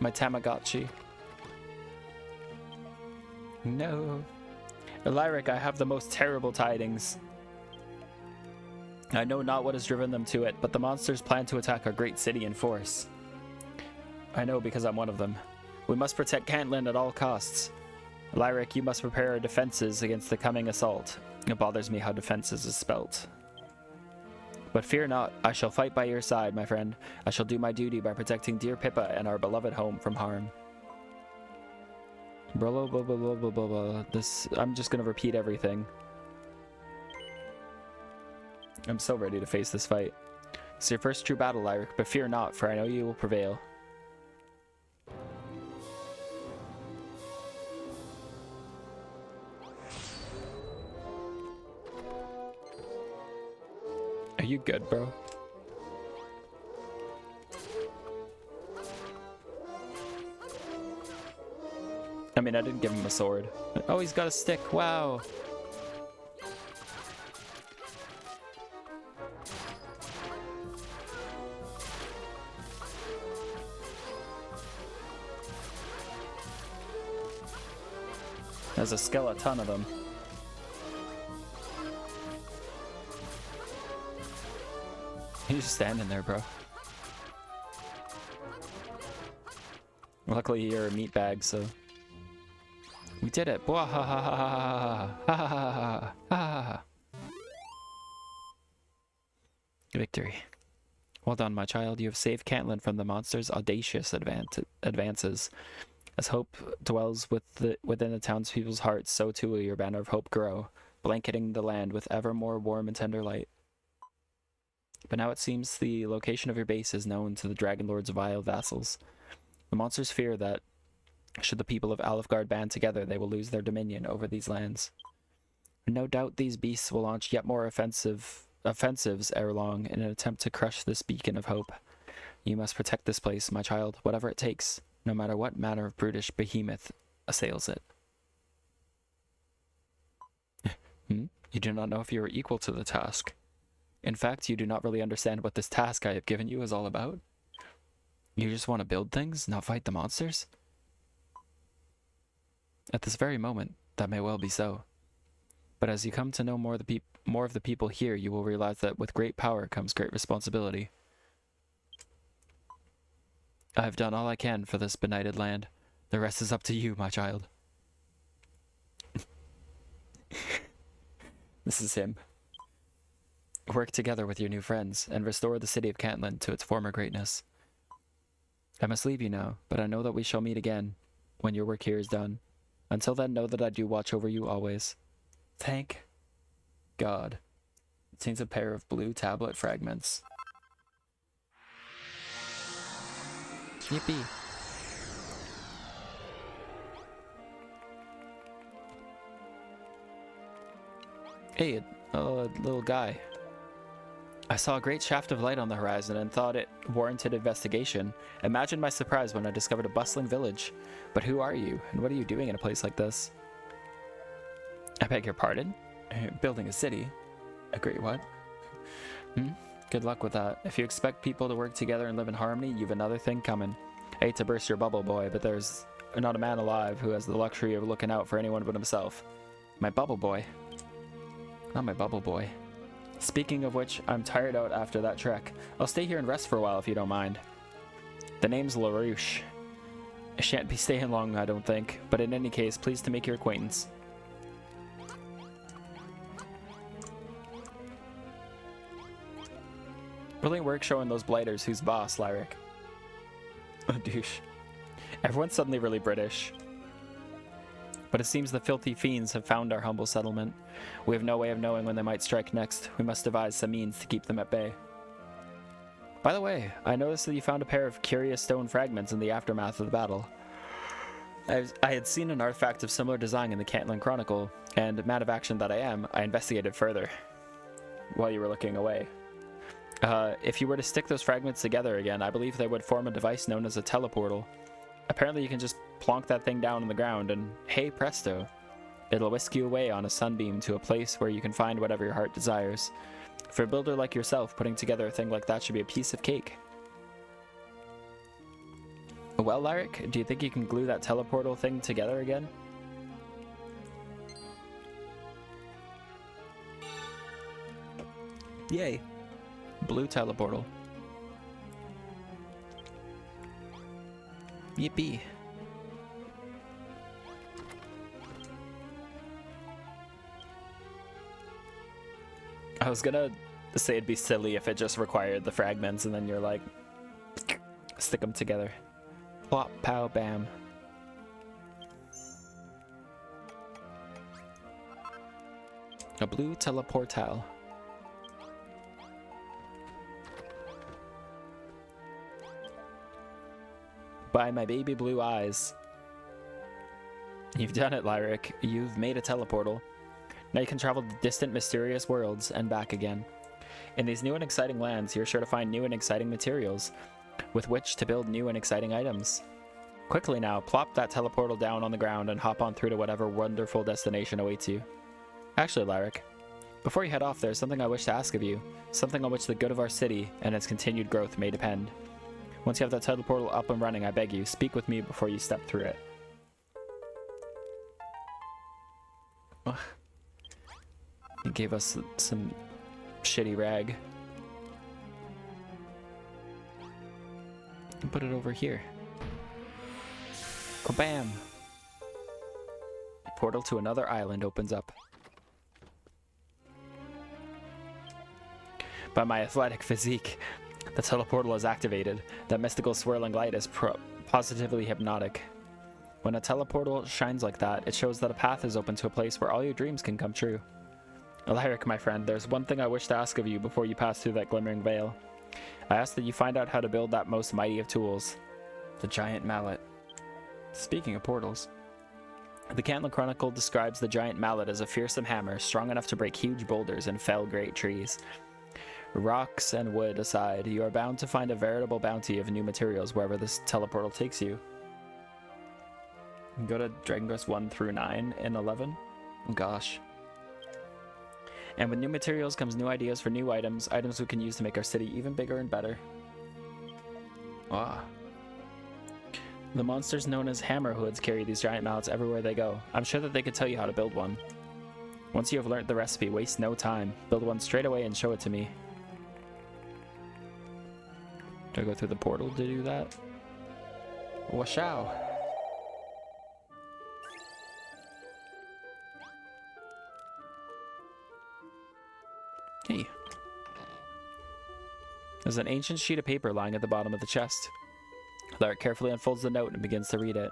My Tamagotchi. No. Lyric, I have the most terrible tidings. I know not what has driven them to it, but the monsters plan to attack our great city in force. I know because I'm one of them. We must protect Cantland at all costs. Lyric, you must prepare our defenses against the coming assault. It bothers me how defenses is spelt. But fear not, I shall fight by your side, my friend. I shall do my duty by protecting dear Pippa and our beloved home from harm. Blah, blah, blah, blah, blah, blah, blah. This, I'm just gonna repeat everything. I'm so ready to face this fight. It's your first true battle, Lyric, but fear not, for I know you will prevail. Are you good, bro? I mean, I didn't give him a sword. Oh, he's got a stick. Wow. There's a skeleton of them. He's just standing there, bro. Luckily, you're a meat bag, so we did it. Bwah, ha, ha, ha, ha, ha, ha, ha, ha, ha. Victory. Well done, my child. You have saved Cantland from the monster's audacious advances. As hope dwells within the townspeople's hearts, so too will your banner of hope grow, blanketing the land with ever more warm and tender light. But now it seems the location of your base is known to the Dragon Lord's vile vassals. The monsters fear that, should the people of Alfgard band together, they will lose their dominion over these lands. No doubt these beasts will launch yet more offensives ere long in an attempt to crush this beacon of hope. You must protect this place, my child, whatever it takes. no matter what manner of brutish behemoth assails it. You do not know if you are equal to the task. In fact, you do not really understand what this task I have given you is all about. You just want to build things, not fight the monsters? At this very moment, that may well be so. But as you come to know more of the people here, you will realize that with great power comes great responsibility. I have done all I can for this benighted land. The rest is up to you, my child. This is him. Work together with your new friends and restore the city of Cantland to its former greatness. I must leave you now, but I know that we shall meet again when your work here is done. Until then, know that I do watch over you always. Thank God. It seems a pair of blue tablet fragments. Yippee. Hey, a little guy. I saw a great shaft of light on the horizon and thought it warranted investigation. Imagine my surprise when I discovered a bustling village. But who are you, and what are you doing in a place like this? I beg your pardon? Building a city? A great what? Good luck with that. If you expect people to work together and live in harmony, you've another thing coming. I hate to burst your bubble, boy, but there's not a man alive who has the luxury of looking out for anyone but himself. My bubble boy. Not my bubble boy. Speaking of which, I'm tired out after that trek. I'll stay here and rest for a while if you don't mind. The name's LaRouche. I shan't be staying long, I don't think, but in any case, pleased to make your acquaintance. Brilliant work showing those blighters who's boss, Lyric. Oh, douche. Everyone's suddenly really British. But it seems the filthy fiends have found our humble settlement. We have no way of knowing when they might strike next. We must devise some means to keep them at bay. By the way, I noticed that you found a pair of curious stone fragments in the aftermath of the battle. I had seen an artifact of similar design in the Cantland Chronicle, and man of action that I am, I investigated further. While you were looking away. If you were to stick those fragments together again, I believe they would form a device known as a teleportal. Apparently you can just plonk that thing down on the ground and, hey presto, it'll whisk you away on a sunbeam to a place where you can find whatever your heart desires. For a builder like yourself, putting together a thing like that should be a piece of cake. Well, Lyric, do you think you can glue that teleportal thing together again? Yay. Blue teleportal. Yippee. I was gonna say it'd be silly if it just required the fragments and then you're like, stick them together. Plop, pow, bam. A blue teleportal. By my baby blue eyes. You've done it, Lyric. You've made a teleportal. Now you can travel to distant, mysterious worlds and back again. In these new and exciting lands, you're sure to find new and exciting materials with which to build new and exciting items. Quickly now, plop that teleportal down on the ground and hop on through to whatever wonderful destination awaits you. Actually, Lyric, before you head off, there's something I wish to ask of you, something on which the good of our city and its continued growth may depend. Once you have that teleportal up and running, I beg you, speak with me before you step through it. Ugh. He gave us some shitty rag. And put it over here. Kabam! Portal to another island opens up. By my athletic physique, the teleportal is activated. That mystical swirling light is positively hypnotic. When a teleportal shines like that, it shows that a path is open to a place where all your dreams can come true. Lyric, my friend, there's one thing I wish to ask of you before you pass through that glimmering veil. I ask that you find out how to build that most mighty of tools, the giant mallet. Speaking of portals, the Cantland Chronicle describes the giant mallet as a fearsome hammer strong enough to break huge boulders and fell great trees. Rocks and wood aside, you are bound to find a veritable bounty of new materials wherever this teleportal takes you. Go to Dragon Quest 1 through 9 and 11. Gosh. And with new materials comes new ideas for new items. Items we can use to make our city even bigger and better. Ah. The monsters known as hammerhoods carry these giant mallets everywhere they go. I'm sure that they could tell you how to build one. Once you have learned the recipe, waste no time. Build one straight away and show it to me. Do I go through the portal to do that? Washow. Hey. There's an ancient sheet of paper lying at the bottom of the chest. Lark carefully unfolds the note and begins to read it.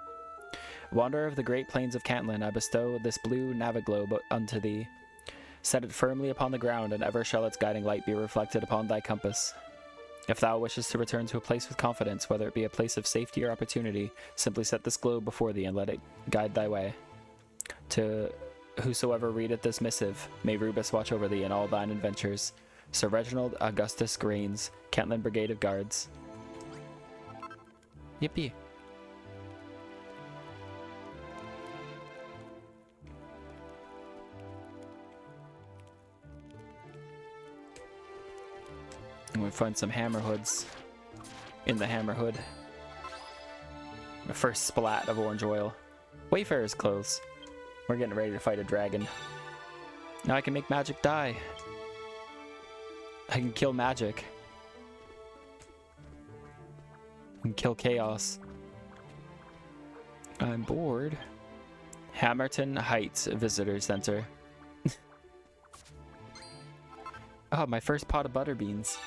Wanderer of the great plains of Cantland, I bestow this blue naviglobe unto thee. Set it firmly upon the ground, and ever shall its guiding light be reflected upon thy compass. If thou wishest to return to a place with confidence, whether it be a place of safety or opportunity, simply set this globe before thee and let it guide thy way. To whosoever readeth this missive, may Rubus watch over thee in all thine adventures. Sir Reginald Augustus Grains, Cantland Brigade of Guards. Yippee. And we find some hammerhoods in the hammerhood. The first splat of orange oil. Wayfarer's clothes. We're getting ready to fight a dragon. Now I can make magic die. I can kill magic. And kill chaos. I'm bored. Hammerton Heights Visitor Center. Oh, my first pot of butter beans.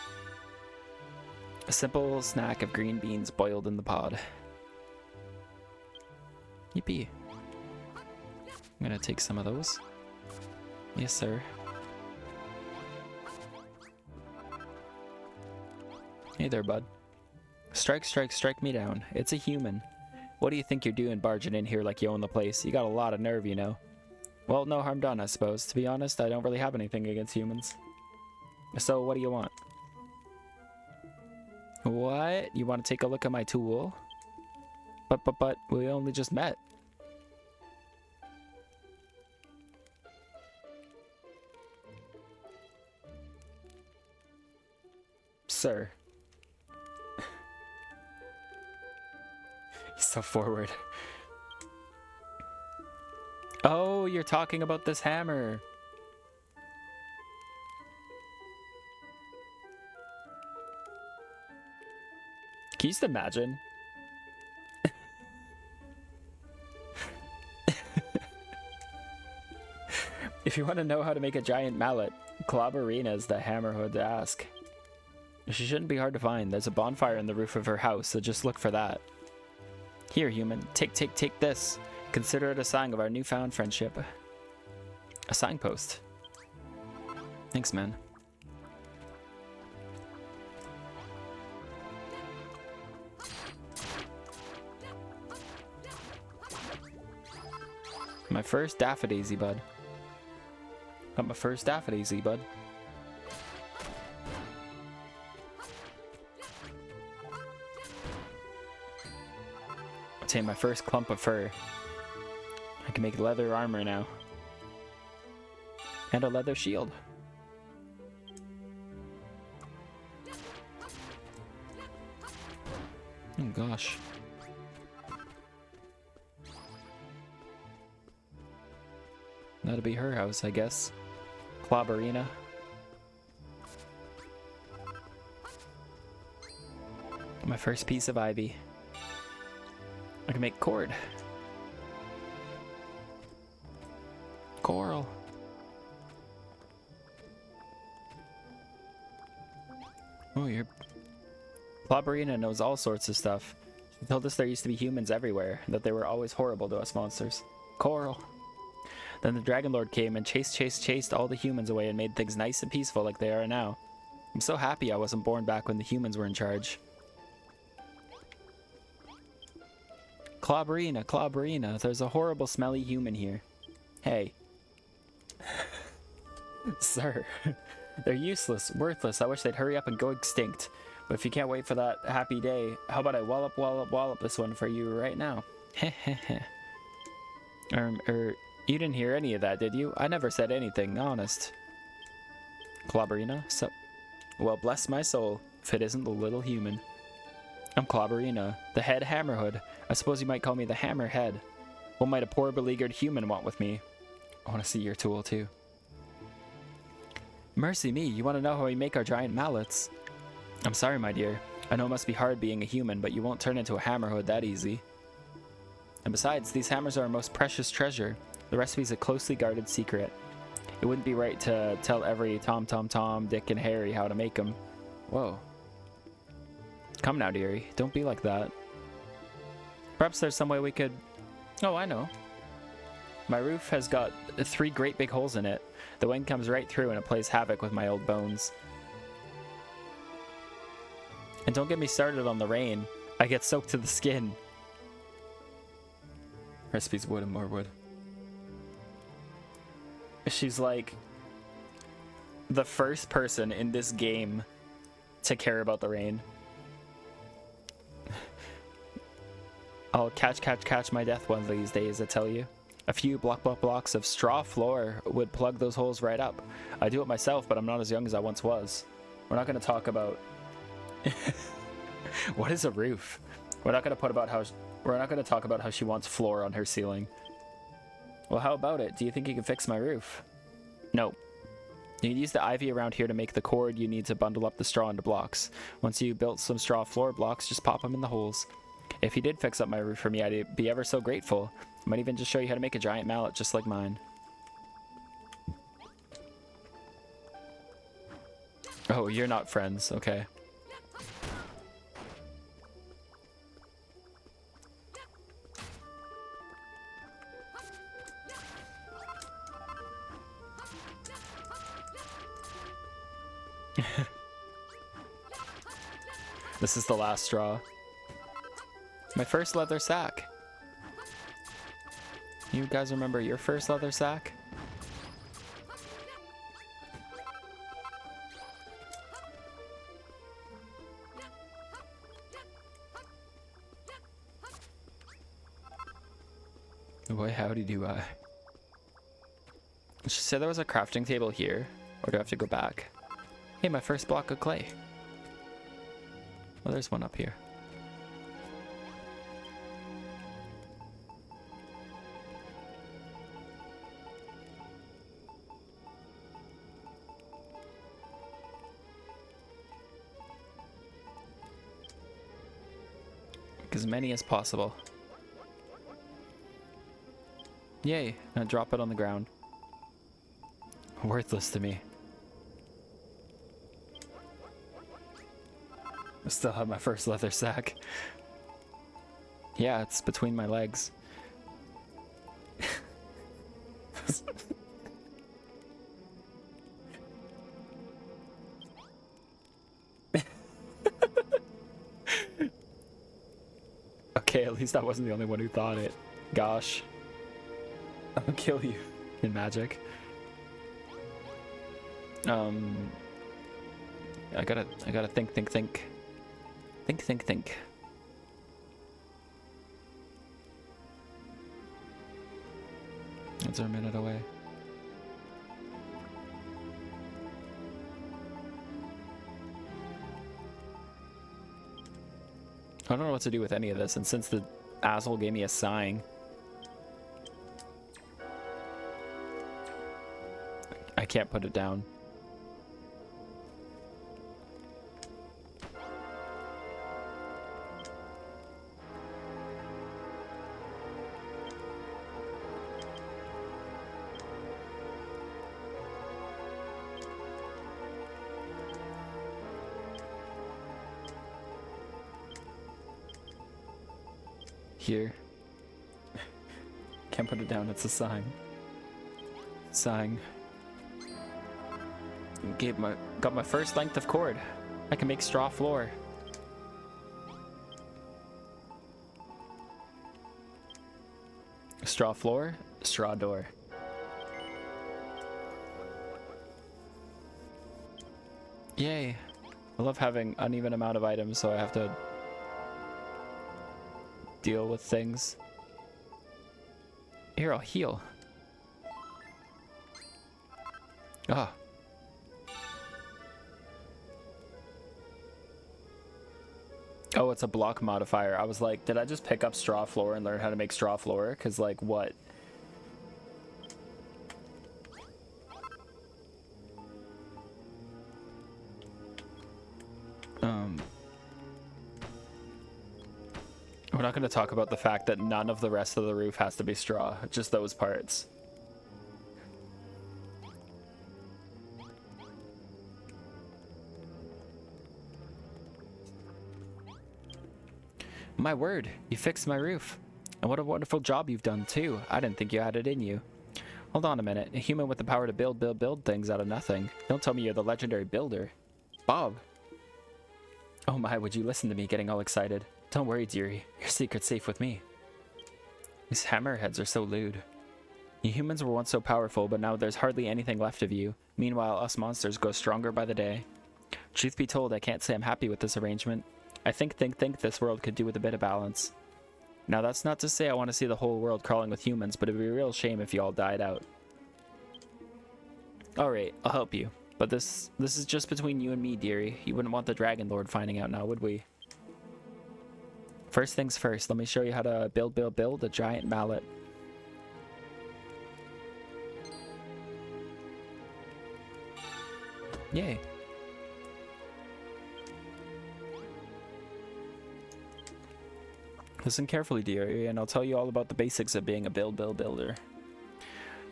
A simple snack of green beans boiled in the pod. Yippee. I'm gonna take some of those. Yes, sir. Hey there, bud. Strike, strike, strike me down. It's a human. What do you think you're doing barging in here like you own the place? You got a lot of nerve, you know. Well, no harm done, I suppose. To be honest, I don't really have anything against humans. So, what do you want? What? You want to take a look at my tool? But, we only just met. Sir. He's so forward. Oh, you're talking about this hammer. Can you just imagine? If you want to know how to make a giant mallet, Clobberina is the hammerhood to ask. She shouldn't be hard to find. There's a bonfire in the roof of her house, so just look for that. Here, human. Take this. Consider it a sign of our newfound friendship. A signpost. Thanks, man. My first daffodilsy, bud. Got my first daffodilsy, bud. Obtain my first clump of fur. I can make leather armor now. And a leather shield. Oh gosh. That'll be her house, I guess. Clobberina. My first piece of ivy. I can make cord. Coral. Oh, you're... Clobberina knows all sorts of stuff. She told us there used to be humans everywhere, that they were always horrible to us monsters. Coral. Then the Dragon Lord came and chased all the humans away and made things nice and peaceful like they are now. I'm so happy I wasn't born back when the humans were in charge. Clobberina, Clobberina, there's a horrible smelly human here. Hey. Sir, they're useless, worthless. I wish they'd hurry up and go extinct. But if you can't wait for that happy day, how about I wallop this one for you right now? Heh heh heh. You didn't hear any of that, did you? I never said anything, honest. Clobberina? So, well, bless my soul, if it isn't the little human. I'm Clobberina, the head hammerhood. I suppose you might call me the hammerhead. What might a poor beleaguered human want with me? I want to see your tool, too. Mercy me, you want to know how we make our giant mallets? I'm sorry, my dear. I know it must be hard being a human, but you won't turn into a hammerhood that easy. And besides, these hammers are our most precious treasure. The recipe's a closely guarded secret. It wouldn't be right to tell every Tom, Dick, and Harry how to make them. Whoa. Come now, dearie. Don't be like that. Perhaps there's some way we could... Oh, I know. My roof has got 3 great big holes in it. The wind comes right through and it plays havoc with my old bones. And don't get me started on the rain. I get soaked to the skin. Recipe's wood and more wood. She's like the first person in this game to care about the rain. I'll catch my death one of these days, I tell you. A few blocks of straw floor would plug those holes right up. I do it myself, but I'm not as young as I once was. We're not going to talk about... What is a roof? We're not going to talk about how she wants floor on her ceiling. Well, how about it? Do you think you can fix my roof? No. You can use the ivy around here to make the cord you need to bundle up the straw into blocks. Once you built some straw floor blocks, just pop them in the holes. If you did fix up my roof for me, I'd be ever so grateful. I might even just show you how to make a giant mallet just like mine. Oh, you're not friends. Okay. This is the last straw. My first leather sack. You guys remember your first leather sack? Boy, howdy do I. She said there was a crafting table here, or do I have to go back? Hey, my first block of clay. Oh, there's one up here. As many as possible. Yay, now drop it on the ground. Worthless to me. I still have my first leather sack. Yeah, it's between my legs. Okay, at least I wasn't the only one who thought it. Gosh. I'll kill you in magic. I gotta think. Think. It's a minute away. I don't know what to do with any of this, and since the asshole gave me a sign, I can't put it down. Here. Can't put it down, it's a sign. Sign. Got my first length of cord. I can make straw floor. Straw floor, straw door. Yay. I love having uneven amount of items, so I have to deal with things. Here, I'll heal. Ah. Oh, it's a block modifier. I was like, did I just pick up straw floor and learn how to make straw floor? Because, like, what? We're not going to talk about the fact that none of the rest of the roof has to be straw, just those parts. My word, you fixed my roof. And what a wonderful job you've done, too. I didn't think you had it in you. Hold on a minute. A human with the power to build things out of nothing. Don't tell me you're the legendary builder. Bob. Oh my, would you listen to me getting all excited? Don't worry, dearie. Your secret's safe with me. These hammerheads are so lewd. You humans were once so powerful, but now there's hardly anything left of you. Meanwhile, us monsters grow stronger by the day. Truth be told, I can't say I'm happy with this arrangement. I think this world could do with a bit of balance. Now, that's not to say I want to see the whole world crawling with humans, but it'd be a real shame if you all died out. Alright, I'll help you. But this is just between you and me, dearie. You wouldn't want the Dragon Lord finding out now, would we? First things first, let me show you how to build a giant mallet. Yay. Listen carefully, dearie, and I'll tell you all about the basics of being a builder.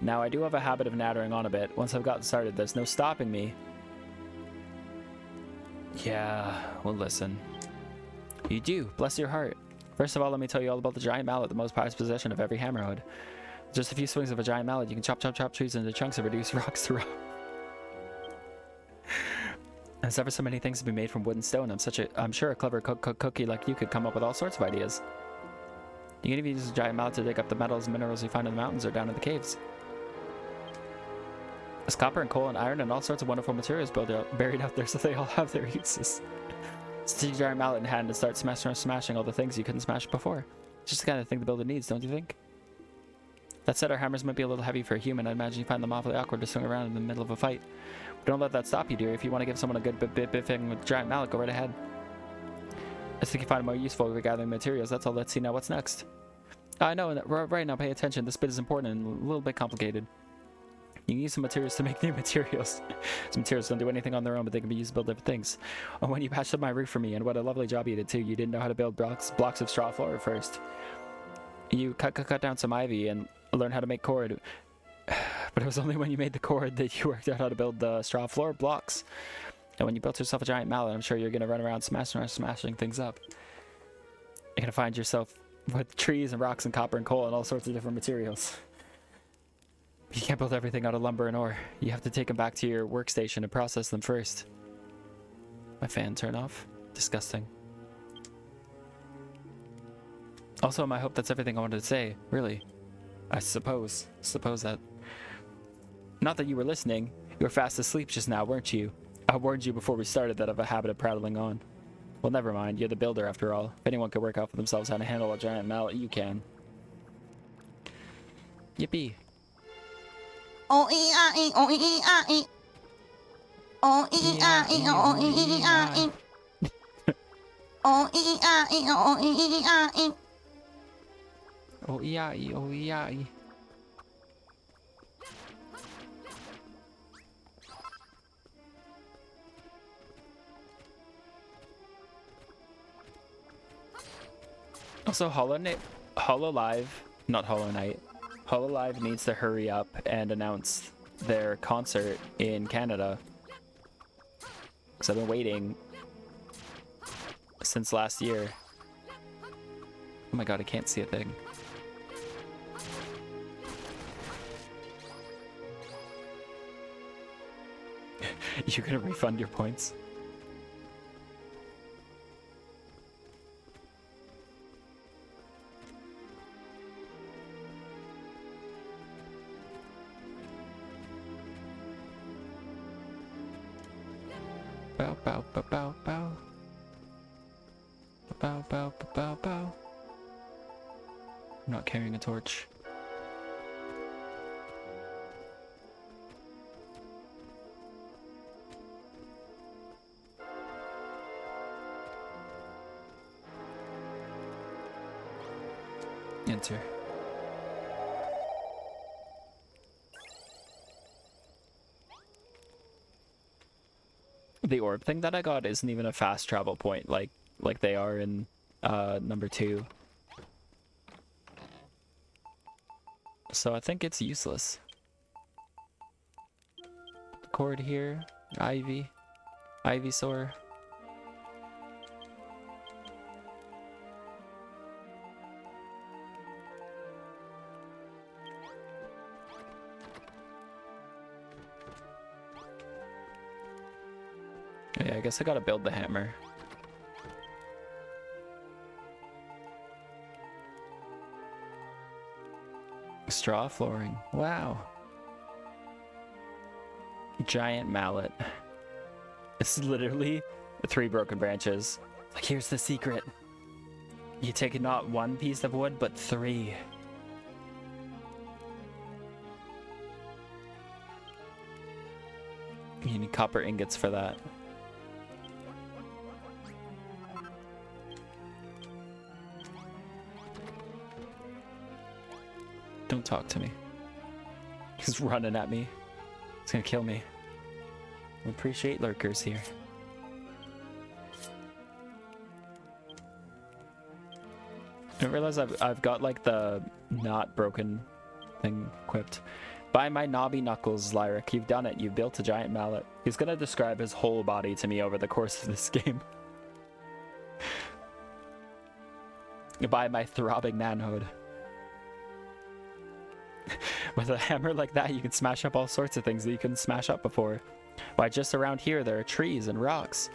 Now, I do have a habit of nattering on a bit. Once I've gotten started, there's no stopping me. Yeah, well, listen. You do, bless your heart. First of all, let me tell you all about the giant mallet, the most prized possession of every hammerhead. Just a few swings of a giant mallet, you can chop trees into chunks and reduce rocks to rock. There's ever so many things to be made from wood and stone. I'm sure a clever cookie like you could come up with all sorts of ideas. You can even use a giant mallet to dig up the metals and minerals you find in the mountains or down in the caves. There's copper and coal and iron and all sorts of wonderful materials buried out there, so they all have their uses. So take your giant mallet in hand and start smashing all the things you couldn't smash before. Just the kind of thing the builder needs, don't you think? That said, our hammers might be a little heavy for a human. I imagine you find them awfully awkward to swing around in the middle of a fight. But don't let that stop you, dear. If you want to give someone a good biffing with a giant mallet, go right ahead. I think you find it more useful for gathering materials. That's all. Let's see now what's next. I know, right now, pay attention. This bit is important and a little bit complicated. You can use some materials to make new materials. Some materials don't do anything on their own, but they can be used to build different things. And when you patched up my roof for me, and what a lovely job you did too. You didn't know how to build blocks of straw floor at first. You cut down some ivy and learned how to make cord. But it was only when you made the cord that you worked out how to build the straw floor blocks. And when you built yourself a giant mallet, I'm sure you're going to run around smashing things up. You're going to find yourself with trees and rocks and copper and coal and all sorts of different materials. You can't build everything out of lumber and ore. You have to take them back to your workstation and process them first. My fan turned off. Disgusting. Also, I hope that's everything I wanted to say. Really. I suppose that. Not that you were listening. You were fast asleep just now, weren't you? I warned you before we started that I have a habit of prattling on. Well, never mind. You're the builder after all. If anyone could work out for themselves how to handle a giant mallet, you can. Yippee. O-E-I-E, O-E-I-E. O-E-I-E, O-E-I-E. O-E-I-E, O-E-I-E. O-E-I-E, O-E-I-E. Also, Hololive needs to hurry up and announce their concert in Canada. Because I've been waiting since last year. Oh my god, I can't see a thing. You're gonna refund your points? Bow, bow, bow, bow, bow. Bow, bow, bow, bow, bow. I'm not carrying a torch. Enter. The orb thing that I got isn't even a fast travel point like they are in number 2. So I think it's useless. Cord here, Ivysaur. Yeah, I guess I gotta build the hammer. Straw flooring. Wow. Giant mallet. It's literally 3 broken branches. Like, here's the secret. You take not 1 piece of wood, but 3. You need copper ingots for that. Don't talk to me. He's running at me. He's gonna kill me. I appreciate lurkers here. I didn't realize I've got like the not broken thing equipped. By my knobby knuckles, Lyric, you've done it. You've built a giant mallet. He's gonna describe his whole body to me over the course of this game. By my throbbing manhood. With a hammer like that, you can smash up all sorts of things that you couldn't smash up before. Why, just around here, there are trees and rocks.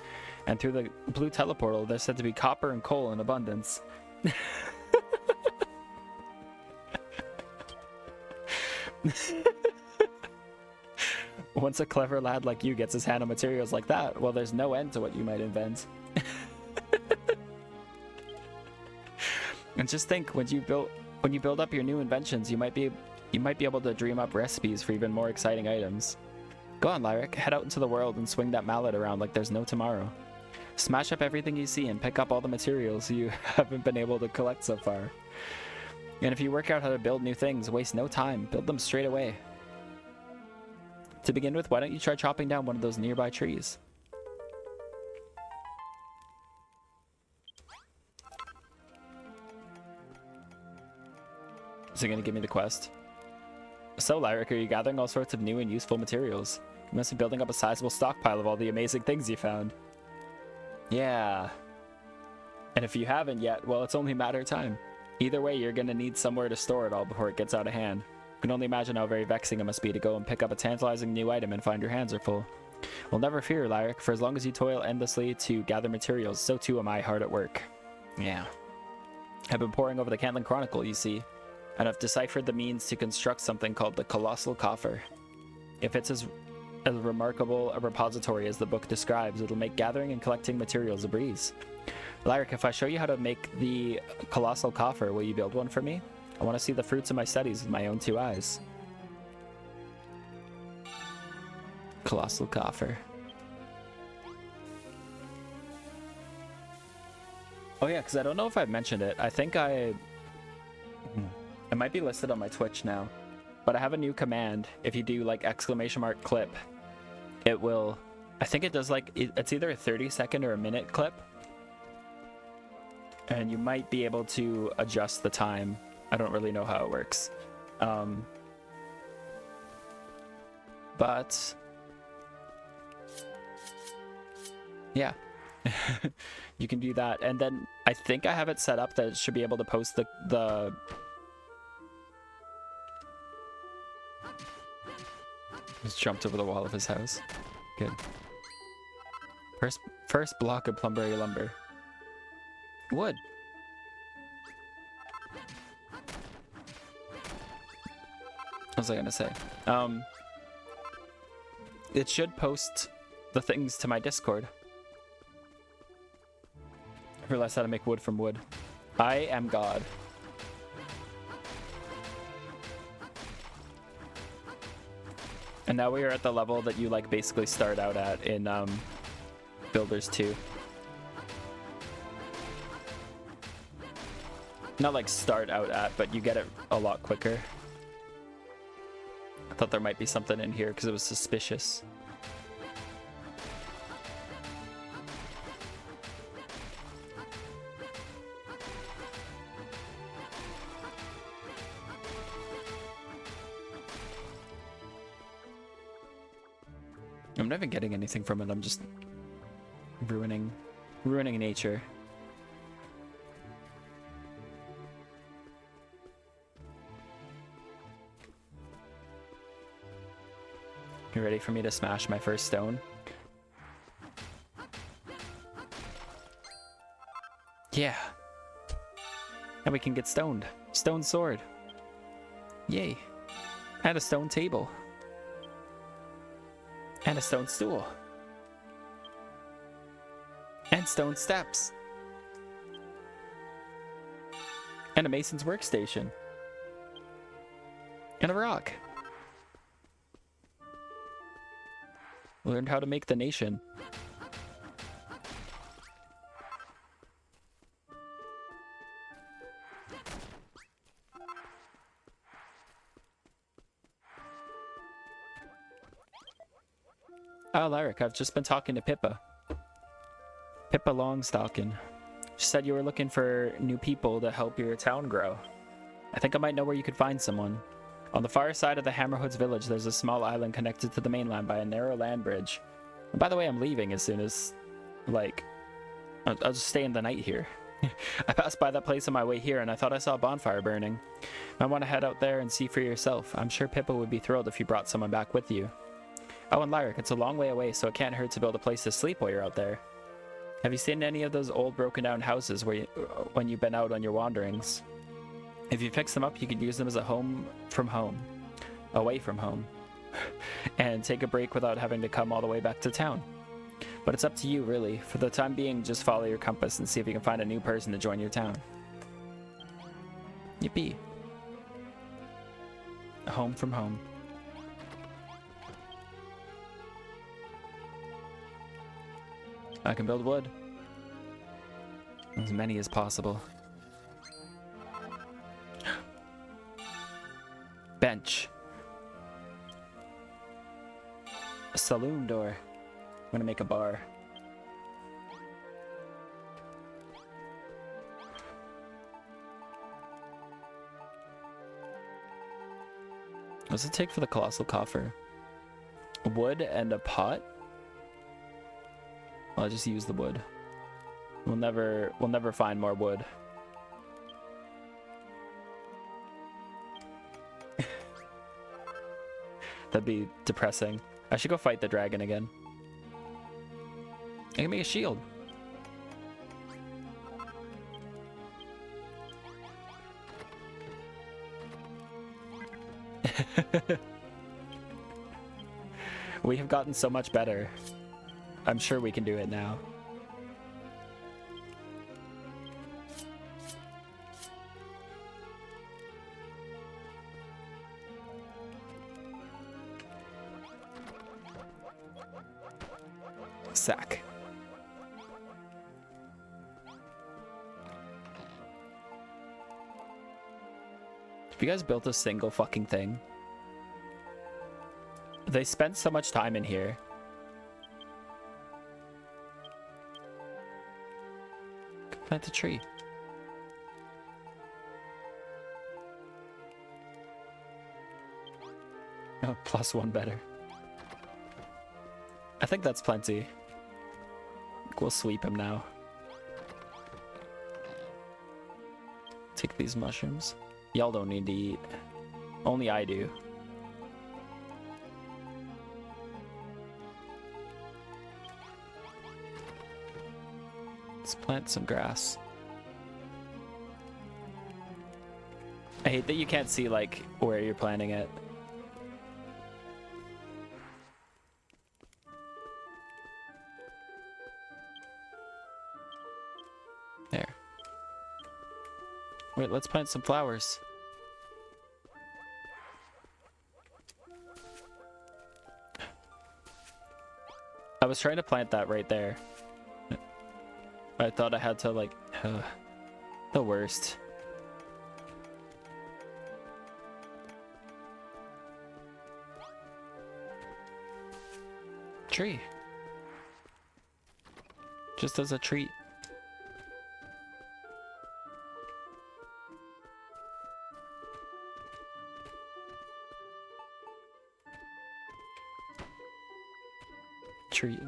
And through the blue teleportal, there's said to be copper and coal in abundance. Once a clever lad like you gets his hand on materials like that, well, there's no end to what you might invent. And just think, when you build up your new inventions, you might be able to dream up recipes for even more exciting items. Go on, Lyric, head out into the world and swing that mallet around like there's no tomorrow. Smash up everything you see and pick up all the materials you haven't been able to collect so far. And if you work out how to build new things, waste no time, build them straight away. To begin with, why don't you try chopping down one of those nearby trees? Is it going to give me the quest? So, Lyric, are you gathering all sorts of new and useful materials? You must be building up a sizable stockpile of all the amazing things you found. Yeah. And if you haven't yet, well, it's only a matter of time. Either way, you're going to need somewhere to store it all before it gets out of hand. You can only imagine how very vexing it must be to go and pick up a tantalizing new item and find your hands are full. Well, never fear, Lyric, for as long as you toil endlessly to gather materials, so too am I hard at work. Yeah. I've been poring over the Cantland Chronicle, you see, and I've deciphered the means to construct something called the Colossal Coffer. If it's as remarkable a repository as the book describes, it'll make gathering and collecting materials a breeze. Lyric, if I show you how to make the Colossal Coffer, will you build one for me? I want to see the fruits of my studies with my own 2 eyes. Colossal Coffer. Oh yeah, because I don't know if I've mentioned it. I think it might be listed on my Twitch now, but I have a new command. If you do like !clip, it will, I think it does like, it's either a 30-second or a minute clip. And you might be able to adjust the time. I don't really know how it works. But yeah, you can do that. And then I think I have it set up that it should be able to post the just jumped over the wall of his house. Good. First block of plumberry lumber. Wood. What was I gonna say? It should post the things to my Discord. I realized how to make wood from wood. I am God. And now we are at the level that you like basically start out at in Builders 2. Not like start out at, but you get it a lot quicker. I thought there might be something in here because it was suspicious. I'm not even getting anything from it. I'm just ruining nature. You ready for me to smash my first stone? Yeah. And we can get stoned. Stone sword. Yay. And a stone table. And a stone stool. And stone steps. And a mason's workstation. And a rock. Learned how to make the nation. Oh, Lyric, I've just been talking to Pippa. Pippa Longstocking. She said you were looking for new people to help your town grow. I think I might know where you could find someone. On the far side of the Hammerhoods village, there's a small island connected to the mainland by a narrow land bridge. And by the way, I'm leaving as soon as, like, I'll just stay in the night here. I passed by that place on my way here and I thought I saw a bonfire burning. I want to head out there and see for yourself. I'm sure Pippa would be thrilled if you brought someone back with you. Oh, and Lyric, it's a long way away, so it can't hurt to build a place to sleep while you're out there. Have you seen any of those old broken down houses when you've been out on your wanderings? If you fix them up, you could use them as a home from home. Away from home. And take a break without having to come all the way back to town. But it's up to you, really. For the time being, just follow your compass and see if you can find a new person to join your town. Yippee. A home from home. I can build wood. As many as possible. Bench. A saloon door. I'm gonna make a bar. What does it take for the colossal coffer? Wood and a pot? I'll just use the wood. We'll never find more wood. That'd be depressing. I should go fight the dragon again. I can make a shield. We have gotten so much better. I'm sure we can do it now. Sack. Have you guys built a single fucking thing? They spent so much time in here. Plant a tree. Oh, +1 better. I think that's plenty. We'll sweep him now. Take these mushrooms. Y'all don't need to eat. Only I do. Let's plant some grass. I hate that you can't see, like, where you're planting it. There. Wait, let's plant some flowers. I was trying to plant that right there. I thought I had to, like, the worst. tree. Just as a treat. Treat.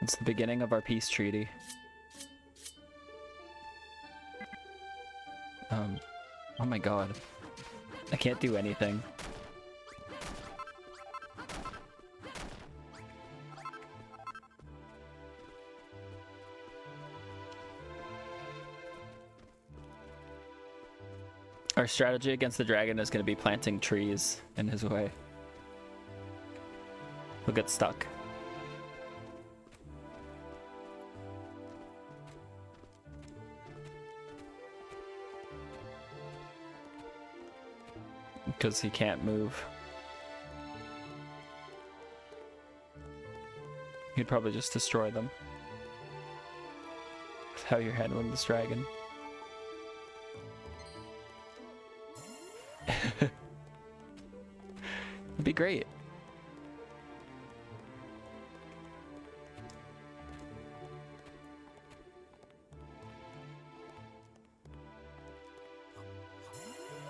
It's the beginning of our peace treaty. Oh my god. I can't do anything. Our strategy against the dragon is going to be planting trees in his way. He'll get stuck. Because he can't move. You'd probably just destroy them. That's how you're handling this dragon. It'd be great.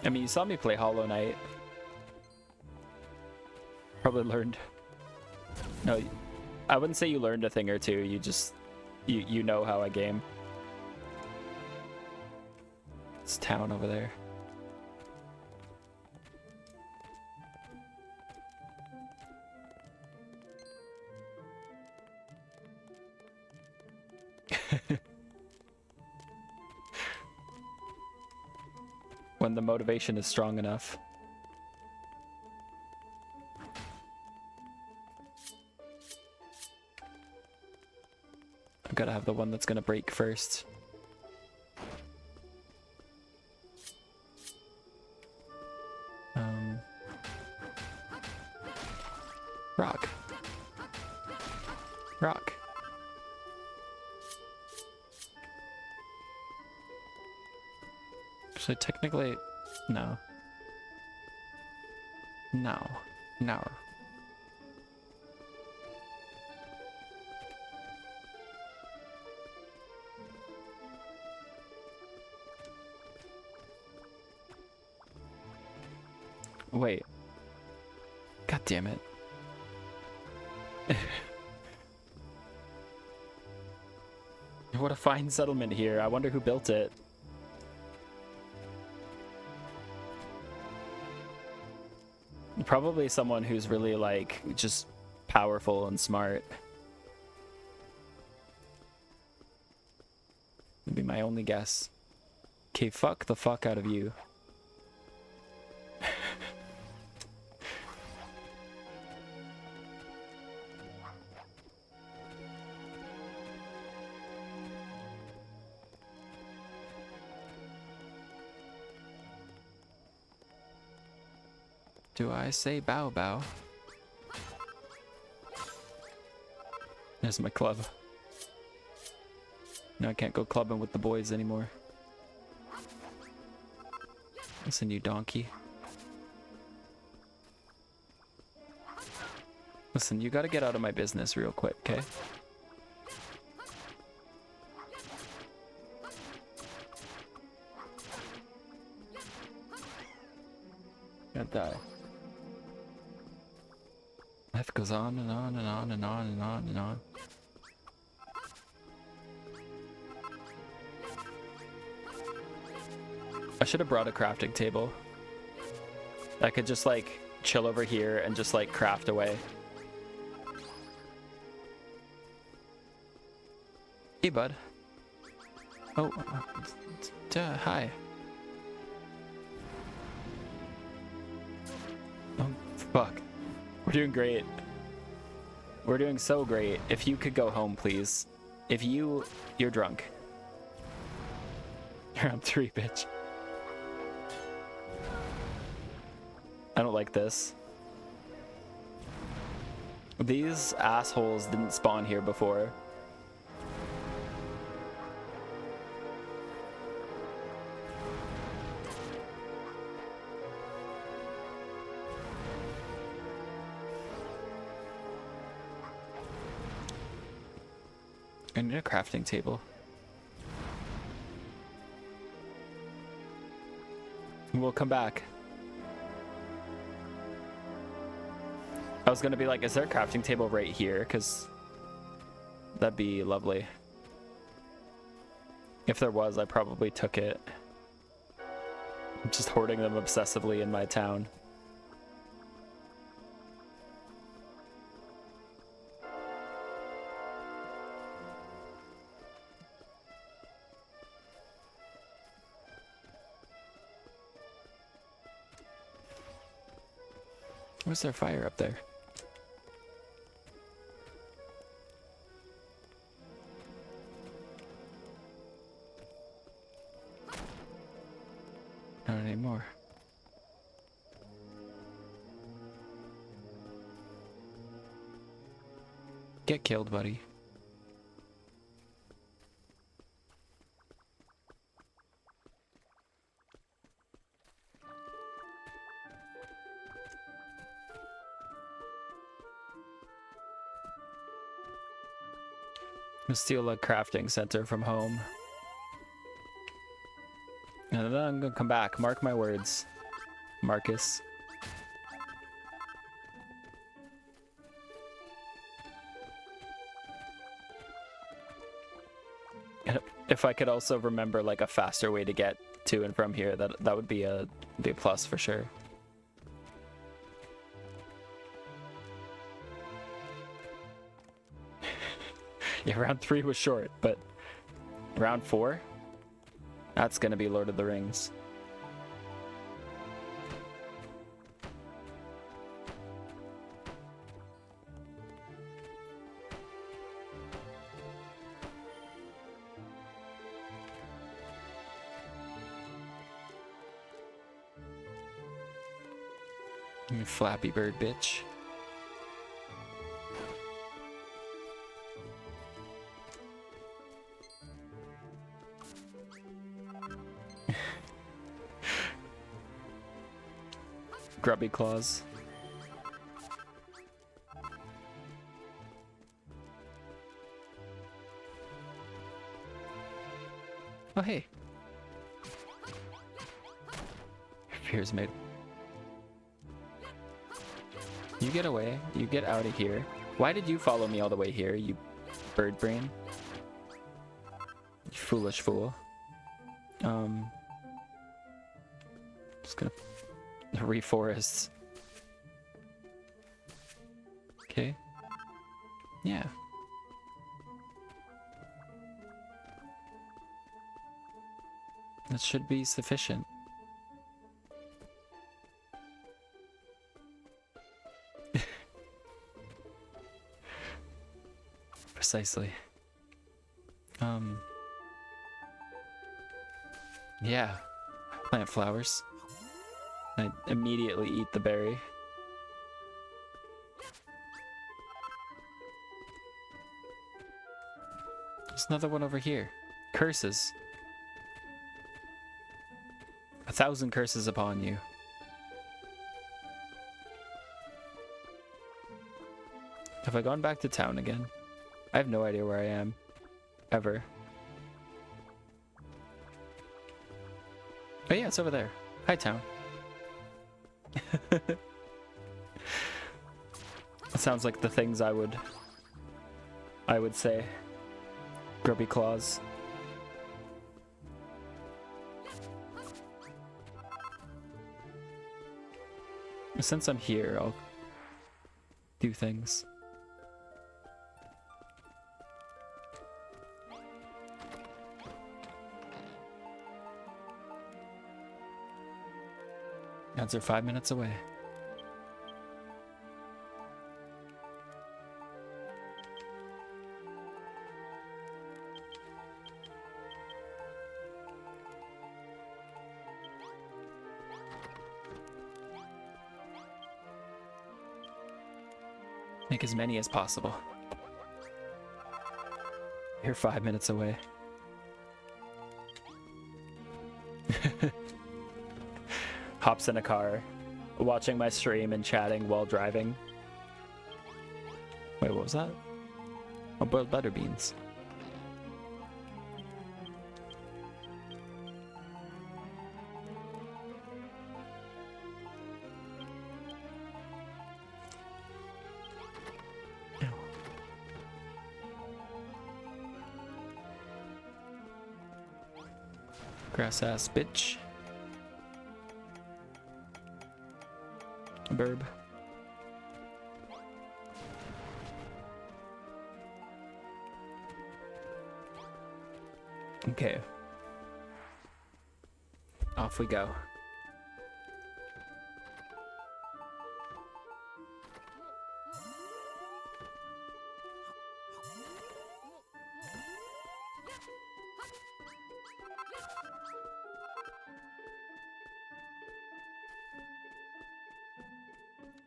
I mean, you saw me play Hollow Knight. Probably learned. No, I wouldn't say you learned a thing or two. You just, you know how I game. It's town over there. When the motivation is strong enough. I've got to have the one that's gonna break first. Rock. Rock. So technically, no. No. No. Wait. God damn it. What a fine settlement here. I wonder who built it. Probably someone who's really, like, just powerful and smart. Would be my only guess. Okay, fuck the fuck out of you. Do I say bow bow? There's my club. Now I can't go clubbing with the boys anymore. Listen, you donkey. Listen, you gotta get out of my business real quick, okay? Can't die. Life goes on and on and on and on and on and on. I should have brought a crafting table. I could just like chill over here and just like craft away. Hey, bud. Oh, hi. Oh, fuck. We're doing great. We're doing so great. If you could go home, please. If you're drunk. You're on 3, bitch. I don't like this. These assholes didn't spawn here before. I need a crafting table. We'll come back. I was gonna be like, is there a crafting table right here? Because that'd be lovely. If there was, I probably took it. I'm just hoarding them obsessively in my town. Where's there fire up there? Not anymore. Get killed, buddy. I'm gonna steal a crafting center from home. And then I'm gonna come back. Mark my words, Marcus. And if I could also remember like a faster way to get to and from here, that would be a plus for sure. Yeah, round 3 was short, but round 4, that's gonna be Lord of the Rings. You Flappy Bird bitch. Grubby claws. Oh hey. Fear's made. You get away. You get out of here. Why did you follow me all the way here, you bird brain? You foolish fool. Just gonna reforest. Okay. Yeah. That should be sufficient. Precisely. Yeah. Plant flowers. I immediately eat the berry. There's another one over here. Curses. 1,000 curses upon you. Have I gone back to town again? I have no idea where I am. Ever. Oh yeah, it's over there. Hi, town. It sounds like the things I would say. Grubby claws. Since I'm here, I'll do things. Ads are 5 minutes away. Make as many as possible. You're 5 minutes away. Hops in a car, watching my stream and chatting while driving. Wait, what was that? Oh, boiled butter beans. Grass ass bitch. Burb. Okay. Off we go.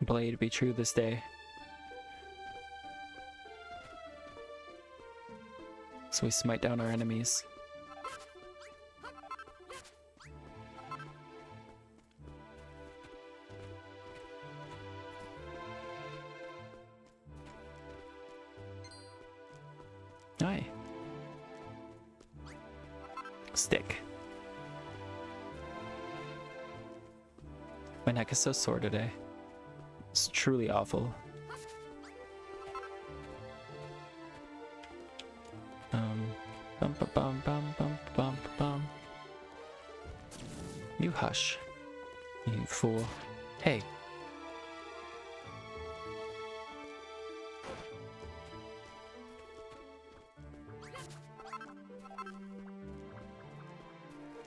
Blade be true this day. So we smite down our enemies. Aye. Stick. My neck is so sore today. It's truly awful. Bum ba bum bum bum bum bum. You hush, you fool. Hey.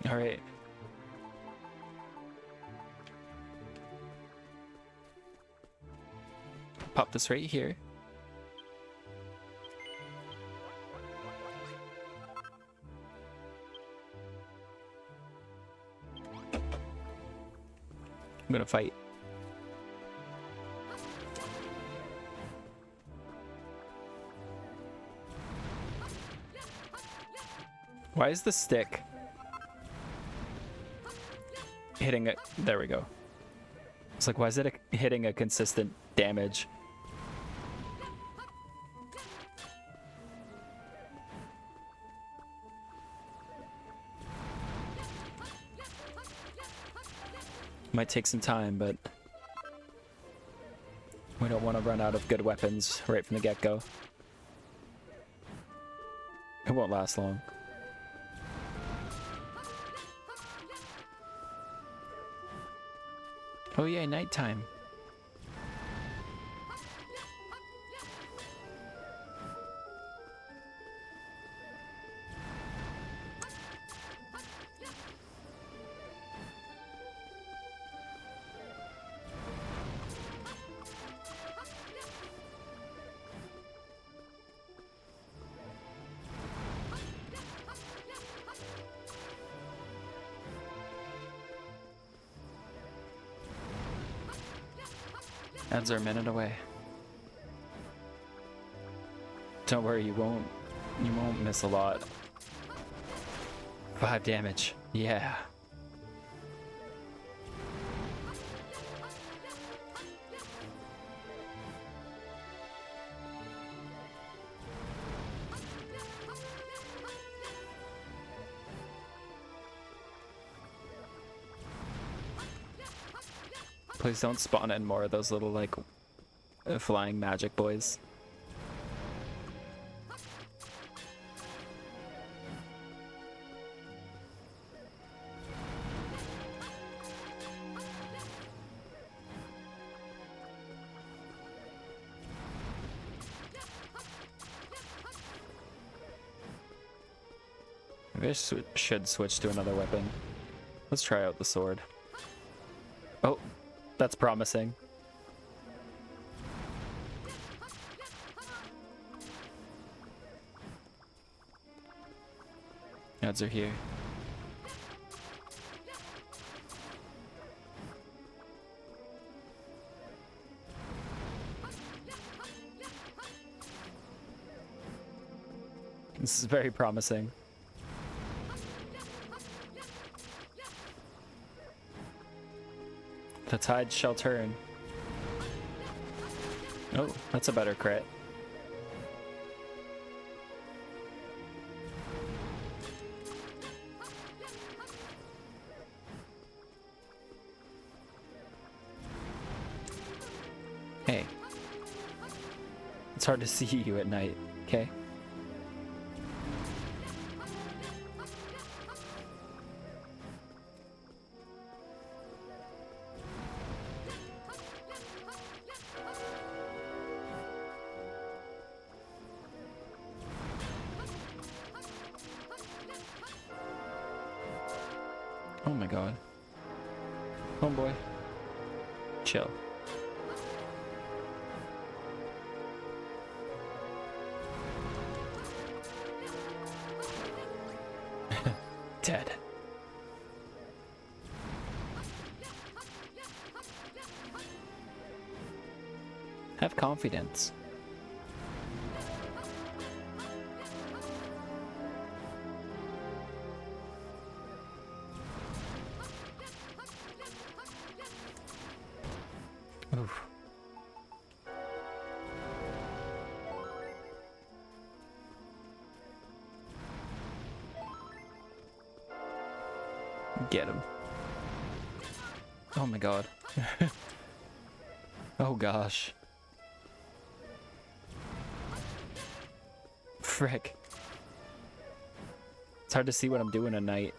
All right. Pop this right here. I'm gonna fight. Why is the stick hitting it? There we go. It's like, why is it hitting a consistent damage? Might take some time, but we don't want to run out of good weapons right from the get-go. It won't last long. Oh yeah, nighttime. Ads are a minute away. Don't worry, you won't miss a lot. 5 damage. Yeah. Please don't spawn in more of those little, like, flying magic boys. Maybe I should switch to another weapon. Let's try out the sword. Oh, that's promising. Ads are here. This is very promising. The tide shall turn. Oh, that's a better crit. Hey. It's hard to see you at night, okay? Oh my god. Homeboy. Chill. Dead. Have confidence. Oof. Get him. Oh my god. Oh gosh. Frick. It's hard to see what I'm doing at night.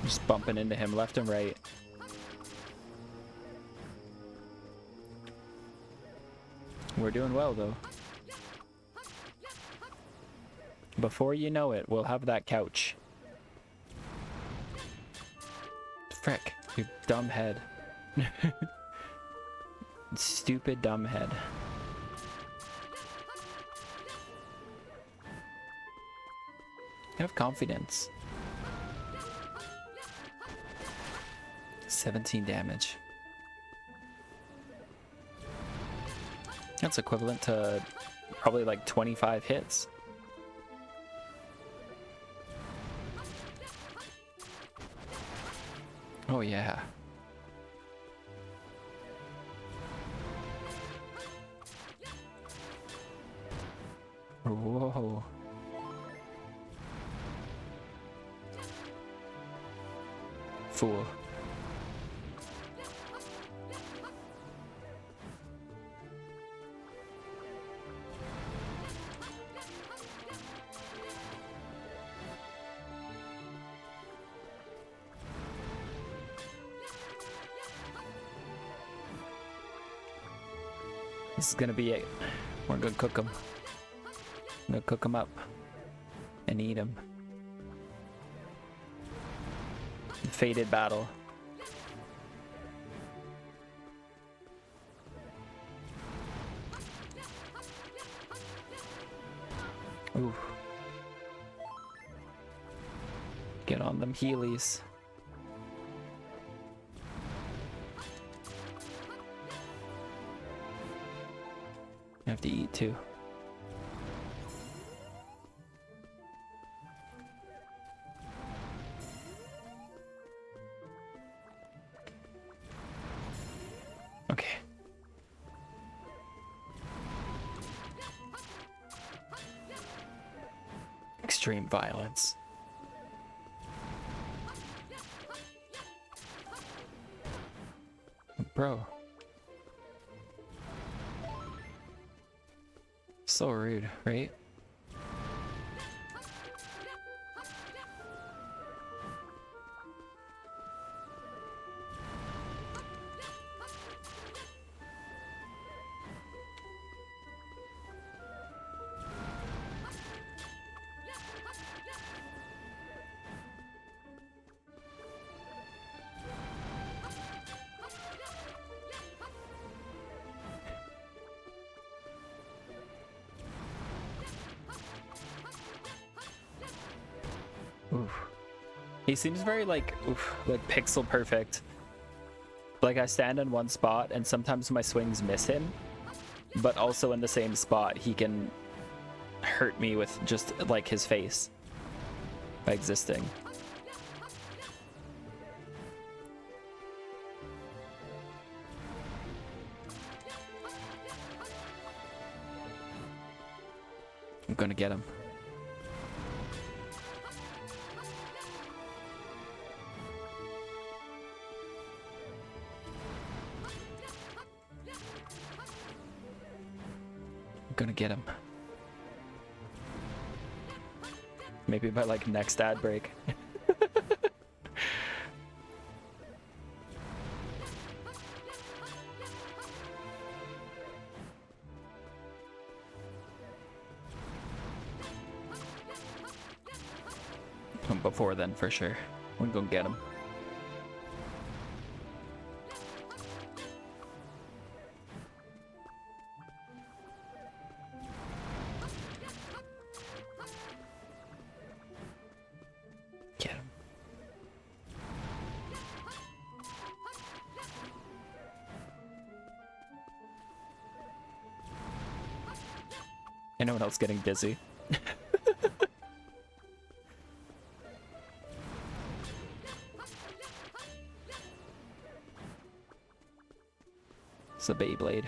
Just bumping into him left and right. We're doing well though. Before you know it, we'll have that couch. Frick, you dumb head. Stupid dumb head. Have confidence. 17 damage. That's equivalent to probably like 25 hits. Oh yeah. Whoa. Fool. This is gonna be it. We're gonna cook them. I'm gonna cook them up and eat them. Fated battle. Ooh. Get on them Heelys. I have to eat too. Okay. Extreme violence. Bro. So rude, right? Oof. He seems very like pixel perfect. Like I stand in one spot and sometimes my swings miss him, but also in the same spot he can hurt me with just like his face by existing. I'm gonna get him. Gonna get him. Maybe by like next ad break. before then for sure. We'll go get him. Get him. Anyone else getting busy? It's a Beyblade.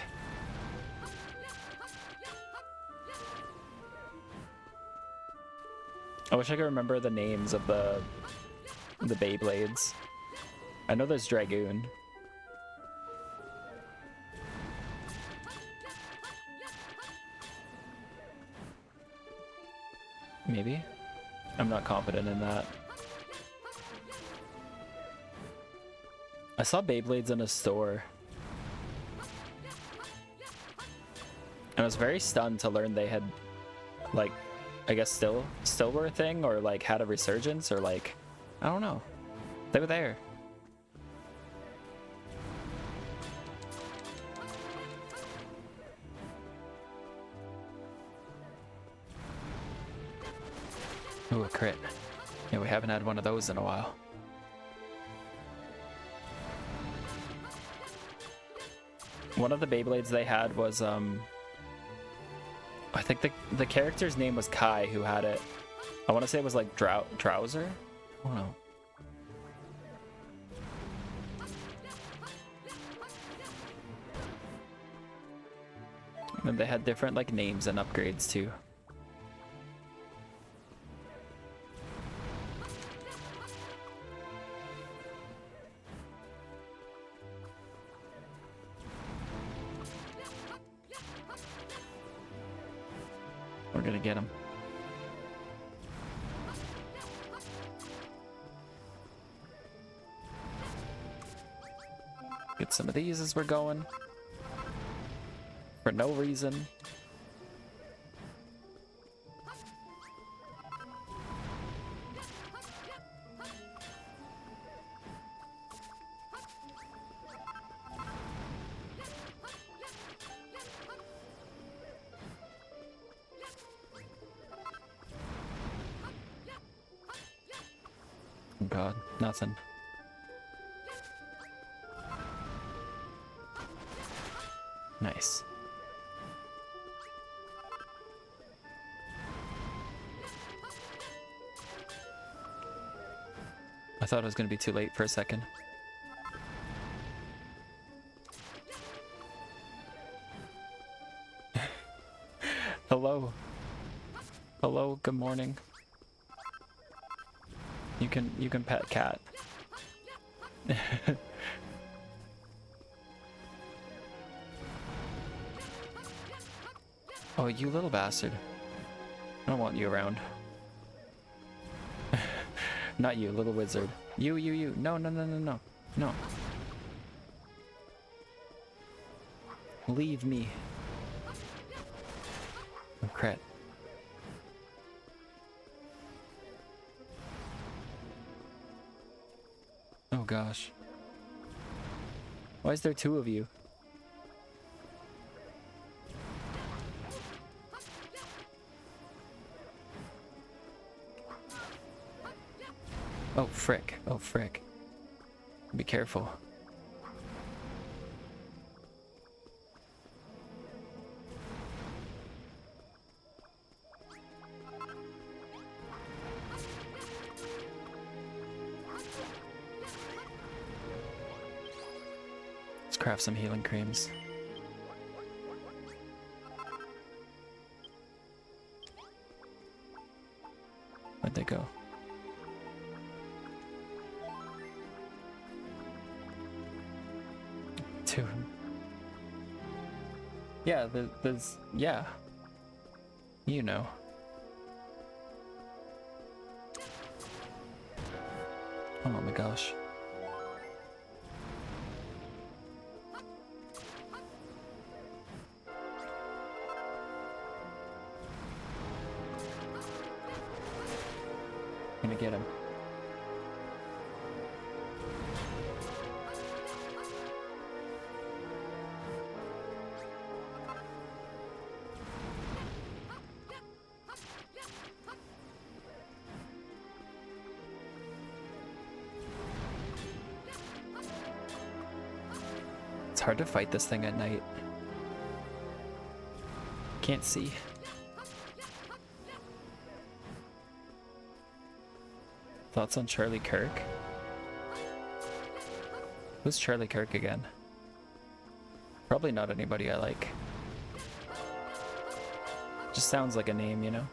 I wish I could remember the names of the Beyblades. I know there's Dragoon. Maybe? I'm not confident in that. I saw Beyblades in a store. And I was very stunned to learn they had, like, I guess still were a thing, or like had a resurgence, or like, I don't know. They were there. Ooh, a crit. Yeah, we haven't had one of those in a while. One of the Beyblades they had was, I think the character's name was Kai who had it. I want to say it was like Drowser? I don't know. And they had different like names and upgrades too. We're gonna get him. Get some of these as we're going. For no reason. Oh God, nothing. Nice. I thought it was going to be too late for a second. Hello. Hello, good morning. You can pet cat. Oh, you little bastard. I don't want you around. Not you, little wizard. You. No. No. Leave me. Oh, crap. Oh, gosh. Why is there two of you? Oh, frick. Oh, frick. Be careful. Let's craft some healing creams. Where'd they go? Dude. Yeah, there's... Yeah. You know. Oh my gosh. I'm gonna get him. hard to fight this thing at night. Can't see. Thoughts on Charlie Kirk? Who's Charlie Kirk again? Probably not anybody I like. Just sounds like a name, you know?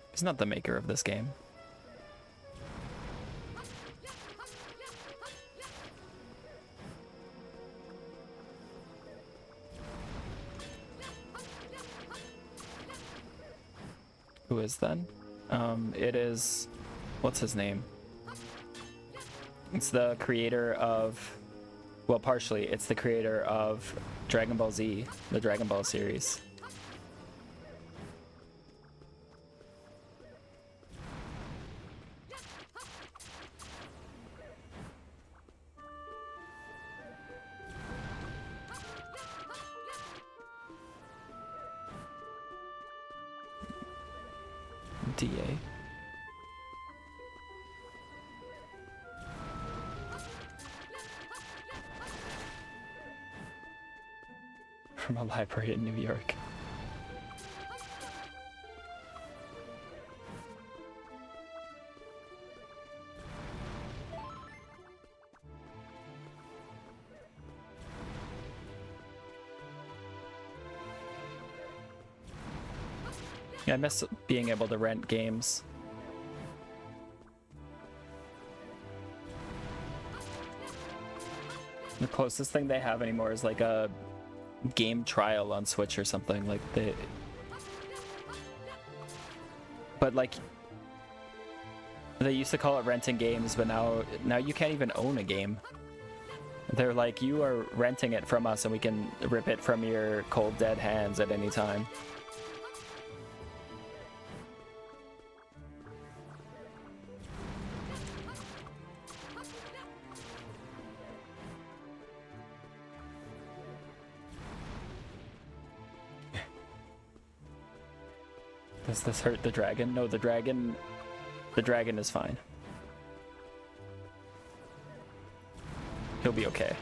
He's not the maker of this game. Who is then? It is... What's his name? It's the creator of... Well, partially, it's the creator of Dragon Ball Z, the Dragon Ball series. DA. From a library in New York. Yeah, I miss being able to rent games. The closest thing they have anymore is like a game trial on Switch or something. Like they... But like... They used to call it renting games, but now you can't even own a game. They're like, you are renting it from us and we can rip it from your cold dead hands at any time. Does this hurt the dragon? No, the dragon is fine. He'll be okay.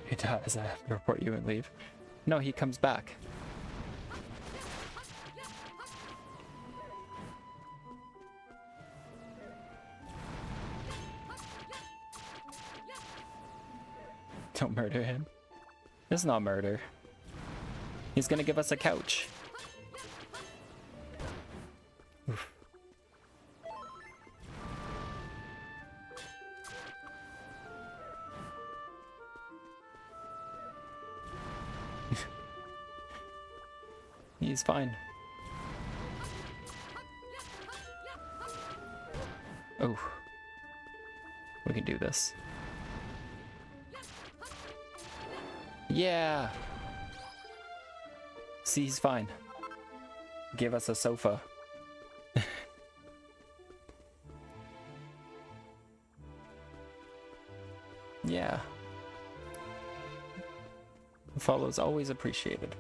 He dies, I have to report you and leave. No, he comes back. Don't murder him. This is not murder. He's gonna give us a couch. Oof. He's fine. Oh. We can do this. Yeah. See, he's fine. Give us a sofa. Yeah. The follow is always appreciated.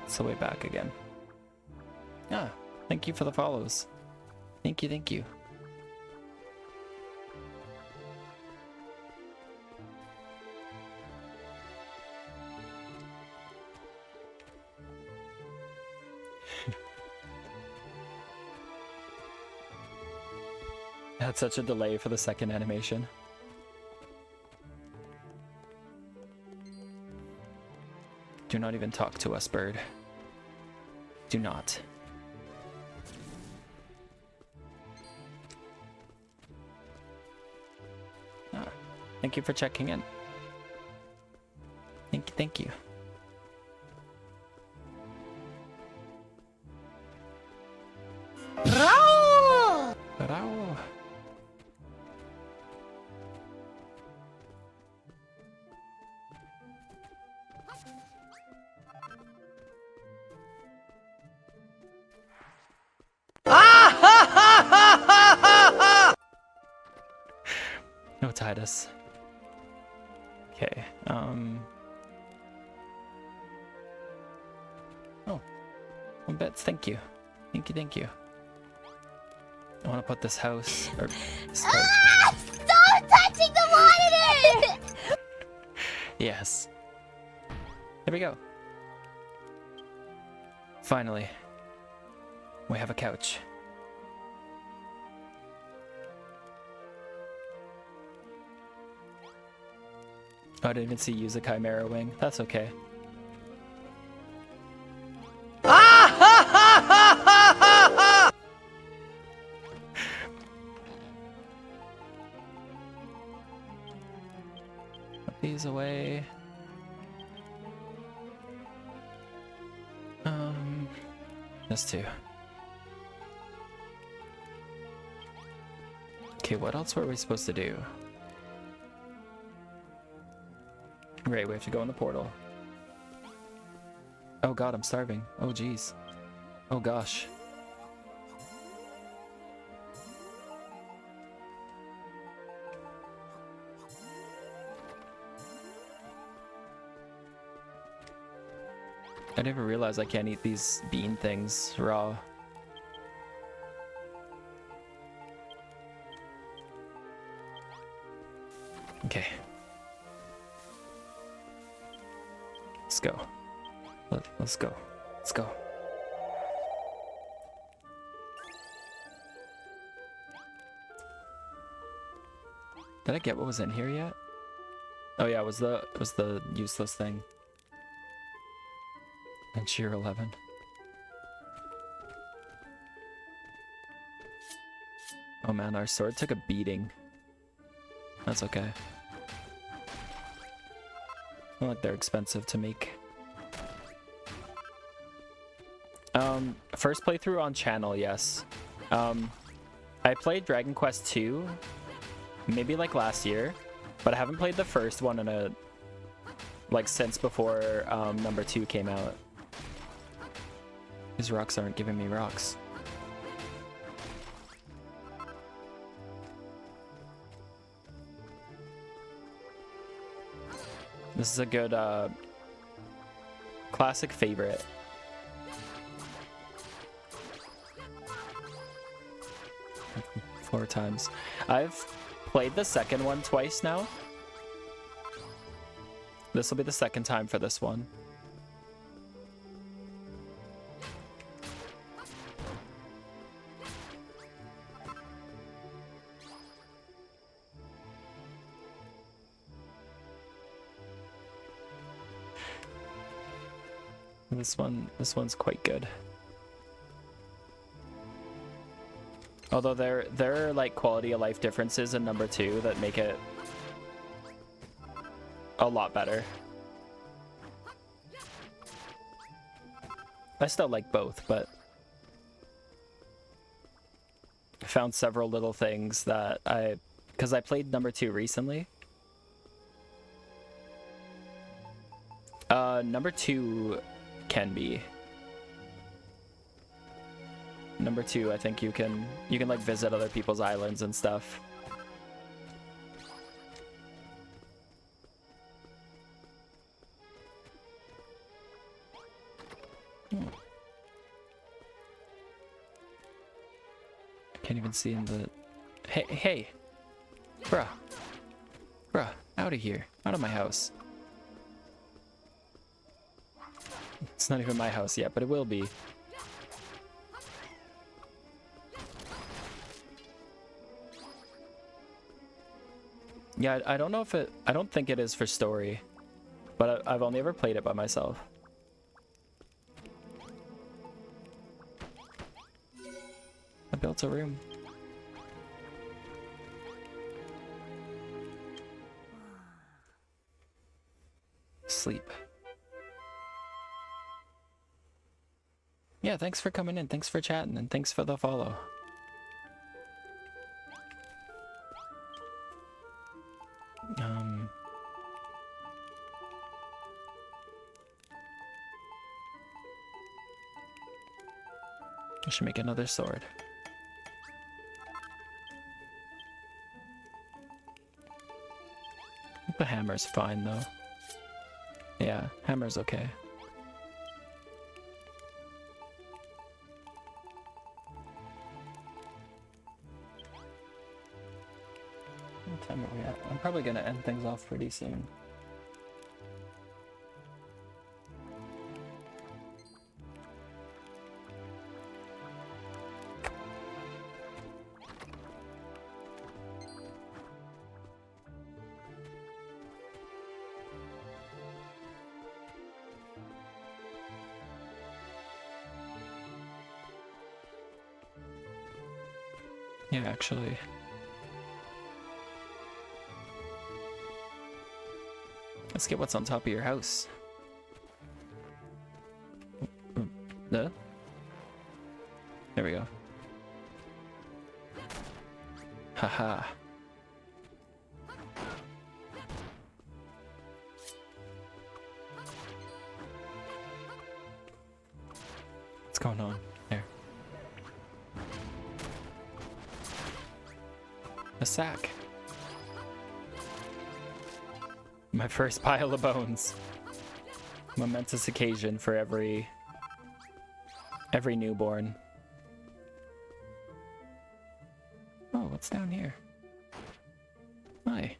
It's the way back again. Ah, thank you for the follows. Thank you, thank you. Had such a delay for the second animation. Do not even talk to us, bird. Do not. Ah, thank you for checking in. Thank you, thank you. Row! Bravo. stomatitis. Okay. Oh, well, bets. Thank you. Thank you. I want to put this house or this couch. Ah! Stop touching the monitor! Yes. There we go. Finally, we have a couch. Oh, I didn't even see use a chimera wing. That's okay. Put these away. This too. Okay, what else were we supposed to do? Right, we have to go in the portal. Oh god, I'm starving. Oh jeez. Oh gosh. I didn't even realize I can't eat these bean things raw. Okay. Let's go. Let's go. Let's go. Did I get what was in here yet? Oh yeah, it was the useless thing. And cheer 11. Oh man, our sword took a beating. That's okay. Not like they're expensive to make. First playthrough on channel, yes. I played Dragon Quest II, maybe like last year, but I haven't played the first one in a since before number 2 came out. These rocks aren't giving me rocks. This is a good classic favorite. Four times. I've played the second one twice now. This will be the second time for this one. This one's quite good. Although there are like quality of life differences in number 2 that make it a lot better. I still like both, but I found several little things that because I played number 2 recently. Number 2 can be. Number 2, I think you can like visit other people's islands and stuff. I can't even see in the... Hey! Bruh, out of here. Out of my house. It's not even my house yet, but it will be. Yeah, I don't know if I don't think it is for story, but I've only ever played it by myself. I built a room. Sleep. Yeah, thanks for coming in, thanks for chatting, and thanks for the follow. I should make another sword. The hammer's fine though. Yeah, hammer's okay. What time are we at? I'm probably gonna end things off pretty soon. Yeah, actually. Let's get what's on top of your house. No? There we go. Haha. What's going on? There. A sack. My first pile of bones. Momentous occasion for every newborn. Oh, what's down here? Hi.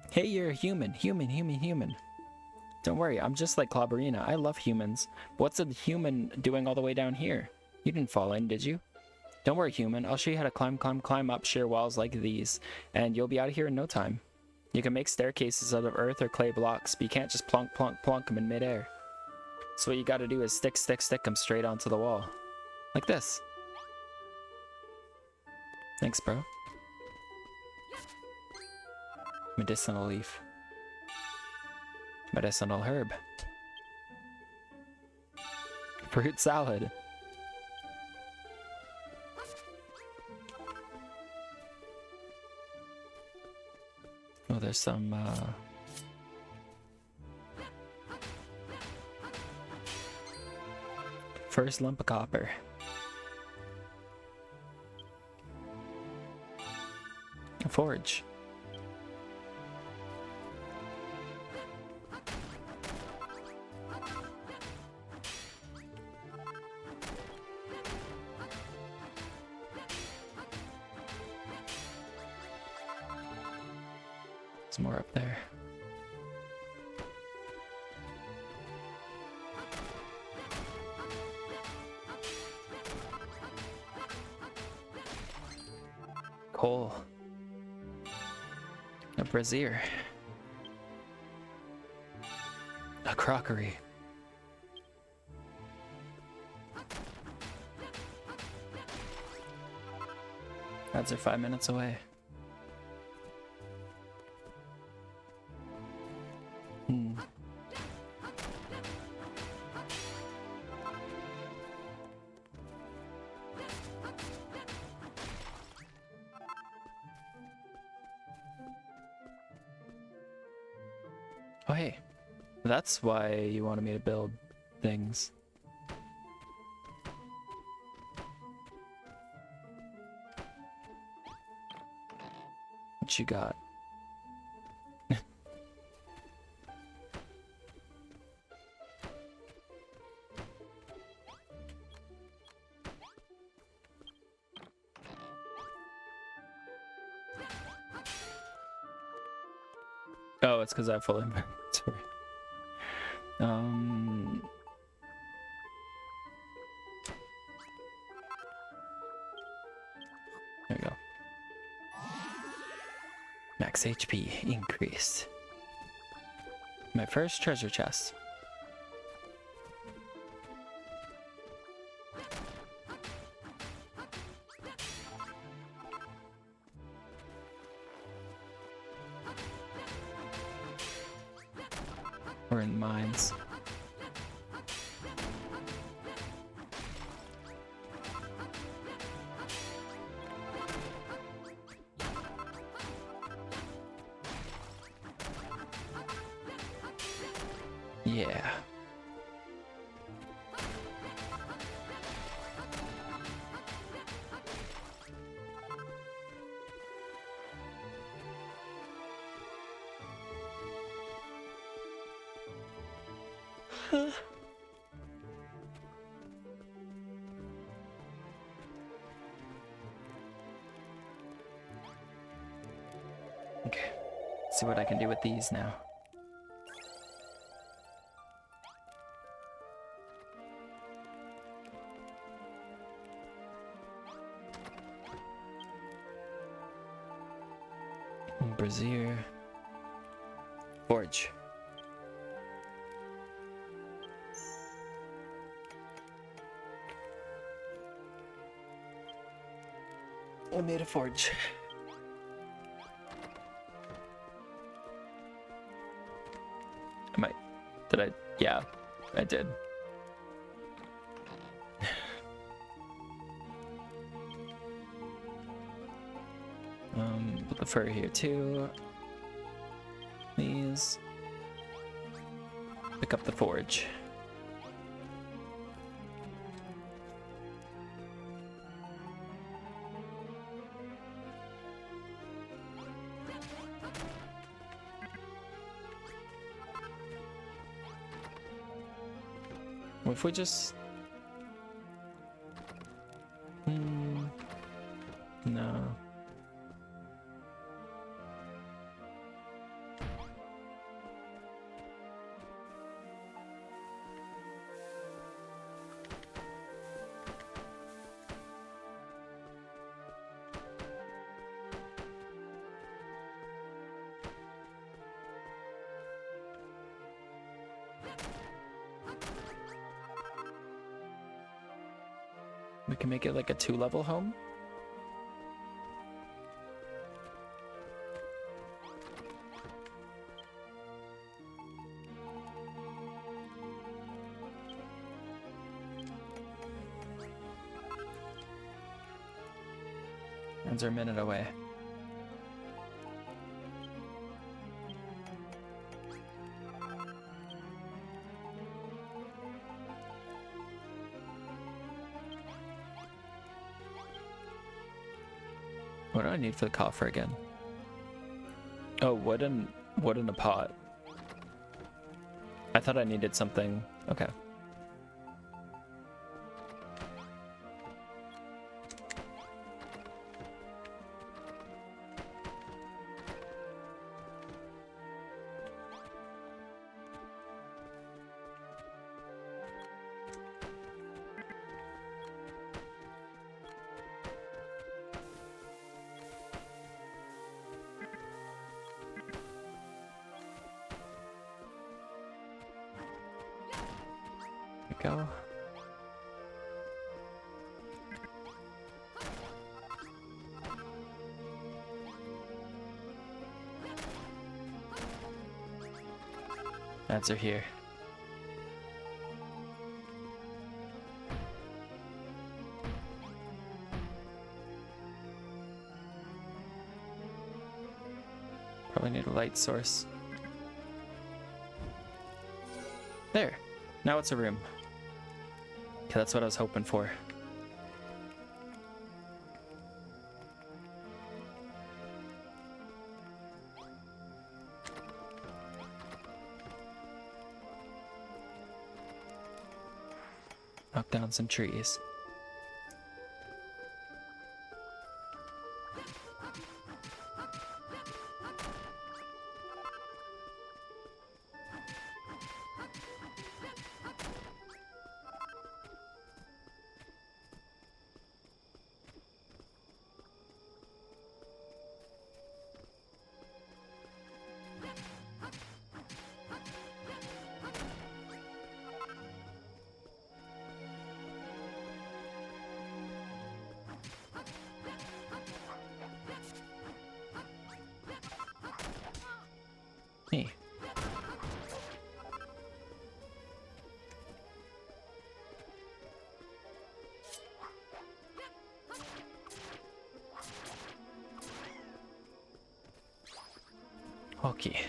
Hey, you're a human. Human. Don't worry, I'm just like Clobberina. I love humans. What's a human doing all the way down here? You didn't fall in, did you? Don't worry, human. I'll show you how to climb up sheer walls like these, and you'll be out of here in no time. You can make staircases out of earth or clay blocks, but you can't just plunk them in midair. So what you gotta do is stick them straight onto the wall. Like this. Thanks, bro. Medicinal leaf. Medicinal herb. Fruit salad. Oh, there's some, first lump of copper. A forge. There's more up there. Coal. A brazier. A crockery. Ads are 5 minutes away. Oh hey, that's why you wanted me to build things. What you got? Oh, it's because I have full inventory. There we go. Max HP increased. My first treasure chest. We're in mines. Yeah. Okay, let's see what I can do with these now. Brazier. Forge. I made a forge. I might. Did I? Yeah, I did. Put the fur here too. Please. Pick up the forge. What if we just... No. We can make it like a 2-level home. Ends are a minute away. What do I need for the coffer again? Oh, wood in a pot. I thought I needed something. Okay. Go. Ads are here. Probably need a light source. There. Now it's a room. Okay, that's what I was hoping for. Knock down some trees. Me. Okay.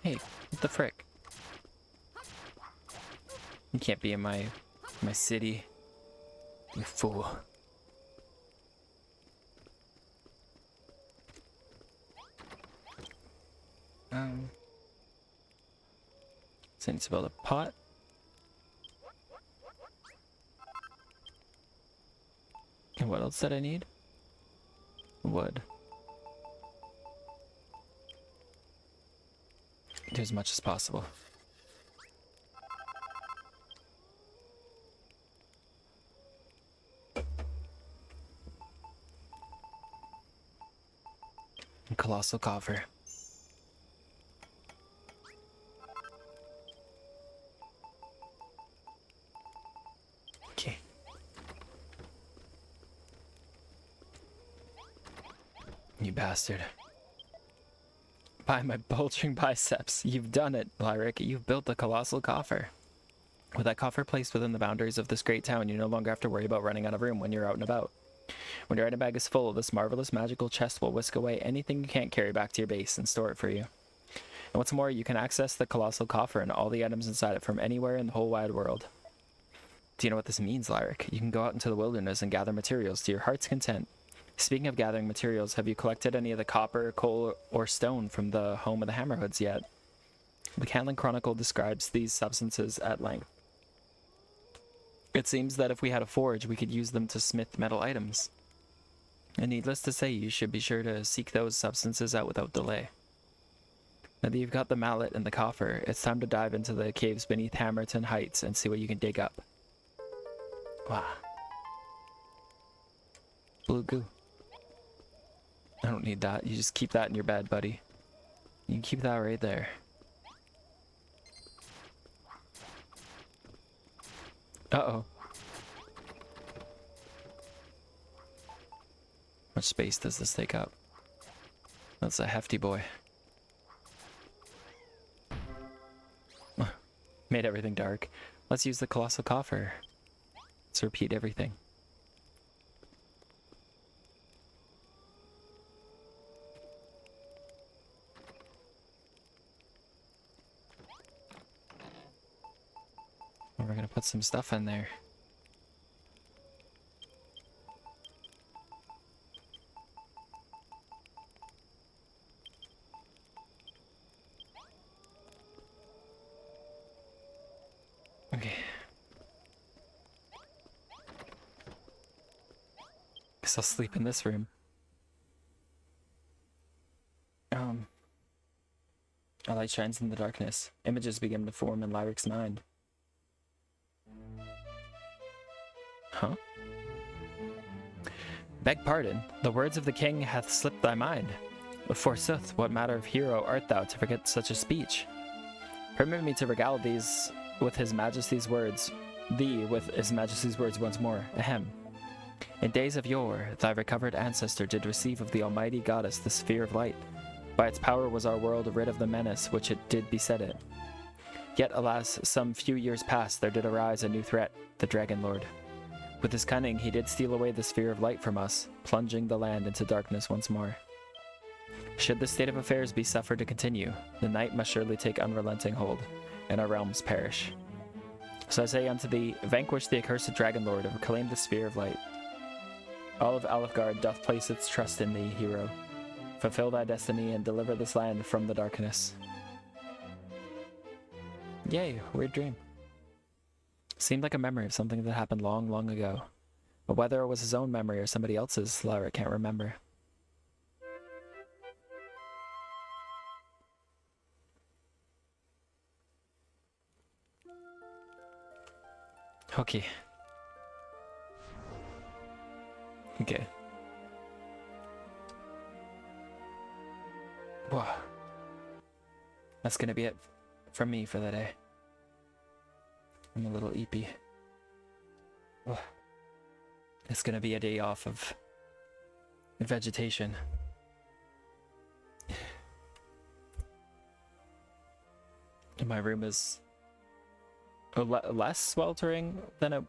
Hey, what the frick? You can't be in my city, you fool. So I need to build a pot. And what else did I need? Wood. Do as much as possible. Colossal coffer. Okay. You bastard. By my bulging biceps, you've done it, Lyric. You've built the colossal coffer. With that coffer placed within the boundaries of this great town, you no longer have to worry about running out of room when you're out and about. When your item bag is full, this marvelous magical chest will whisk away anything you can't carry back to your base and store it for you. And what's more, you can access the colossal coffer and all the items inside it from anywhere in the whole wide world. Do you know what this means, Lyric? You can go out into the wilderness and gather materials to your heart's content. Speaking of gathering materials, have you collected any of the copper, coal, or stone from the home of the Hammerhoods yet? The Canlan Chronicle describes these substances at length. It seems that if we had a forge, we could use them to smith metal items. And needless to say, you should be sure to seek those substances out without delay. Now that you've got the mallet and the coffer, it's time to dive into the caves beneath Hammerton Heights and see what you can dig up. Wow. Blue goo. I don't need that. You just keep that in your bed, buddy. You can keep that right there. Uh-oh. How much space does this take up? That's a hefty boy. Made everything dark. Let's use the colossal coffer. Let's repeat everything. We're gonna put some stuff in there. Okay. Guess I'll sleep in this room. A light shines in the darkness. Images begin to form in Lyric's mind. Huh? Beg pardon, the words of the king hath slipped thy mind. Forsooth, what matter of hero art thou to forget such a speech? Permit me to regale thee with his majesty's words once more. Ahem. In days of yore, thy recovered ancestor did receive of the almighty goddess the sphere of light. By its power was our world rid of the menace which it did beset it. Yet, alas, some few years past there did arise a new threat, the Dragon Lord. With his cunning, he did steal away the sphere of light from us, plunging the land into darkness once more. Should this state of affairs be suffered to continue, the night must surely take unrelenting hold, and our realms perish. So I say unto thee, vanquish the accursed Dragon Lord and reclaim the sphere of light. All of Alefgard doth place its trust in thee, hero. Fulfill thy destiny and deliver this land from the darkness. Yay, weird dream. Seemed like a memory of something that happened long, long ago. But whether it was his own memory or somebody else's, Lyra can't remember. Okay. Okay. Whoa. That's gonna be it from me for the day. I'm a little eepy. Ugh. It's gonna be a day off of vegetation. My room is less sweltering than it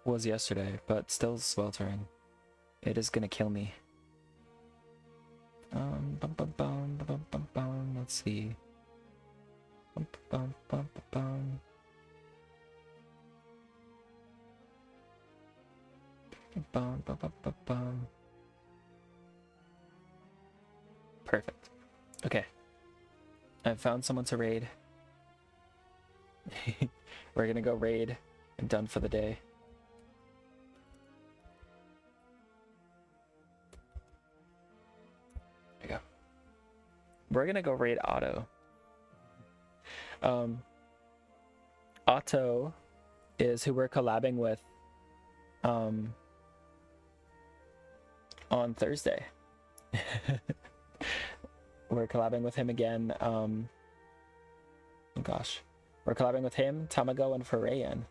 was yesterday, but still sweltering. It is gonna kill me. Let's see. Perfect. Okay. I've found someone to raid. We're gonna go raid. I'm done for the day. There you go. We're gonna go raid Otto. Otto is who we're collabing with on Thursday. We're collabing with him again. Oh gosh. We're collabing with him, Tamago, and Farayan.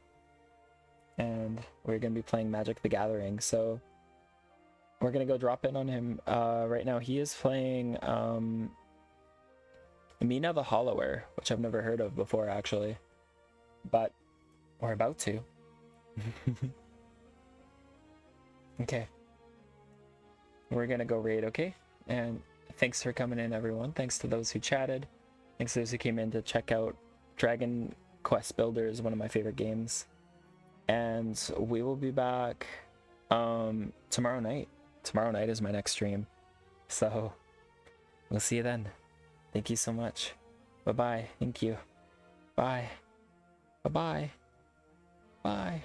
And we're going to be playing Magic the Gathering. So we're going to go drop in on him. Right now he is playing Mina the Hollower, which I've never heard of before actually. But we're about to. Okay. We're going to go raid, okay? And thanks for coming in, everyone. Thanks to those who chatted. Thanks to those who came in to check out Dragon Quest Builders, one of my favorite games. And we will be back tomorrow night. Tomorrow night is my next stream. So we'll see you then. Thank you so much. Bye-bye. Thank you. Bye. Bye-bye. Bye.